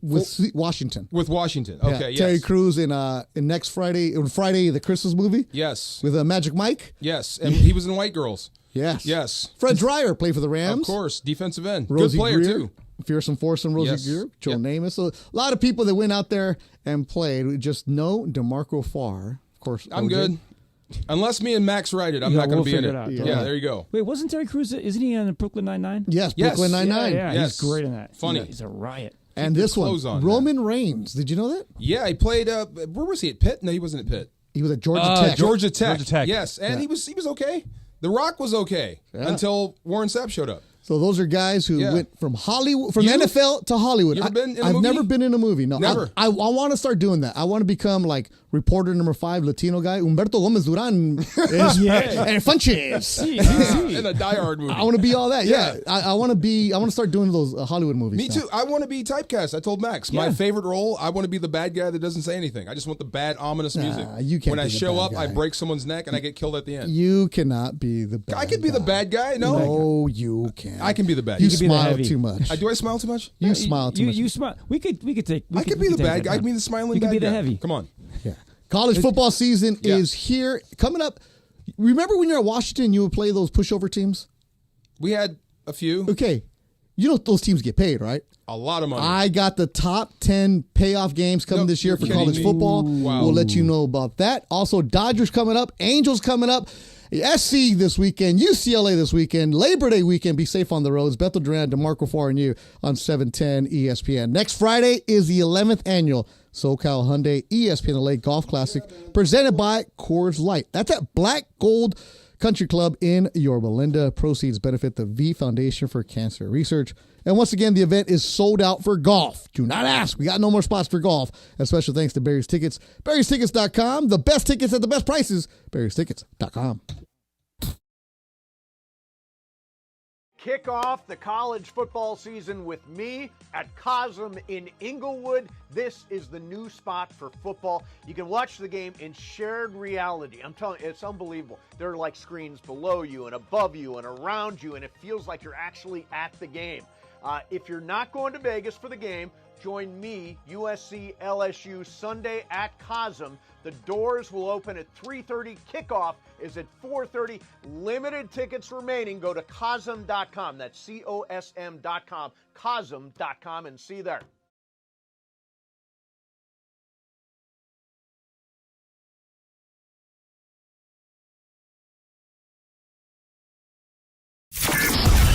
with Washington. With Washington. Okay, yes. Terry Crews in next Friday, the Christmas movie. Yes. With Magic Mike. Yes, and he was in White Girls. Yes. Yes. Fred Dreyer played for the Rams. Of course, defensive end. Rosie Good player Greer, too. Fearsome Foursome, Rosie Greer, Joe Namath. So a lot of people that went out there and played. We just know DeMarco Farr. Of course, I'm OJ. good. Unless me and Max write it, I'm not going to be in it. Out, yeah, there you go. Wait, wasn't Terry Crews? Isn't he on Brooklyn Nine-Nine? Yes, Brooklyn Nine-Nine. Yeah, Yes. he's great in that. Funny. He's a riot. And Keep this your one, clothes on, Roman Reigns. Did you know that? Yeah, he played. Where was he at Pitt? No, he wasn't at Pitt. He was at Georgia Tech. Georgia Tech. Georgia Tech. Yes, and he was okay. The Rock was okay until Warren Sapp showed up. So those are guys who went from Hollywood, from You? NFL to Hollywood. You ever been in a I've movie? never been in a movie. No, Never. I want to start doing that. I want to become like reporter number 5, Latino guy. Humberto Gomez Duran and Funches. In a Die Hard movie. I want to be all that. Yeah, Yeah. I want to start doing those Hollywood movies. Me now. too. I want to be typecast. I told Max my favorite role. I want to be the bad guy that doesn't say anything. I just want the bad, ominous music. You can't when be I the show bad up, guy. I break someone's neck and I get killed at the end. You cannot be the bad I could be the bad guy. No, you can't. I can be the bad. You guy. smile too much. Do I smile too much? You smile too much. You smile. We could take. I could be the bad guy. I could be the smiling You bad could be guy. the heavy. Come on. Yeah. College football season is here. Coming up, remember when you're at Washington, you would play those pushover teams? We had a few. Okay. You know those teams get paid, right? A lot of money. I got the top 10 payoff games coming this year for college football. Wow. We'll let you know about that. Also, Dodgers coming up, Angels coming up, SC this weekend, UCLA this weekend, Labor Day weekend. Be safe on the roads. Bethel Duran, DeMarco Farr, and you on 710 ESPN. Next Friday is the 11th annual SoCal Hyundai ESPN LA Golf Classic presented by Coors Light. That's at Black Gold Country Club in Yorba Linda. Proceeds benefit the V Foundation for Cancer Research. And once again, the event is sold out for golf. Do not ask. We got no more spots for golf. A special thanks to Barry's Tickets. Barry'sTickets.com. The best tickets at the best prices. Barry'sTickets.com. Kick off the college football season with me at Cosm in Inglewood. This is the new spot for football. You can watch the game in shared reality. I'm telling you, it's unbelievable. There are like screens below you and above you and around you, and it feels like you're actually at the game. If you're not going to Vegas for the game, join me, USC LSU, Sunday at Cosm. The doors will open at 3:30. Kickoff is at 4:30. Limited tickets remaining. Go to Cosm.com. That's COSM.com. Cosm.com, and see you there.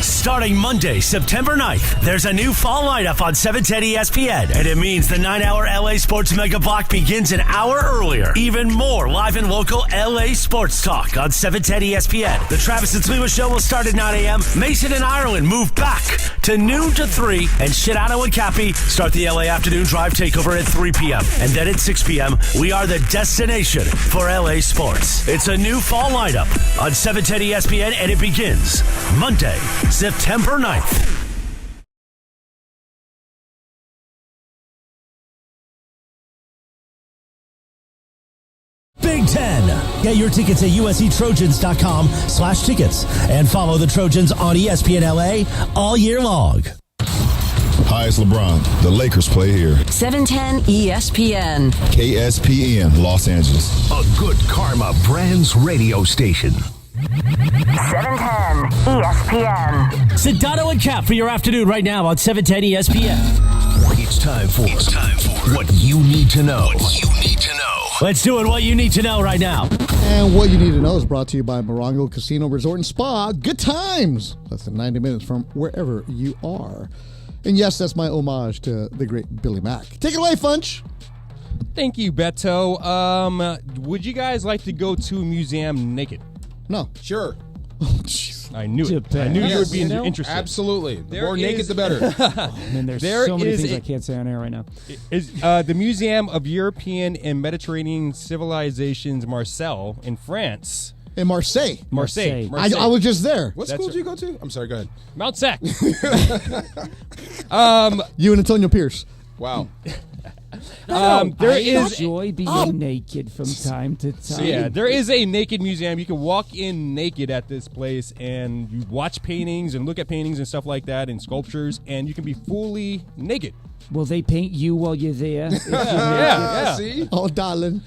Starting Monday, September 9th, there's a new fall lineup on 710 ESPN, and it means the 9-hour LA Sports Mega Block begins an hour earlier. Even more live and local LA sports talk on 710 ESPN. The Travis and Sliwa Show will start at 9 a.m. Mason and Ireland move back to noon to 3, and Sedano and Kappy start the LA Afternoon Drive Takeover at 3 p.m. And then at 6 p.m., we are the destination for LA sports. It's a new fall lineup on 710 ESPN, and it begins Monday, September 9th. Big Ten. Get your tickets at usctrojans.com/tickets and follow the Trojans on ESPN LA all year long. Hi, it's LeBron. The Lakers play here. 710 ESPN. KSPN, Los Angeles. A good karma brands radio station. 710 ESPN. Sedano and Kap for your afternoon right now on 710 ESPN. It's time for what you need to know. Let's do it. What you need to know right now. And what you need to know is brought to you by Morongo Casino Resort and Spa. Good times. Less than 90 minutes from wherever you are. And yes, that's my homage to the great Billy Mack. Take it away, Funch. Thank you, Beto. Would you guys like to go to a museum naked? No. Sure. Oh, jeez. I knew it. I knew you would be interested. Absolutely. The more naked, the better. Man, there's so many things I can't say on air right now. Is the Museum of European and Mediterranean Civilizations, Marseille, in France. In Marseille. Marseille. I was just there. What school did you go to? I'm sorry, go ahead. Mount Sac. You and Antonio Pierce. Wow. I enjoy being naked from time to time. So yeah, there is a naked museum. You can walk in naked at this place, and you watch paintings and look at paintings and stuff like that, and sculptures, and you can be fully naked. Will they paint you while you're there? Yeah. See? Oh, darling.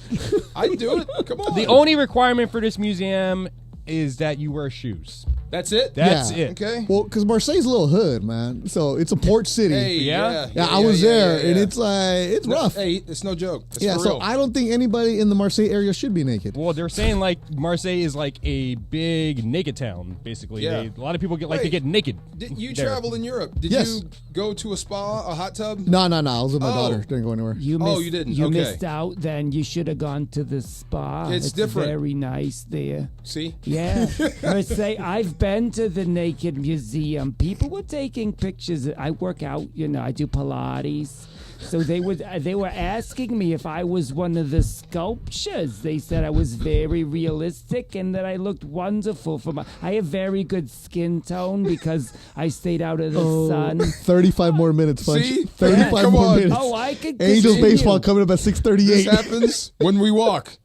I'd do it. Come on. The only requirement for this museum is that you wear shoes. That's it? That's it. Okay. Well, because Marseille's a little hood, man. So it's a port city. Hey, Yeah, I was there, and it's like, it's rough. Hey, it's no joke. It's Yeah, for so real. I don't think anybody in the Marseille area should be naked. Well, they're saying like Marseille is like a big naked town, basically. Yeah. A lot of people like to get naked. Did you there. travel in Europe? Did Yes. you go to a spa, a hot tub? No. I was with my daughter. Didn't go anywhere. You didn't. You Okay. missed out. Then you should have gone to the spa. It's different. Very nice there. See? Yeah, Marseille. I've been to the Naked Museum. People were taking pictures. I work out. I do Pilates. So they were asking me if I was one of the sculptures. They said I was very realistic and that I looked wonderful. I have very good skin tone because I stayed out of the sun. 35 more minutes, Funch. See? 35 Come more on. minutes. Oh, I could Angels continue. baseball coming up at 6:38. This happens when we walk.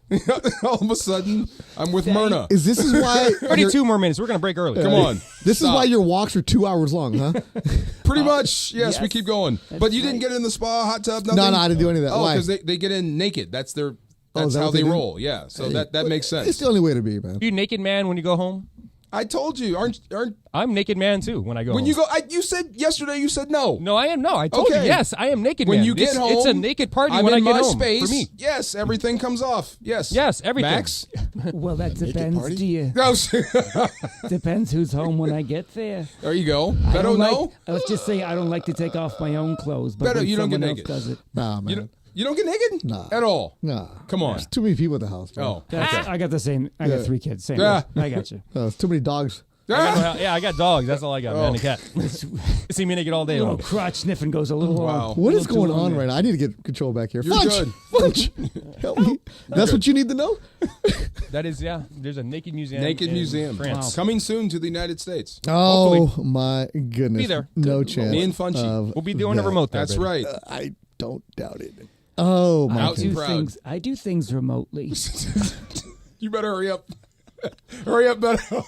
All of a sudden, I'm with Myrna. This is why 32 more minutes. We're going to break early. Come on. This Stop. is why your walks are 2 hours long, huh? Pretty much. Yes, we yes. keep going. But you didn't get in the spa, hot tub, nothing? No, I didn't do any of that. Oh, Why? because they get in naked. That's their That's how what they do? roll. Yeah, so that makes sense. It's the only way to be, man. Are you naked man when you go home? I told you, aren't I'm naked man too when I go when home. you go? You said yesterday. You said no. No, I am. No, I told you. Yes, I am naked man. When you get home, it's a naked party I'm when I in get my home. space. For me. Yes, everything comes off. Yes. Yes, everything. Max. Well, that depends. Do you? No. Depends who's home when I get there. There you go. I Beto, don't like, no. let's just say I don't like to take off my own clothes, but Beto, when you don't get someone else naked. does it. Nah, man. You don't get naked? Nah. At all? Nah. Come on. There's too many people at the house, bro. Oh. That's- I got the same. I got 3 kids. Same. Yeah. I got you. There's too many dogs. I got dogs. That's all I got, Oh. man. And a cat. See me naked all day Little long. crotch sniffing goes a little long. What a is little going too long on there. right now? I need to get control back here. You're Fudge! Fudge! Help me. That's what you need to know? That is, yeah. There's a naked museum. Naked in museum. France. Coming soon to the United States. Oh, my goodness. Be there. No chance. Me and Funchy. We'll be doing a that. remote there. That's baby. right. I don't doubt it. Oh, my Out and goodness. proud. I do things remotely. You better hurry up. Hurry up, Beto.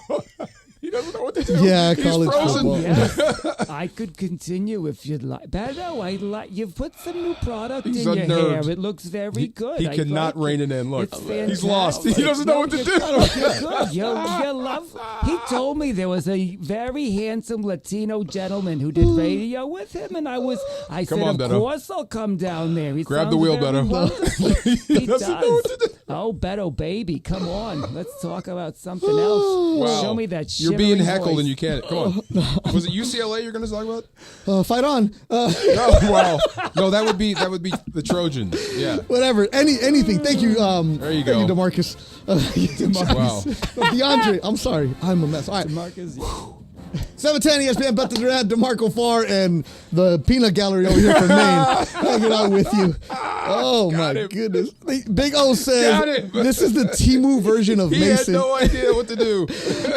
He doesn't know what to do. Yeah, He's college frozen. football. Yes, I could continue if you'd like. Beto, I like you've put some new product He's in a your nerd. hair. It looks very good. He I cannot like rein it. it in. Look, It's he's lost. He fantastic. doesn't know what to you're do. good. You're good. You love. He told me there was a very handsome Latino gentleman who did radio with him, and I said, on, of Beto. course I'll come down there. He Grab the sounds wheel, very Beto. wonderful. He doesn't know what to does. Oh, Beto, baby, come on. Let's talk about something else. Wow. Show me that You're being shivering heckled voice. and you can't. Come on. Was it UCLA you're going to talk about? Fight on. Oh, wow. No, that would be the Trojans. Yeah. Whatever. Anything. Thank you. There you Thank go. you, DeMarcus. Wow. DeAndre. I'm sorry. I'm a mess. All right. DeMarcus. 710 ESPN, Bet the Durant, DeMarco Farr, and the peanut gallery over here from Maine hanging out with you. Oh, my goodness. Big O Got says it. this is the Timu version of He Mason. had no idea what to do.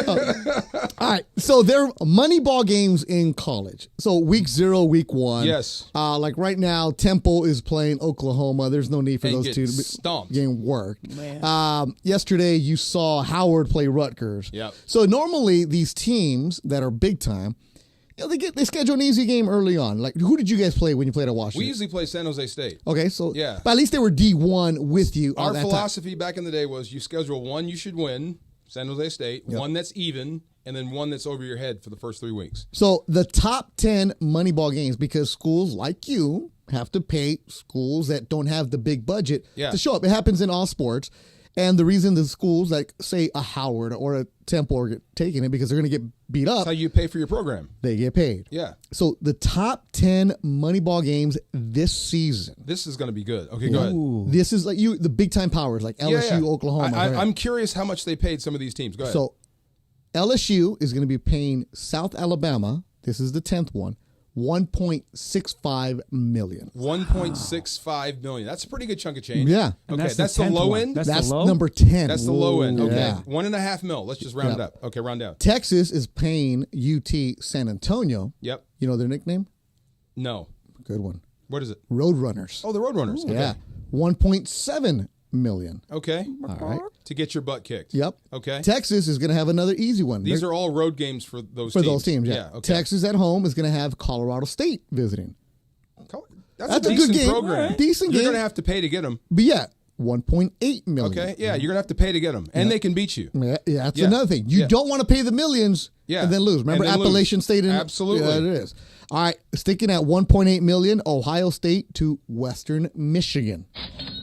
All right. So there are Moneyball games in college. So week 0, week 1. Yes. Like right now, Temple is playing Oklahoma. There's no need for And those get two to stomped. game work. Man. Yesterday, you saw Howard play Rutgers. Yep. So normally these teams that are big time, they schedule an easy game early on. Like, who did you guys play when you played at Washington? We usually play San Jose State. Okay, so Yeah. but at least they were D1 with you. Our at that time. philosophy back in the day was you schedule one you should win, San Jose State, one that's even, and then one that's over your head for the first 3 weeks. So the top 10 Moneyball games, because schools like you have to pay schools that don't have the big budget Yeah. to show up. It happens in all sports. And the reason the schools like, say, a Howard or a Temple are taking it because they're going to get beat up. That's how you pay for your program. They get paid. Yeah. So the top 10 Moneyball games this season. This is going to be good. Okay, go ahead. This is like the big time powers like LSU, Yeah. Oklahoma. I'm curious how much they paid some of these teams. Go ahead. So LSU is going to be paying South Alabama. This is the 10th one. $1.65 million. $1.65 million. That's a pretty good chunk of change. Yeah. And Okay, that's that's the the 10th low one. end. That's the low? number 10. That's the low end. Okay. Yeah. $1.5 million. Let's just round Yeah. it up. Okay, round down. Texas is paying UT San Antonio. Yep. You know their nickname? No. Good one. What is it? Roadrunners. Oh, the Roadrunners. Okay. Yeah. $1.7 million. Okay. All right. To get your butt kicked. Yep. Okay. Texas is going to have another easy one. These are all road games for those for teams. those teams. Yeah. Okay. Texas at home is going to have Colorado State visiting. That's a a good decent game. program. Right. Decent You're game. going to have to pay to get them. But yeah, $1.8 million. Okay. Yeah, you're going to have to pay to get them. And they can beat you. Yeah, that's Yeah. another thing. You Yeah. don't want to pay the millions Yeah. and then lose. Remember And then Appalachian lose. State? Absolutely. Yeah, it is. All right, sticking at $1.8 million, Ohio State to Western Michigan.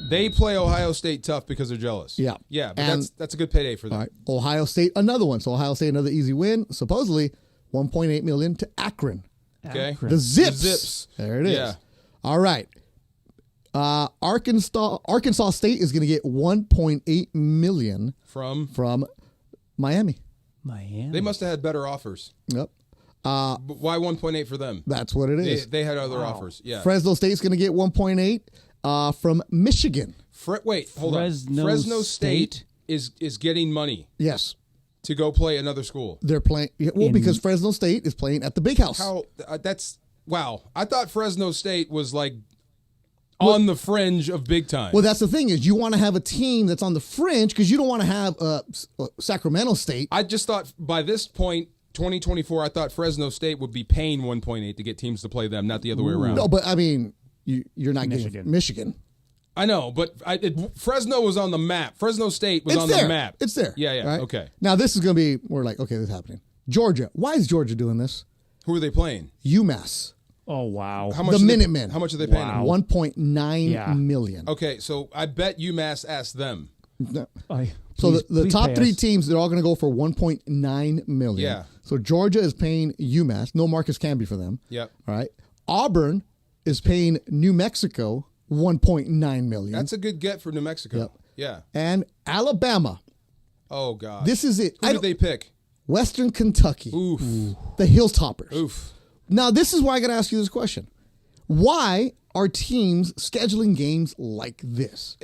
They play Ohio State tough because they're jealous. Yeah. Yeah, but And- that's a good payday for them. All right, Ohio State, another one. So Ohio State, another easy win. Supposedly $1.8 million to Akron. Okay. The Zips. The Zips. There it is. Yeah. All right. Arkansas State is going to get $1.8 million from Miami. Miami. They must have had better offers. Yep. But why 1.8 for them? That's what it is. They had other offers. Yeah. Fresno State's going to get 1.8 from Michigan. Wait, hold on. Fresno State is getting money. Yes. To go play another school. They're playing because Fresno State is playing at the Big House. How that's wow. I thought Fresno State was like on the fringe of big time. Well, that's the thing is you want to have a team that's on the fringe because you don't want to have Sacramento State. I just thought by this point, 2024, I thought Fresno State would be paying 1.8 to get teams to play them, not the other way around. No, but I mean, you're not getting Michigan. I know, but Fresno was on the map. Fresno State was on the map. It's there. Yeah, right? okay. Now, this is going to be, we're like, okay, this is happening. Georgia. Why is Georgia doing this? Who are they playing? UMass. Oh, wow. How much the Minutemen. How much are they paying? Wow. $1.9 million. Okay, so I bet UMass asked them. So the top three teams, they're all going to go for $1.9 million. Yeah. So Georgia is paying UMass. No Marcus Camby for them. Yep. All right. Auburn is paying New Mexico $1.9 million. That's a good get for New Mexico. Yep. Yeah. And Alabama. Oh, God. This is it. Who did they pick? Western Kentucky. Oof. The Hilltoppers. Oof. Now, this is why I got to ask you this question. Why are teams scheduling games like this?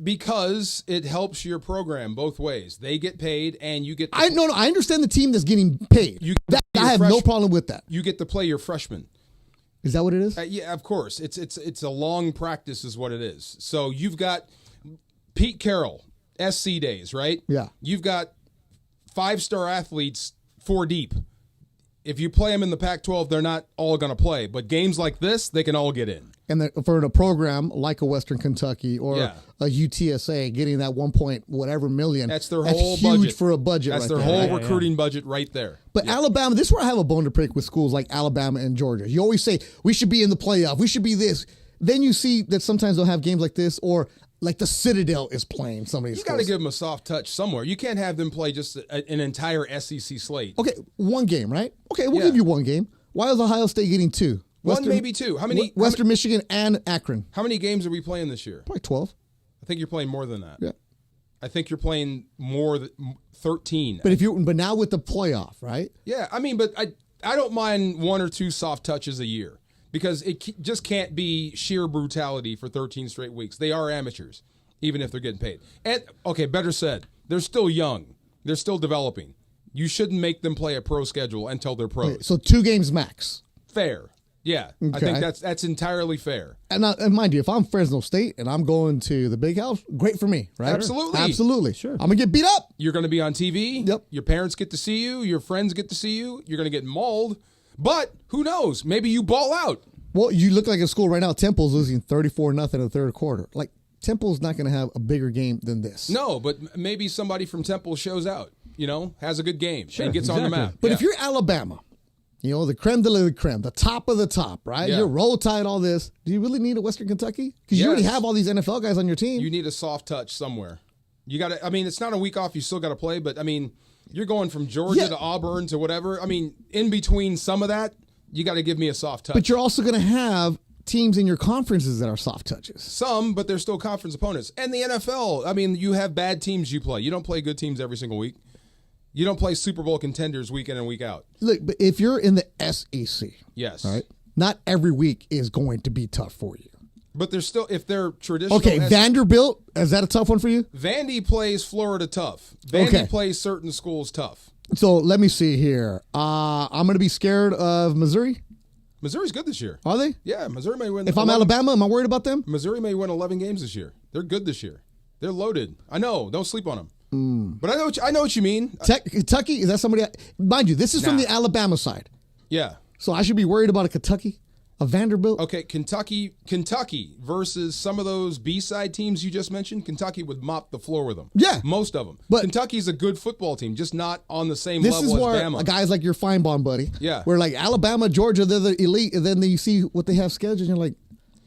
Because it helps your program both ways. They get paid, and you get. I understand the team that's getting paid. I have no problem with that. You get to play your freshmen. Is that what it is? Yeah, of course. It's a long practice, is what it is. So you've got Pete Carroll, SC days, right? Yeah. You've got 5-star athletes 4 deep. If you play them in the Pac-12, they're not all going to play. But games like this, they can all get in. And for a program like a Western Kentucky or a UTSA, getting that $1 million, that's their whole huge budget. For a budget. That's right their there. whole recruiting budget right there. But Alabama, this is where I have a bone to pick with schools like Alabama and Georgia. You always say, we should be in the playoff. We should be this. Then you see that sometimes they'll have games like this, or like the Citadel is playing some of these. You got to give them a soft touch somewhere. You can't have them play just an entire SEC slate. Okay, one game, right? Okay, we'll give you one game. Why is Ohio State getting 2? One, maybe 2. How many? Western Michigan and Akron. How many games are we playing this year? Probably 12. I think you're playing more than that. Yeah. I think you're playing more than 13. But now with the playoff, right? Yeah, I mean, but I don't mind 1 or 2 soft touches a year because it just can't be sheer brutality for 13 straight weeks. They are amateurs, even if they're getting paid. And okay, better said, they're still young. They're still developing. You shouldn't make them play a pro schedule until they're pros. Okay, so 2 games max. Fair. Yeah, okay. I think that's entirely fair. And mind you, if I'm Fresno State and I'm going to the big house, great for me, right? Absolutely. Sure. I'm going to get beat up. You're going to be on TV. Yep. Your parents get to see you. Your friends get to see you. You're going to get mauled. But who knows? Maybe you ball out. Well, you look like a school right now. Temple's losing 34-0 in the third quarter. Like, Temple's not going to have a bigger game than this. No, but maybe somebody from Temple shows out, has a good game and gets on the map. But if you're Alabama, the creme de la creme, the top of the top, right? Yeah. You're roll tide, all this. Do you really need a Western Kentucky? Because you already have all these NFL guys on your team. You need a soft touch somewhere. You got to. I mean, it's not a week off. You still got to play, but I mean, you're going from Georgia to Auburn to whatever. I mean, in between some of that, you got to give me a soft touch. But you're also going to have teams in your conferences that are soft touches. Some, but they're still conference opponents. And the NFL, I mean, you have bad teams you play. You don't play good teams every single week. You don't play Super Bowl contenders week in and week out. Look, but if you're in the SEC, yes, right, not every week is going to be tough for you. But they're still, if they're traditional. Okay, Vanderbilt, is that a tough one for you? Vandy plays Florida tough. Vandy plays certain schools tough. So let me see here. I'm going to be scared of Missouri. Missouri's good this year. Are they? Yeah, Missouri may win. If I'm Alabama, am I worried about them? Missouri may win 11 games this year. They're good this year. They're loaded. I know. Don't sleep on them. But I know what you mean. Kentucky, is that somebody? Mind you, this is from the Alabama side. Yeah. So I should be worried about a Kentucky, a Vanderbilt. Okay, Kentucky versus some of those B-side teams you just mentioned. Kentucky would mop the floor with them. Yeah, most of them. But Kentucky's a good football team, just not on the same this level is where as Bama. Guys like your Feinbaum buddy. Yeah. Where like Alabama, Georgia, they're the elite, and then you see what they have scheduled, and you're like,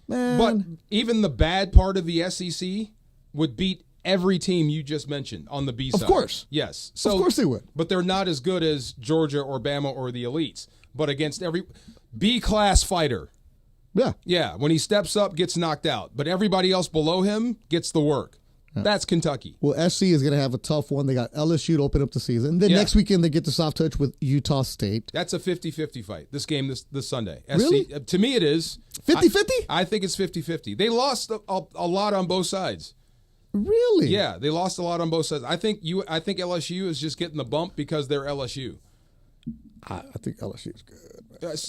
man. But even the bad part of the SEC would beat every team you just mentioned on the B side. Of course. Yes. So, of course they would. But they're not as good as Georgia or Bama or the elites. But against every B-class fighter. Yeah. Yeah. When he steps up, gets knocked out. But everybody else below him gets the work. Yeah. That's Kentucky. Well, SC is going to have a tough one. They got LSU to open up the season. Then next weekend they get the soft touch with Utah State. That's a 50-50 fight, this game this Sunday. Really? To me it is. 50-50? I think it's 50-50. They lost a lot on both sides. Really? Yeah, they lost a lot on both sides. I think LSU is just getting the bump because they're LSU. I think LSU is good.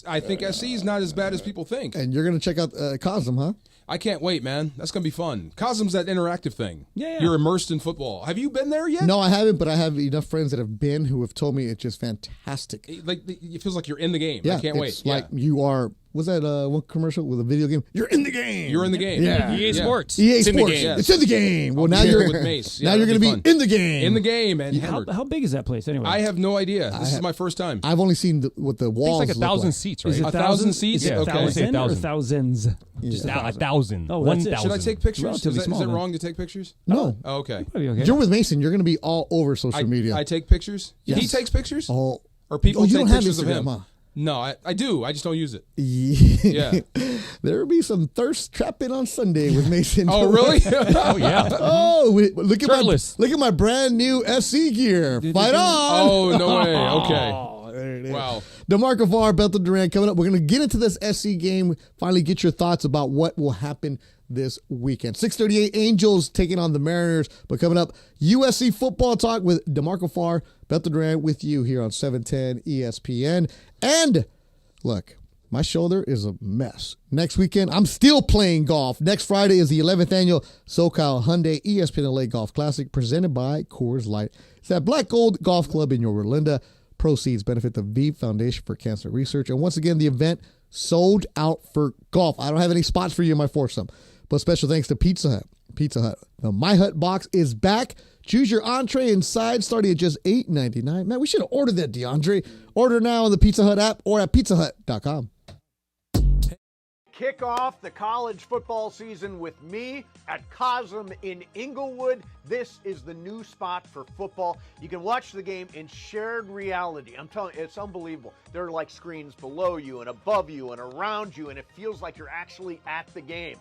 I think SC is not as bad as people think. And you're going to check out Cosm, huh? I can't wait, man. That's going to be fun. Cosm's that interactive thing. Yeah. You're immersed in football. Have you been there yet? No, I haven't, but I have enough friends that have been who have told me it's just fantastic. Like it feels like you're in the game. Yeah, I can't wait. It's like you are was that one commercial with a video game? You're in the game. You're in the game. Yeah. EA Sports. EA It's Sports. in the game. It's in the game. Well, now you're with Mace. now Yeah, you're going to that'd be fun. in the game. In the game and hammered. How big is that place anyway? I have no idea. This is my first time. I've only seen what the walls It's like 1,000 seats, right? Is it 1,000 seats? Is it Okay. 1,000 or 1,000. thousands? Just 1,000. Oh, that's it. 1,000. Should I take pictures? Relatively Is small, it then. wrong to take pictures? No. Oh, okay. Probably okay. You're with Mason. You're going to be all over social media. I take pictures? Yes. He takes pictures? Oh. Or people you take don't have pictures of Instagram, him? huh? No, I do. I just don't use it. Yeah. There will be some thirst trapping on Sunday with Mason. Oh, really? Oh, yeah. Oh, look Shirtless. at my brand new SC gear. Fight on. Oh, no way. Okay. Oh, there it is. Wow. DeMarco Farr, Belton Durant coming up. We're going to get into this SC game. Finally get your thoughts about what will happen this weekend. 6:38 Angels taking on the Mariners. But coming up, USC football talk with DeMarco Farr, Belton Durant with you here on 710 ESPN. And look, my shoulder is a mess. Next weekend, I'm still playing golf. Next Friday is the 11th annual SoCal Hyundai ESPN LA Golf Classic presented by Coors Light. It's at Black Gold Golf Club in Yorba Linda. Proceeds benefit the V Foundation for Cancer Research. And once again, the event sold out for golf. I don't have any spots for you in my foursome. But special thanks to Pizza Hut. Pizza Hut. The My Hut box is back. Choose your entree and side starting at just $8.99. Man, we should have ordered that, DeAndre. Order now on the Pizza Hut app or at pizzahut.com. Kick off the college football season with me at Cosm in Inglewood. This is the new spot for football. You can watch the game in shared reality. I'm telling you, it's unbelievable. There are like screens below you and above you and around you, and it feels like you're actually at the game.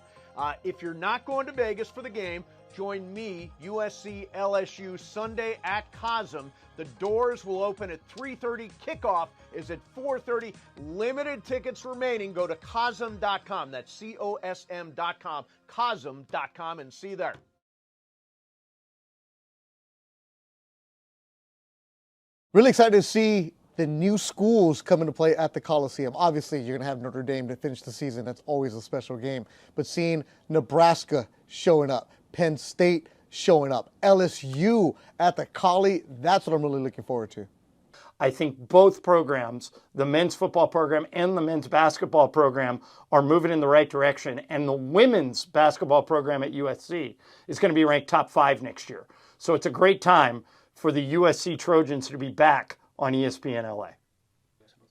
If you're not going to Vegas for the game, join me, USC LSU, Sunday at Cosm. The doors will open at 3:30. Kickoff is at 4:30. Limited tickets remaining. Go to cosm.com. That's COSM.com. Cosm.com and see you there. Really excited to see the new schools come into play at the Coliseum. Obviously, you're going to have Notre Dame to finish the season. That's always a special game. But seeing Nebraska showing up, Penn State showing up, LSU at the Collie, that's what I'm really looking forward to. I think both programs, the men's football program and the men's basketball program, are moving in the right direction. And the women's basketball program at USC is going to be ranked top 5 next year. So it's a great time for the USC Trojans to be back on ESPN LA.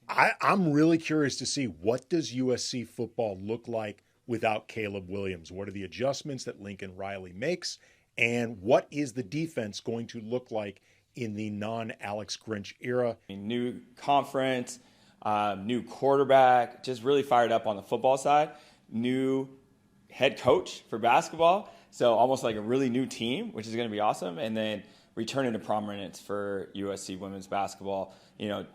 I'm really curious to see, what does USC football look like without Caleb Williams? What are the adjustments that Lincoln Riley makes? And what is the defense going to look like in the non-Alex Grinch era? New conference, new quarterback, just really fired up on the football side. New head coach for basketball, so almost like a really new team, which is going to be awesome. And then returning to prominence for USC women's basketball, to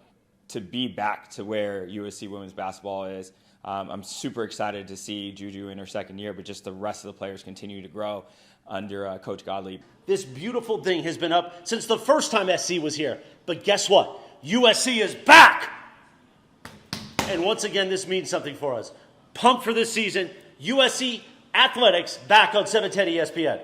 be back to where USC women's basketball is. I'm super excited to see Juju in her second year, but just the rest of the players continue to grow under Coach Godley. This beautiful thing has been up since the first time SC was here. But guess what? USC is back! And once again, this means something for us. Pumped for this season. USC Athletics back on 710 ESPN.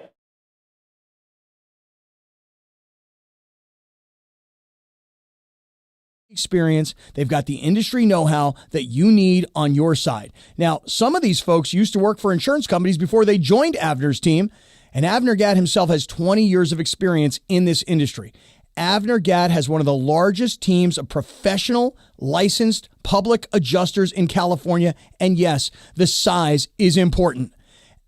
Experience. They've got the industry know-how that you need on your side. Now, some of these folks used to work for insurance companies before they joined Avner's team, and Avner Gatt himself has 20 years of experience in this industry. Avner Gatt has one of the largest teams of professional, licensed public adjusters in California, and yes, the size is important.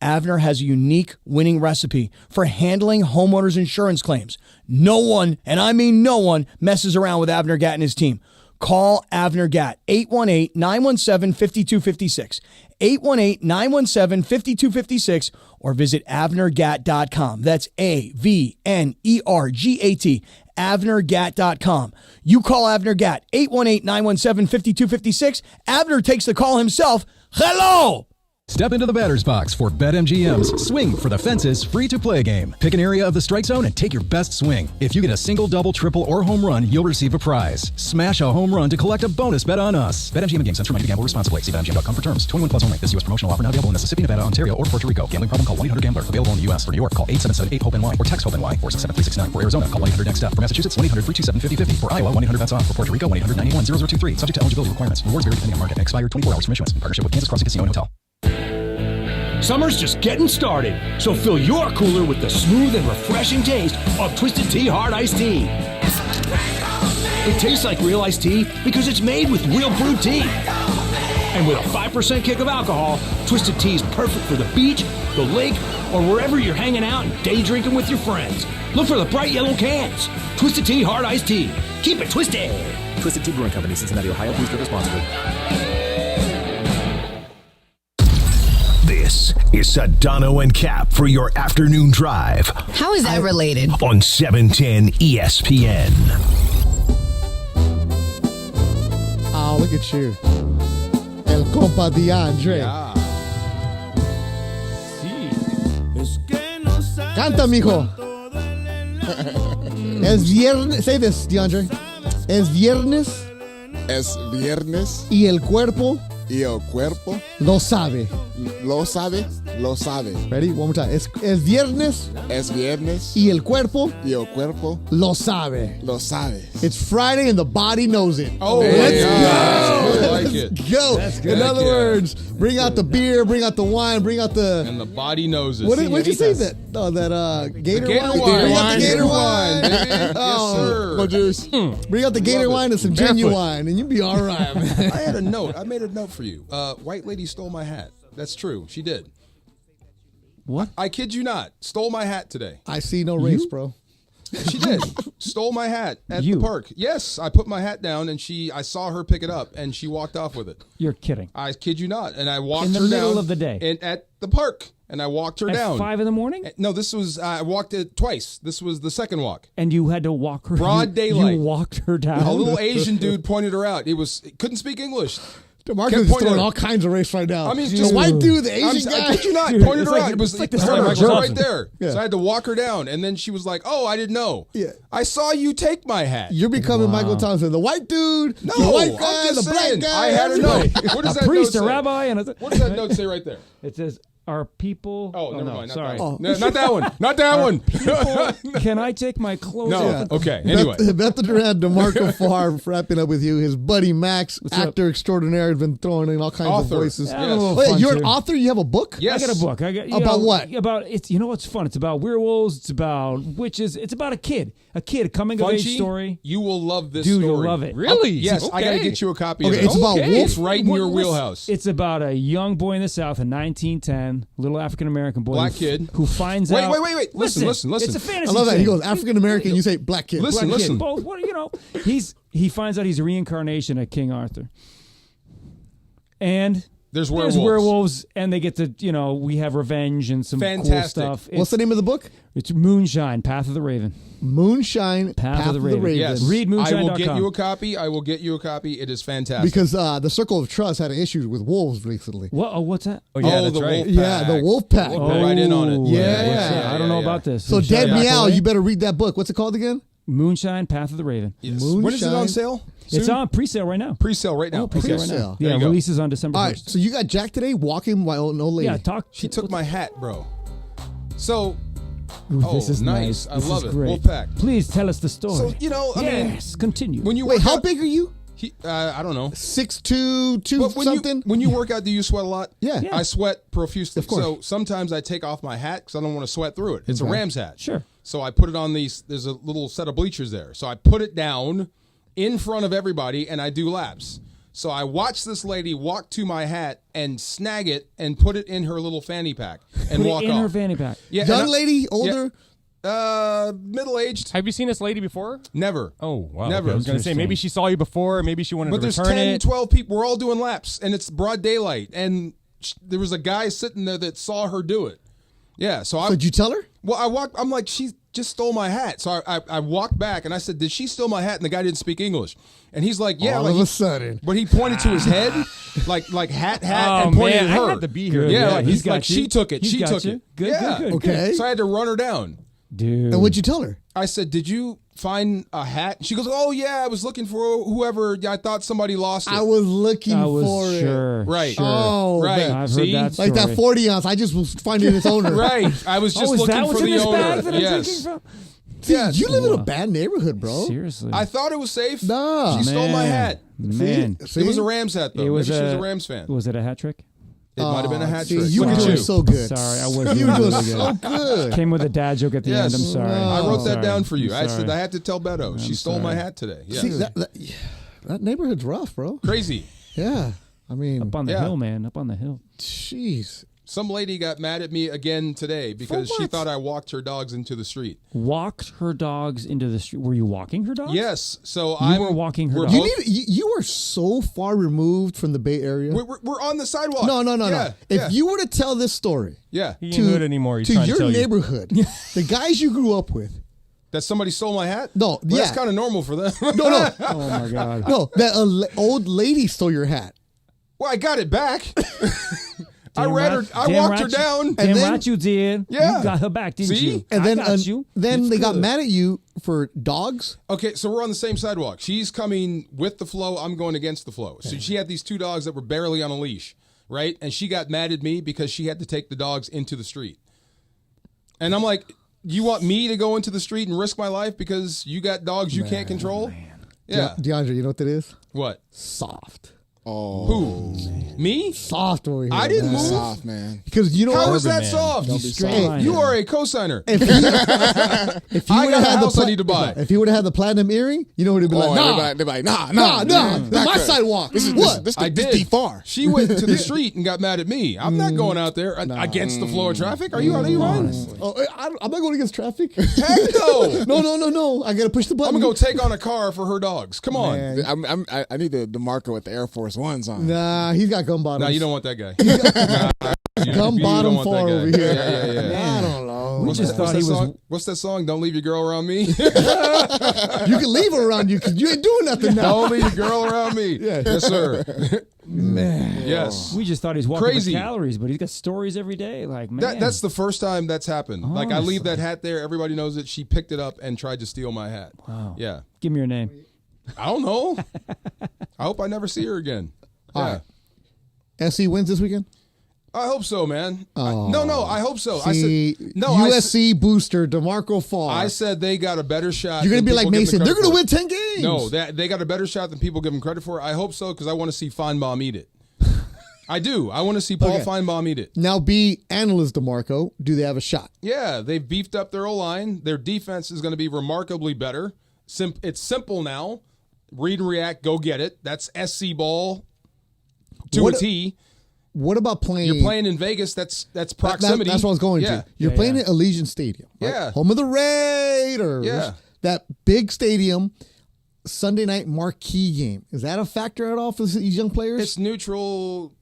Avner has a unique winning recipe for handling homeowners' insurance claims. No one, and I mean no one, messes around with Avner Gatt and his team. Call Avner Gatt, 818-917-5256, 818-917-5256, or visit avnergatt.com. That's AVNERGAT, avnergatt.com. You call Avner Gatt, 818-917-5256. Avner takes the call himself. Hello! Step into the batter's box for BetMGM's Swing for the Fences free-to-play game. Pick an area of the strike zone and take your best swing. If you get a single, double, triple, or home run, you'll receive a prize. Smash a home run to collect a bonus bet on us. BetMGM and GameSense for money to gamble responsibly. See BetMGM.com for terms. 21 plus only. This U.S. promotional offer not available in Mississippi, Nevada, Ontario, or Puerto Rico. Gambling problem? Call 1-800-GAMBLER. Available in the U.S. For New York, call 877-8-HOPE-NY or text HOPE-NY 467-369. For Arizona, call 1-800-NEXT-STEP. For Massachusetts, 1-800-327-5050. For Iowa, 1-800-BETS-OFF. For Puerto Rico, 1-800-91-0023. Subject to eligibility requirements. Rewards vary depending on market. Expire 24 hours from issuance. In partnership with Kansas Crossing Casino and Hotel. Summer's just getting started, so fill your cooler with the smooth and refreshing taste of Twisted Tea Hard Iced Tea. It tastes like real iced tea because it's made with real brewed tea. And with a 5% kick of alcohol, Twisted Tea is perfect for the beach, the lake, or wherever you're hanging out and day drinking with your friends. Look for the bright yellow cans. Twisted Tea Hard Iced Tea. Keep it twisted. Twisted Tea Brewing Company, Cincinnati, Ohio. Please drink responsibly. This is Sedano and Kap for your afternoon drive. How is that related? On 710 ESPN. Oh, look at you. El compa DeAndre. Yeah. Canta, mijo. Es viernes. Say this, DeAndre. Es viernes. Es viernes. Y el cuerpo. Y el cuerpo. Lo sabe. Lo sabe. Lo sabe. Ready? One more time. Es viernes. Es viernes. Y el cuerpo. Y el cuerpo. Lo sabe. Lo sabe. It's Friday and the body knows it. Oh, let's go. I like it. Let's go. That's good. In other Yeah. words, bring out the beer, bring out the wine, bring out the. And the body knows it. What did you say that? Oh, that Gator Gator wine. wine. Bring out the Gator wine, wine. baby. Yes, sir. More juice. Bring out the Gator wine and some Barefoot. genuine, and you'll be all right, man. I had a note. I made a note for you. White lady stole my hat. That's true. She did. What? I kid you not. Stole my hat today. I see no race, bro. She did. Stole my hat at the park. Yes, I put my hat down and I saw her pick it up and she walked off with it. You're kidding. I kid you not. And I walked In the her middle down of the day. at the park. And I walked her At down. 5 in the morning? No, this was I walked it twice. This was the second walk. And you had to walk her. Broad daylight. You walked her down. A little Asian dude pointed her out. He couldn't speak English. DeMarcus is throwing all kinds of race right now. I mean, the white dude, the Asian guy. I kid you not, Dude, pointed it's her like- out. It was it's like the her, story of she was Michael right there. Yeah. So I had to walk her down, and then she was like, "Oh, I didn't know. Yeah. I saw you take my hat." You're becoming Michael Thompson, the white dude, No, the white I'm guy, just the black saying, guy. I had her note. everybody. What does A that priest, note a say? rabbi, and What does that note say right there? It says, "Are people?" Oh, never no, mind. Not sorry. that one. No, not that one. Not that one. People, can I take my clothes No. off? Okay. Anyway. Beth Durant, DeMarco Farr wrapping up with you. His buddy Max, What's up? actor extraordinaire, has been throwing in all kinds Author. of voices. Yeah, a little Wait, fun you're an too. author? You have a book? Yes. I got a book. I got, About what? About it's. You know what's fun? It's about werewolves. It's about witches. It's about a kid, a coming of age Funchy, story. you will love this Dude, story. you'll love it. Really? Yes, I got to Okay. get you a copy Okay, of it. it's about wolves? It's right in your Listen, wheelhouse. It's about a young boy in the South in 1910, little African American boy, Black kid. who finds Wait, out. wait. Listen. It's a fantasy. I love that. thing. He goes African American, you say black kid. Listen, Black kid. listen. Both. What he finds out he's a reincarnation of King Arthur, and There's werewolves, and they get to we have revenge and some cool Fantastic. stuff. What's the name of the book? It's Moonshine, Path of the Raven. Moonshine, Path of the Raven. Yes. Read Moonshine.com. I will get you a copy. I will get you a copy. It is fantastic. Because the Circle of Trust had issues with wolves recently. What? Oh, what's that? Oh, yeah, Oh, that's the right. wolf Yeah, the wolf pack. We'll go right in on it. Yeah. I don't know about this. So Dead Meow, you better read that book. What's it called again? Moonshine, Path of the Raven. Yes. Moonshine. When is it on sale? It's Soon? on pre-sale right now. Pre-sale right now. pre-sale Okay. right now. There Yeah, you go. releases on December 1st. All right, so you got Jack today walking while an old lady. Yeah, talk. She took my hat, bro. So, Ooh, this is nice. nice. I This love is it. Great. Wolfpack. Please tell us the story. So, I mean, yes, continue. when you Wait, work how out, big are you? I don't know. 6'2", But when something? when you work out, do you sweat a lot? Yeah. Yeah. I sweat profusely. Of course. So sometimes I take off my hat because I don't want to sweat through it. It's a Okay. Rams hat. Sure. So I put it on these. There's a little set of bleachers there. So I put it down in front of everybody and I do laps. So I watch this lady walk to my hat and snag it and put it in her little fanny pack and Put walk it in off. her fanny pack. Yeah, Young and lady, older? middle-aged. Have you seen this lady before? Never. Oh, wow. Never. Okay. I was going to say, maybe she saw you before, maybe she wanted But to there's return 10, it. 12 people. We're all doing laps, and it's broad daylight. And there was a guy sitting there that saw her do it. Yeah, so Did you tell her? Well, I walked. I'm like, she's just stole my hat. So I walked back and I said, did she steal my hat? And the guy didn't speak English. And he's like, yeah. All like of a sudden. But he pointed to his head, like hat, and pointed at her. I had to be here. Yeah, Yeah, like, he's got like you. she took it. He's She got took you. it. Good, yeah. good, Okay. So I had to run her down. Dude. And what'd you tell her? I said, did you find a hat? She goes, oh, yeah, I was looking for whoever. I thought somebody lost it. I was looking for sure. it. Right. Sure. Oh, right. man. I've See? heard that Like that story. 40 ounce. I just was finding its owner. Right. I was just is looking that for what's in the this owner. bag that I'm Yes. drinking from? Dude, you live in a bad neighborhood, bro. Seriously. I thought it was safe. Nah. She stole my Man. hat. Man. See? It was a Rams hat, though. It was Maybe she was a Rams fan. Was it a hat trick? It might have been a hat See, trick. you Look were at doing you. so good. Sorry, I was You were doing really so good. good. Came with a dad joke at the Yes. end. I'm sorry. I wrote that Sorry. down for you. I'm I said sorry. I had to tell Beto. She stole my sorry. hat today. Yeah. See, that neighborhood's rough, bro. Crazy. Yeah. I mean, Up on the hill, man. Up on the hill. jeez. Some lady got mad at me again today because she what? thought I walked her dogs into the street. Walked her dogs into the street. Were you walking her dogs? Yes. So You were walking her we're dogs? both- You are so far removed from the Bay Area. We're on the sidewalk. No. Yeah, If yeah. you were to tell this story Yeah. He ain't hood anymore. He's to trying to your tell you. neighborhood, the guys you grew up with, That somebody stole my hat? No, Well, yeah. That's kind of normal for them. no, Oh my God. no, that old lady stole your hat. Well, I got it back. I Damn read her. right- I damn walked right her you- down. Damn then- right you did. Yeah. You got her back, didn't See? you? And then, I got you. then It's they got good. mad at you for dogs. Okay, so we're on the same sidewalk. She's coming with the flow. I'm going against the flow. So she had these two dogs that were barely on a leash, right? And she got mad at me because she had to take the dogs into the street. And I'm like, you want me to go into the street and risk my life because you got dogs you can't control? Yeah. DeAndre, you know what that is? What? Soft. Oh, Who? Me? Soft over here. I didn't man. move. soft man. Because you know How what? is that man. soft? Don't be soft. Hey, You are a cosigner. If he I would've got a had the house I need to buy. If he would have had the platinum earring, you know what he'd be like? Oh, Nah, they're like, nah, nah. man. This is my Not good. sidewalk. This is What? This I did. too far. She went to the street and got mad at me. I'm not going out there against the flow of traffic. Are you out of your mind? Oh, I'm not going against traffic. Heck no. No. I gotta push the I'm button. gonna go take on a car for her dogs. Come on. Man. I need the Marco with the Air Force Ones on. Nah, he's got gun bottoms. No, you don't want that guy. Gun You bottom don't want that far guy. over here. Yeah. I don't know. We just thought he was. What's that song? Don't leave your girl around me. You can leave her around you because you ain't doing nothing now. Don't leave your girl around me. Yes, sir. Man. Yes. We just thought he's walking Crazy. with calories, but he's got stories every day. Like, man. That's the first time that's happened. Like I leave Honestly. that hat there. Everybody knows it. She picked it up and tried to steal my hat. Wow. Yeah. Give me your name. I don't know. I hope I never see her again. Yeah. SC wins this weekend? I hope so, man. No, I hope so. See, I said no. I USC booster DeMarco Farr. I said they got a better shot. You're gonna than be like people give Mason. them They're credit gonna for. win 10 games. No, they got a better shot than people give them credit for. I hope so because I want to see Feinbaum eat it. I do. I want to see Paul Okay. Feinbaum eat it. Now be analyst DeMarco. Do they have a shot? Yeah, they've beefed up their O-line. Their defense is going to be remarkably better. It's simple now. Read and react, go get it. That's SC ball to What- a T. What about playing? You're playing in Vegas. That's proximity. That's what I was going Yeah. to. You're playing at Allegiant Stadium. Right? Yeah. Home of the Raiders. Yeah. That big stadium, Sunday night marquee game. Is that a factor at all for these young players? It's neutral.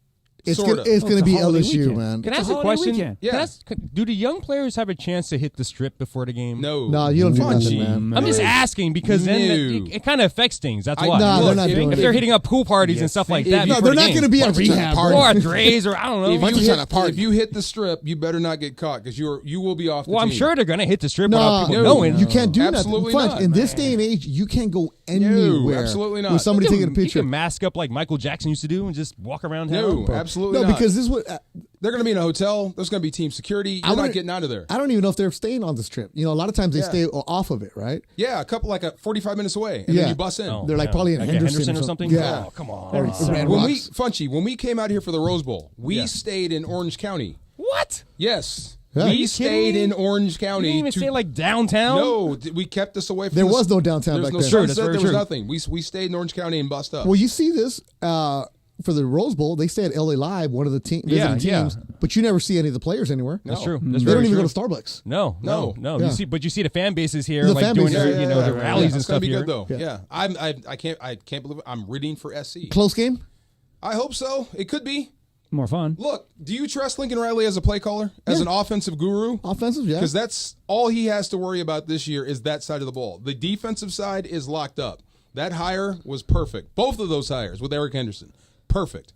It's sorta. going to be holiday LSU, weekend. man. Can I It's ask a a holiday question? weekend. Yeah. Do the young players have a chance to hit the strip before the game? No. No, you don't do Funchy. nothing, man. I'm just asking because then No. it kind of affects things. That's I- why. Nah, Look, they're not if- doing If it. they're hitting up pool parties and stuff like that, No, before they're the not game. going to be at Bunch of rehab. party. or a Dre's or I don't know. If Bunch you, of hit, trying to party. if you hit the strip, you better not get caught because you will be off the Well, I'm team. sure they're gonna hit the strip No, without people no. knowing. You can't do Absolutely nothing. not. In this day and age, you can't go anywhere. absolutely not. With somebody taking a You picture. can mask up like Michael Jackson used to do and just walk around town. No, absolutely No, not. because this is what they're going to be in a hotel. There's going to be team security. You're not wouldn't- getting out of there. I don't even know if they're staying on this trip. You know, a lot of times they Yeah. stay off of it, right? Yeah, a couple 45 minutes away, and Yeah. then you bus in. Oh, They're like probably in Like Henderson, or something. Yeah. Oh, come on. Or Red When Rocks. when we came out here for the Rose Bowl, we stayed in Orange County. What? Yes. Yeah. Are We you stayed kidding in me? Orange You County. didn't even stay like downtown. No, we kept this away from There the- was no downtown There's back no then. True, sunset, that's very there true. was nothing. We stayed in Orange County and bust up. Well, you see this for the Rose Bowl. They stay at LA Live, one of the visiting Yeah. teams, but you never see any of the players anywhere. That's No. true. That's They very don't even true. go to Starbucks. No. Yeah. You see the fan bases here, The like fan doing bases. their, their Yeah. rallies and It's gonna stuff be here. good though. Yeah. Yeah, I can't believe it. I'm rooting for SC. Close game? I hope so. It could be. More fun. Look, do you trust Lincoln Riley as a play caller, as an offensive guru? Offensive, yeah. Because that's all he has to worry about this year is that side of the ball. The defensive side is locked up. That hire was perfect. Both of those hires with Eric Henderson, perfect.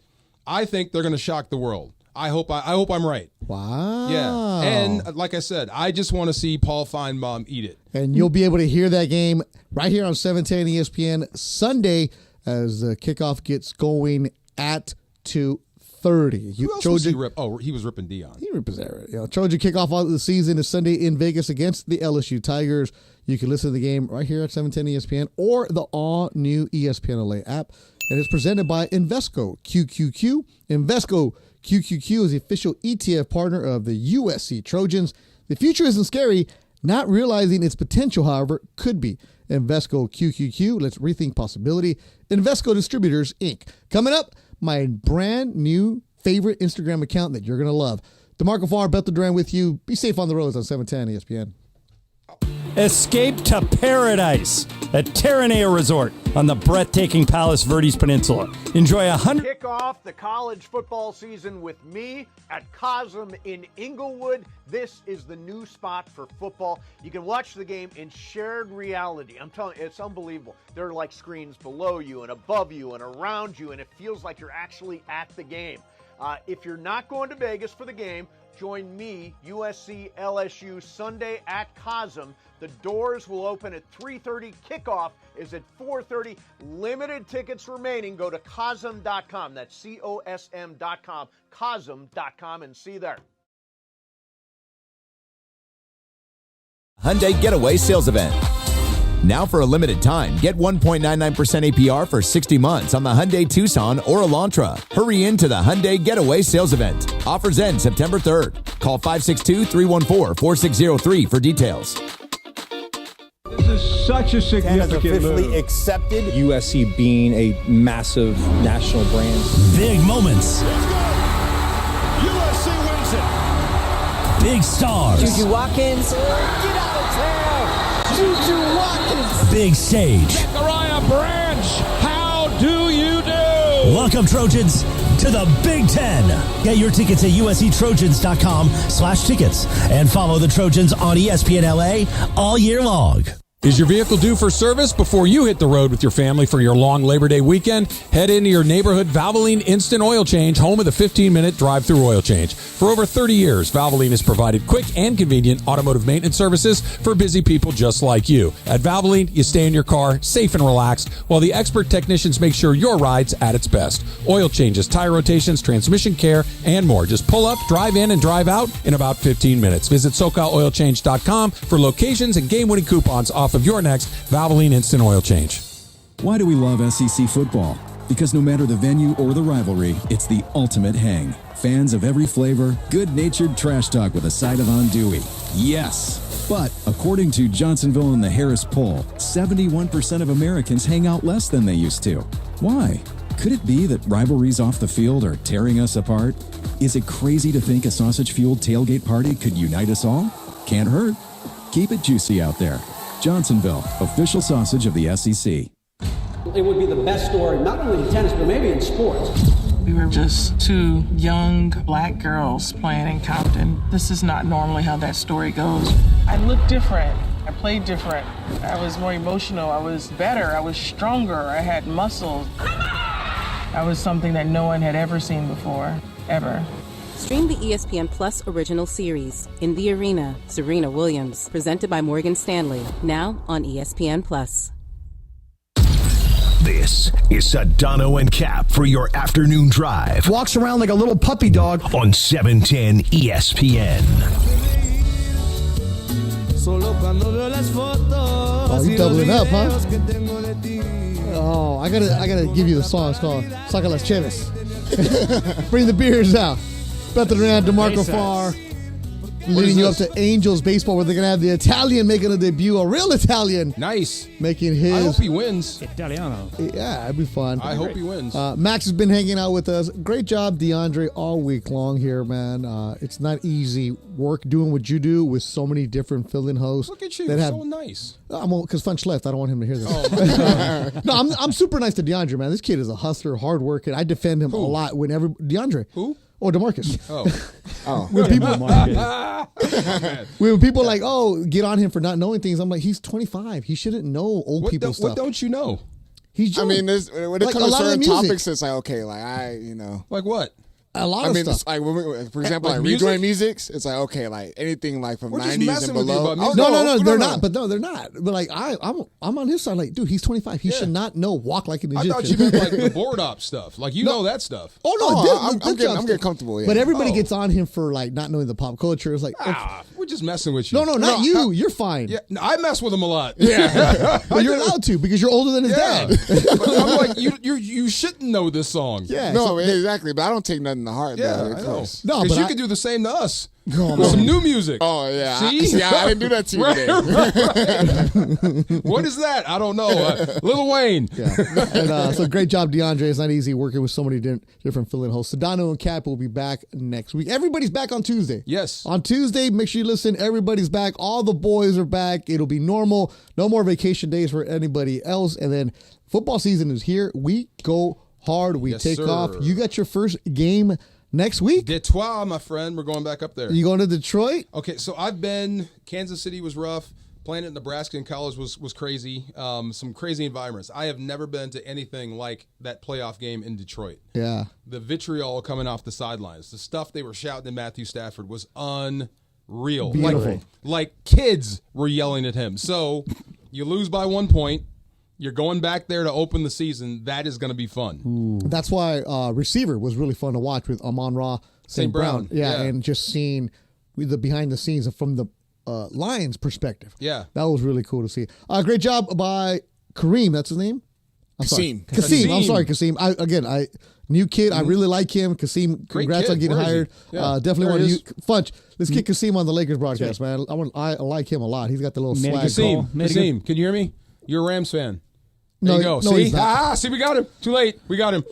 I think they're going to shock the world. I hope I'm right. Wow. Yeah. And like I said, I just want to see Paul Feinbaum eat it. And you'll be able to hear that game right here on 710 ESPN Sunday as the kickoff gets going at 2:30. Who else was he rip? Oh, he was ripping Dion. He represented it. Trojan kickoff of the season is Sunday in Vegas against the LSU Tigers. You can listen to the game right here at 710 ESPN or the all-new ESPN LA app. And it's presented by Invesco QQQ. Invesco QQQ is the official ETF partner of the USC Trojans. The future isn't scary. Not realizing its potential, however, could be. Invesco QQQ. Let's rethink possibility. Invesco Distributors, Inc. Coming up, my brand new favorite Instagram account that you're going to love. DeMarco Farr, Bethel Duran with you. Be safe on the roads on 710 ESPN. Escape to paradise at Terranea Resort on the breathtaking Palos Verdes Peninsula. Enjoy Kick off the college football season with me at Cosm in Inglewood. This is the new spot for football. You can watch the game in shared reality. I'm telling you, it's unbelievable. There are like screens below you and above you and around you, and it feels like you're actually at the game. If you're not going to Vegas for the game, join me, USC LSU, Sunday at Cosm. The doors will open at 3:30. Kickoff is at 4:30. Limited tickets remaining. Go to Cosm.com. That's COSM.com. Cosm.com and see you there. Hyundai Getaway Sales Event. Now for a limited time, get 1.99% APR for 60 months on the Hyundai Tucson or Elantra. Hurry into the Hyundai Getaway Sales Event. Offers end September 3rd. Call 562-314-4603 for details. This is such a significant officially move. Accepted. USC being a massive national brand. Big moments. USC wins it. Big stars. Juju Watkins. Get out of town. Juju Watkins. Big stage. Zachariah Branch. How do you do? Welcome, Trojans, to the Big Ten. Get your tickets at usctrojans.com/tickets and follow the Trojans on ESPN LA all year long. Is your vehicle due for service? Before you hit the road with your family for your long Labor Day weekend, head into your neighborhood Valvoline Instant Oil Change, home of the 15-minute drive-through oil change. For over 30 years, Valvoline has provided quick and convenient automotive maintenance services for busy people just like you. At Valvoline, you stay in your car safe and relaxed while the expert technicians make sure your ride's at its best. Oil changes, tire rotations, transmission care, and more. Just pull up, drive in, and drive out in about 15 minutes. Visit SoCalOilChange.com for locations and game-winning coupons off of your next Valvoline Instant Oil Change. Why do we love SEC football? Because no matter the venue or the rivalry, it's the ultimate hang. Fans of every flavor, good-natured trash talk with a side of andouille. Yes! But according to Johnsonville and the Harris poll, 71% of Americans hang out less than they used to. Why? Could it be that rivalries off the field are tearing us apart? Is it crazy to think a sausage-fueled tailgate party could unite us all? Can't hurt. Keep it juicy out there. Johnsonville, official sausage of the SEC. It would be the best story, not only in tennis, but maybe in sports. We were just two young black girls playing in Compton. This is not normally how that story goes. I looked different. I played different. I was more emotional. I was better. I was stronger. I had muscles. I was something that no one had ever seen before, ever. Stream the ESPN Plus original series, In the Arena, Serena Williams, presented by Morgan Stanley, now on ESPN Plus. This is Sedano and Kap for your afternoon drive. Walks around like a little puppy dog. On 710 ESPN. Oh, you doubling up, huh? Oh, I gotta give you the song. It's called Saca las Cheves. Bring the beers out. Bethel Duran, DeMarco Farr, leading you up to Angels baseball, where they're going to have the Italian making a debut, a real Italian. Nice. Making his. I hope he wins. Italiano. Yeah, it'd be fun. I hope he wins. Max has been hanging out with us. Great job, DeAndre, all week long here, man. It's not easy work doing what you do with so many different fill-in hosts. Look at you, that so nice. Because Funch left. I don't want him to hear this. Oh, no, I'm super nice to DeAndre, man. This kid is a hustler, hard worker. I defend him a lot whenever. DeAndre. Who? Oh, DeMarcus. Oh. When people are like, oh, get on him for not knowing things, I'm like, he's 25. He shouldn't know old people stuff. What don't you know? He's young. I mean, when it comes to certain topics, it's like, okay, like Like what? A lot of stuff. Like for example, like rejoin musics, it's like, okay, like anything like from We're just 90s messing and with you below. about music. No, they're not. But no, they're not. But like I'm on his side. Like, dude, he's 25. He should not know walk like an Egyptian. I thought you meant like the board op stuff. Like know that stuff. Oh no, I'm getting comfortable. Yeah. But everybody gets on him for like not knowing the pop culture. It's like, we're just messing with you. No, not you. You're fine. Yeah, I mess with him a lot. Yeah, but you're allowed to because you're older than his dad. But I'm like, you shouldn't know this song. Yeah, no, exactly. But I don't take nothing to heart. Yeah, though, I know. No, because you could do the same to us. With some new music. Oh, yeah. See? I didn't do that to you today. Right. What is that? I don't know. Lil Wayne. Yeah. And, so great job, DeAndre. It's not easy working with so many different fill-in hosts. Sedano and Kap will be back next week. Everybody's back on Tuesday. Yes. On Tuesday, make sure you listen. Everybody's back. All the boys are back. It'll be normal. No more vacation days for anybody else. And then football season is here. We go hard. We take off. You got your first game next week? Detroit, my friend. We're going back up there. You going to Detroit? Okay, so Kansas City was rough. Playing at Nebraska in college was crazy. Some crazy environments. I have never been to anything like that playoff game in Detroit. Yeah. The vitriol coming off the sidelines. The stuff they were shouting at Matthew Stafford was unreal. Beautiful. Like kids were yelling at him. So you lose by 1 point. You're going back there to open the season. That is going to be fun. Ooh. That's why receiver was really fun to watch with Amon-Ra St. Brown. Yeah, and just seeing the behind the scenes from the Lions' perspective. Yeah. That was really cool to see. Great job by Kareem. That's his name? Kasim. I'm sorry, Kasim. New kid. I really like him. Kasim, congrats on getting hired. Yeah. Definitely want to use Funch. Let's get Kasim on the Lakers broadcast, man. I like him a lot. He's got the little swag. Kasim, can you hear me? You're a Rams fan. There you go. No, see? See, we got him. Too late. We got him.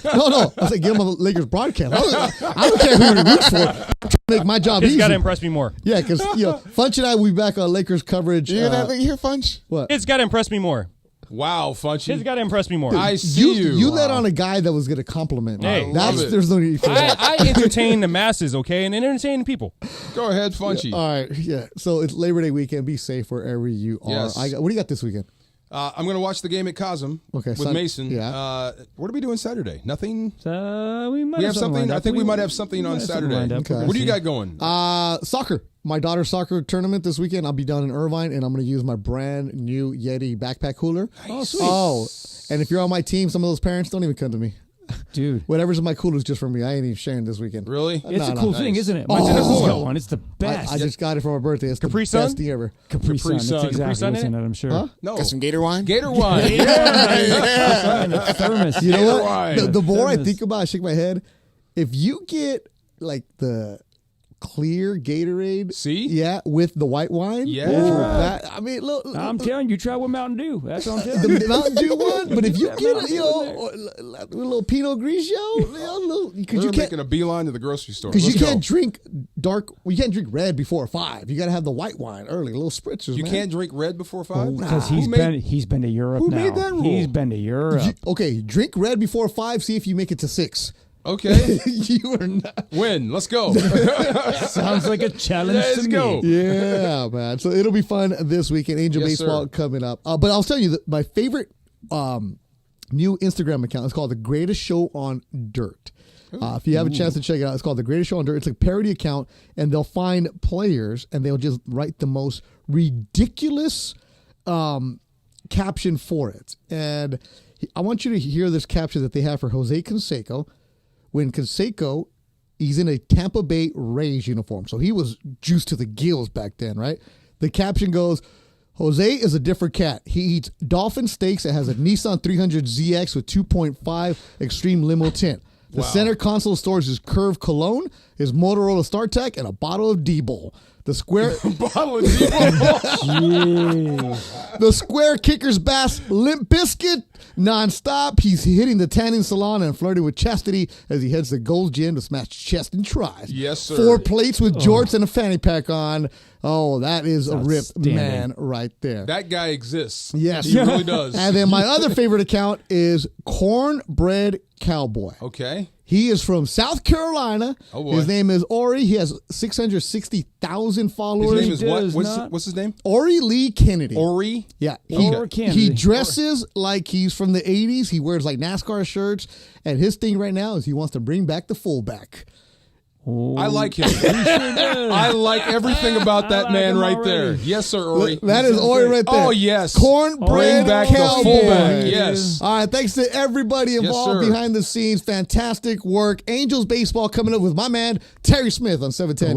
No. I said, get him on the Lakers broadcast. I don't care who he roots for. I'm trying to make my job easy. It's got to impress me more. Yeah, because Funch and I will be back on Lakers coverage. You hear Funch? What? It's got to impress me more. Wow, Funchy. It's got to impress me more. I see you. You let on a guy that was going to compliment me. Hey, there's no need for that. I entertain the masses, okay, and entertain people. Go ahead, Funchy. All right, yeah. So it's Labor Day weekend. Be safe wherever you are. Yes. What do you got this weekend? I'm going to watch the game at Cosm with Mason. Yeah. What are we doing Saturday? Nothing? We have something. I think we might have something on Saturday. Okay. What do you got going? Soccer. My daughter's soccer tournament this weekend. I'll be down in Irvine, and I'm going to use my brand new Yeti backpack cooler. Nice. Oh, sweet. Oh, and if you're on my team, some of those parents don't even come to me. Dude. Whatever's in my cooler is just for me. I ain't even sharing this weekend. Really? It's a cool thing, isn't it? My Tennessee's got one. It's the best. I just got it for my birthday. It's Capri the Sun? best thing ever. Capri Sun. That's exactly Capri Sun what's in it, I'm sure. Huh? No. Got some Gator wine? Gator wine. And a thermos. You know Gator what? wine. The more I Thermos. think about it, I shake my head. If you get like the clear Gatorade, with the white wine, look, I'm telling you, try with Mountain Dew. That's what I'm telling you. the Mountain Dew one. But if you get a little Pinot Grigio, because you can't making a beeline to the grocery store. because you can't drink you can't drink red before 5. You got to have the white wine early, little spritzers. You man. can't drink red before 5? Because he's been to Europe who now. made that rule? He's been to Europe. Okay, drink red before 5. See if you make it to 6. Okay. You are not. Win. Let's go. Sounds like a challenge to me. Go. Yeah, man. So it'll be fun this weekend. Angel Baseball coming up. But I'll tell you that my favorite new Instagram account is called The Greatest Show on Dirt. If you have a chance to check it out, it's called The Greatest Show on Dirt. It's a parody account, and they'll find players, and they'll just write the most ridiculous caption for it. And I want you to hear this caption that they have for Jose Canseco. When Canseco, he's in a Tampa Bay Rays uniform. So he was juiced to the gills back then, right? The caption goes, Jose is a different cat. He eats dolphin steaks and has a Nissan 300ZX with 2.5 extreme limo tint. The center console stores his Curve cologne, his Motorola StarTech, and a bottle of D-Bull. The square bottle of D-Bull. The square kicker's bass Limp Biscuit nonstop. He's hitting the tanning salon and flirting with chastity as he heads to Gold's Gym to smash chest and tries. Yes, sir. 4 plates with jorts and a fanny pack on. Oh, that is a ripped man right there. That guy exists. Yes. He really does. And then my other favorite account is Cornbread Cowboy. Okay. He is from South Carolina. Oh, boy. His name is Ori. He has 660,000 followers. His name is what? What's his name? Ori Lee Kennedy. Ori? Yeah. Okay. He dresses like he's from the 80s. He wears like NASCAR shirts. And his thing right now is he wants to bring back the fullback. I like him. I like everything about that man right there. Yes, sir, Ori. That is Ori right there. Oh, yes. Cornbread Bring back Cowboy. the fullback. Yes. All right. Thanks to everybody involved sir. behind the scenes. Fantastic work. Angels baseball coming up with my man, Terry Smith on 710.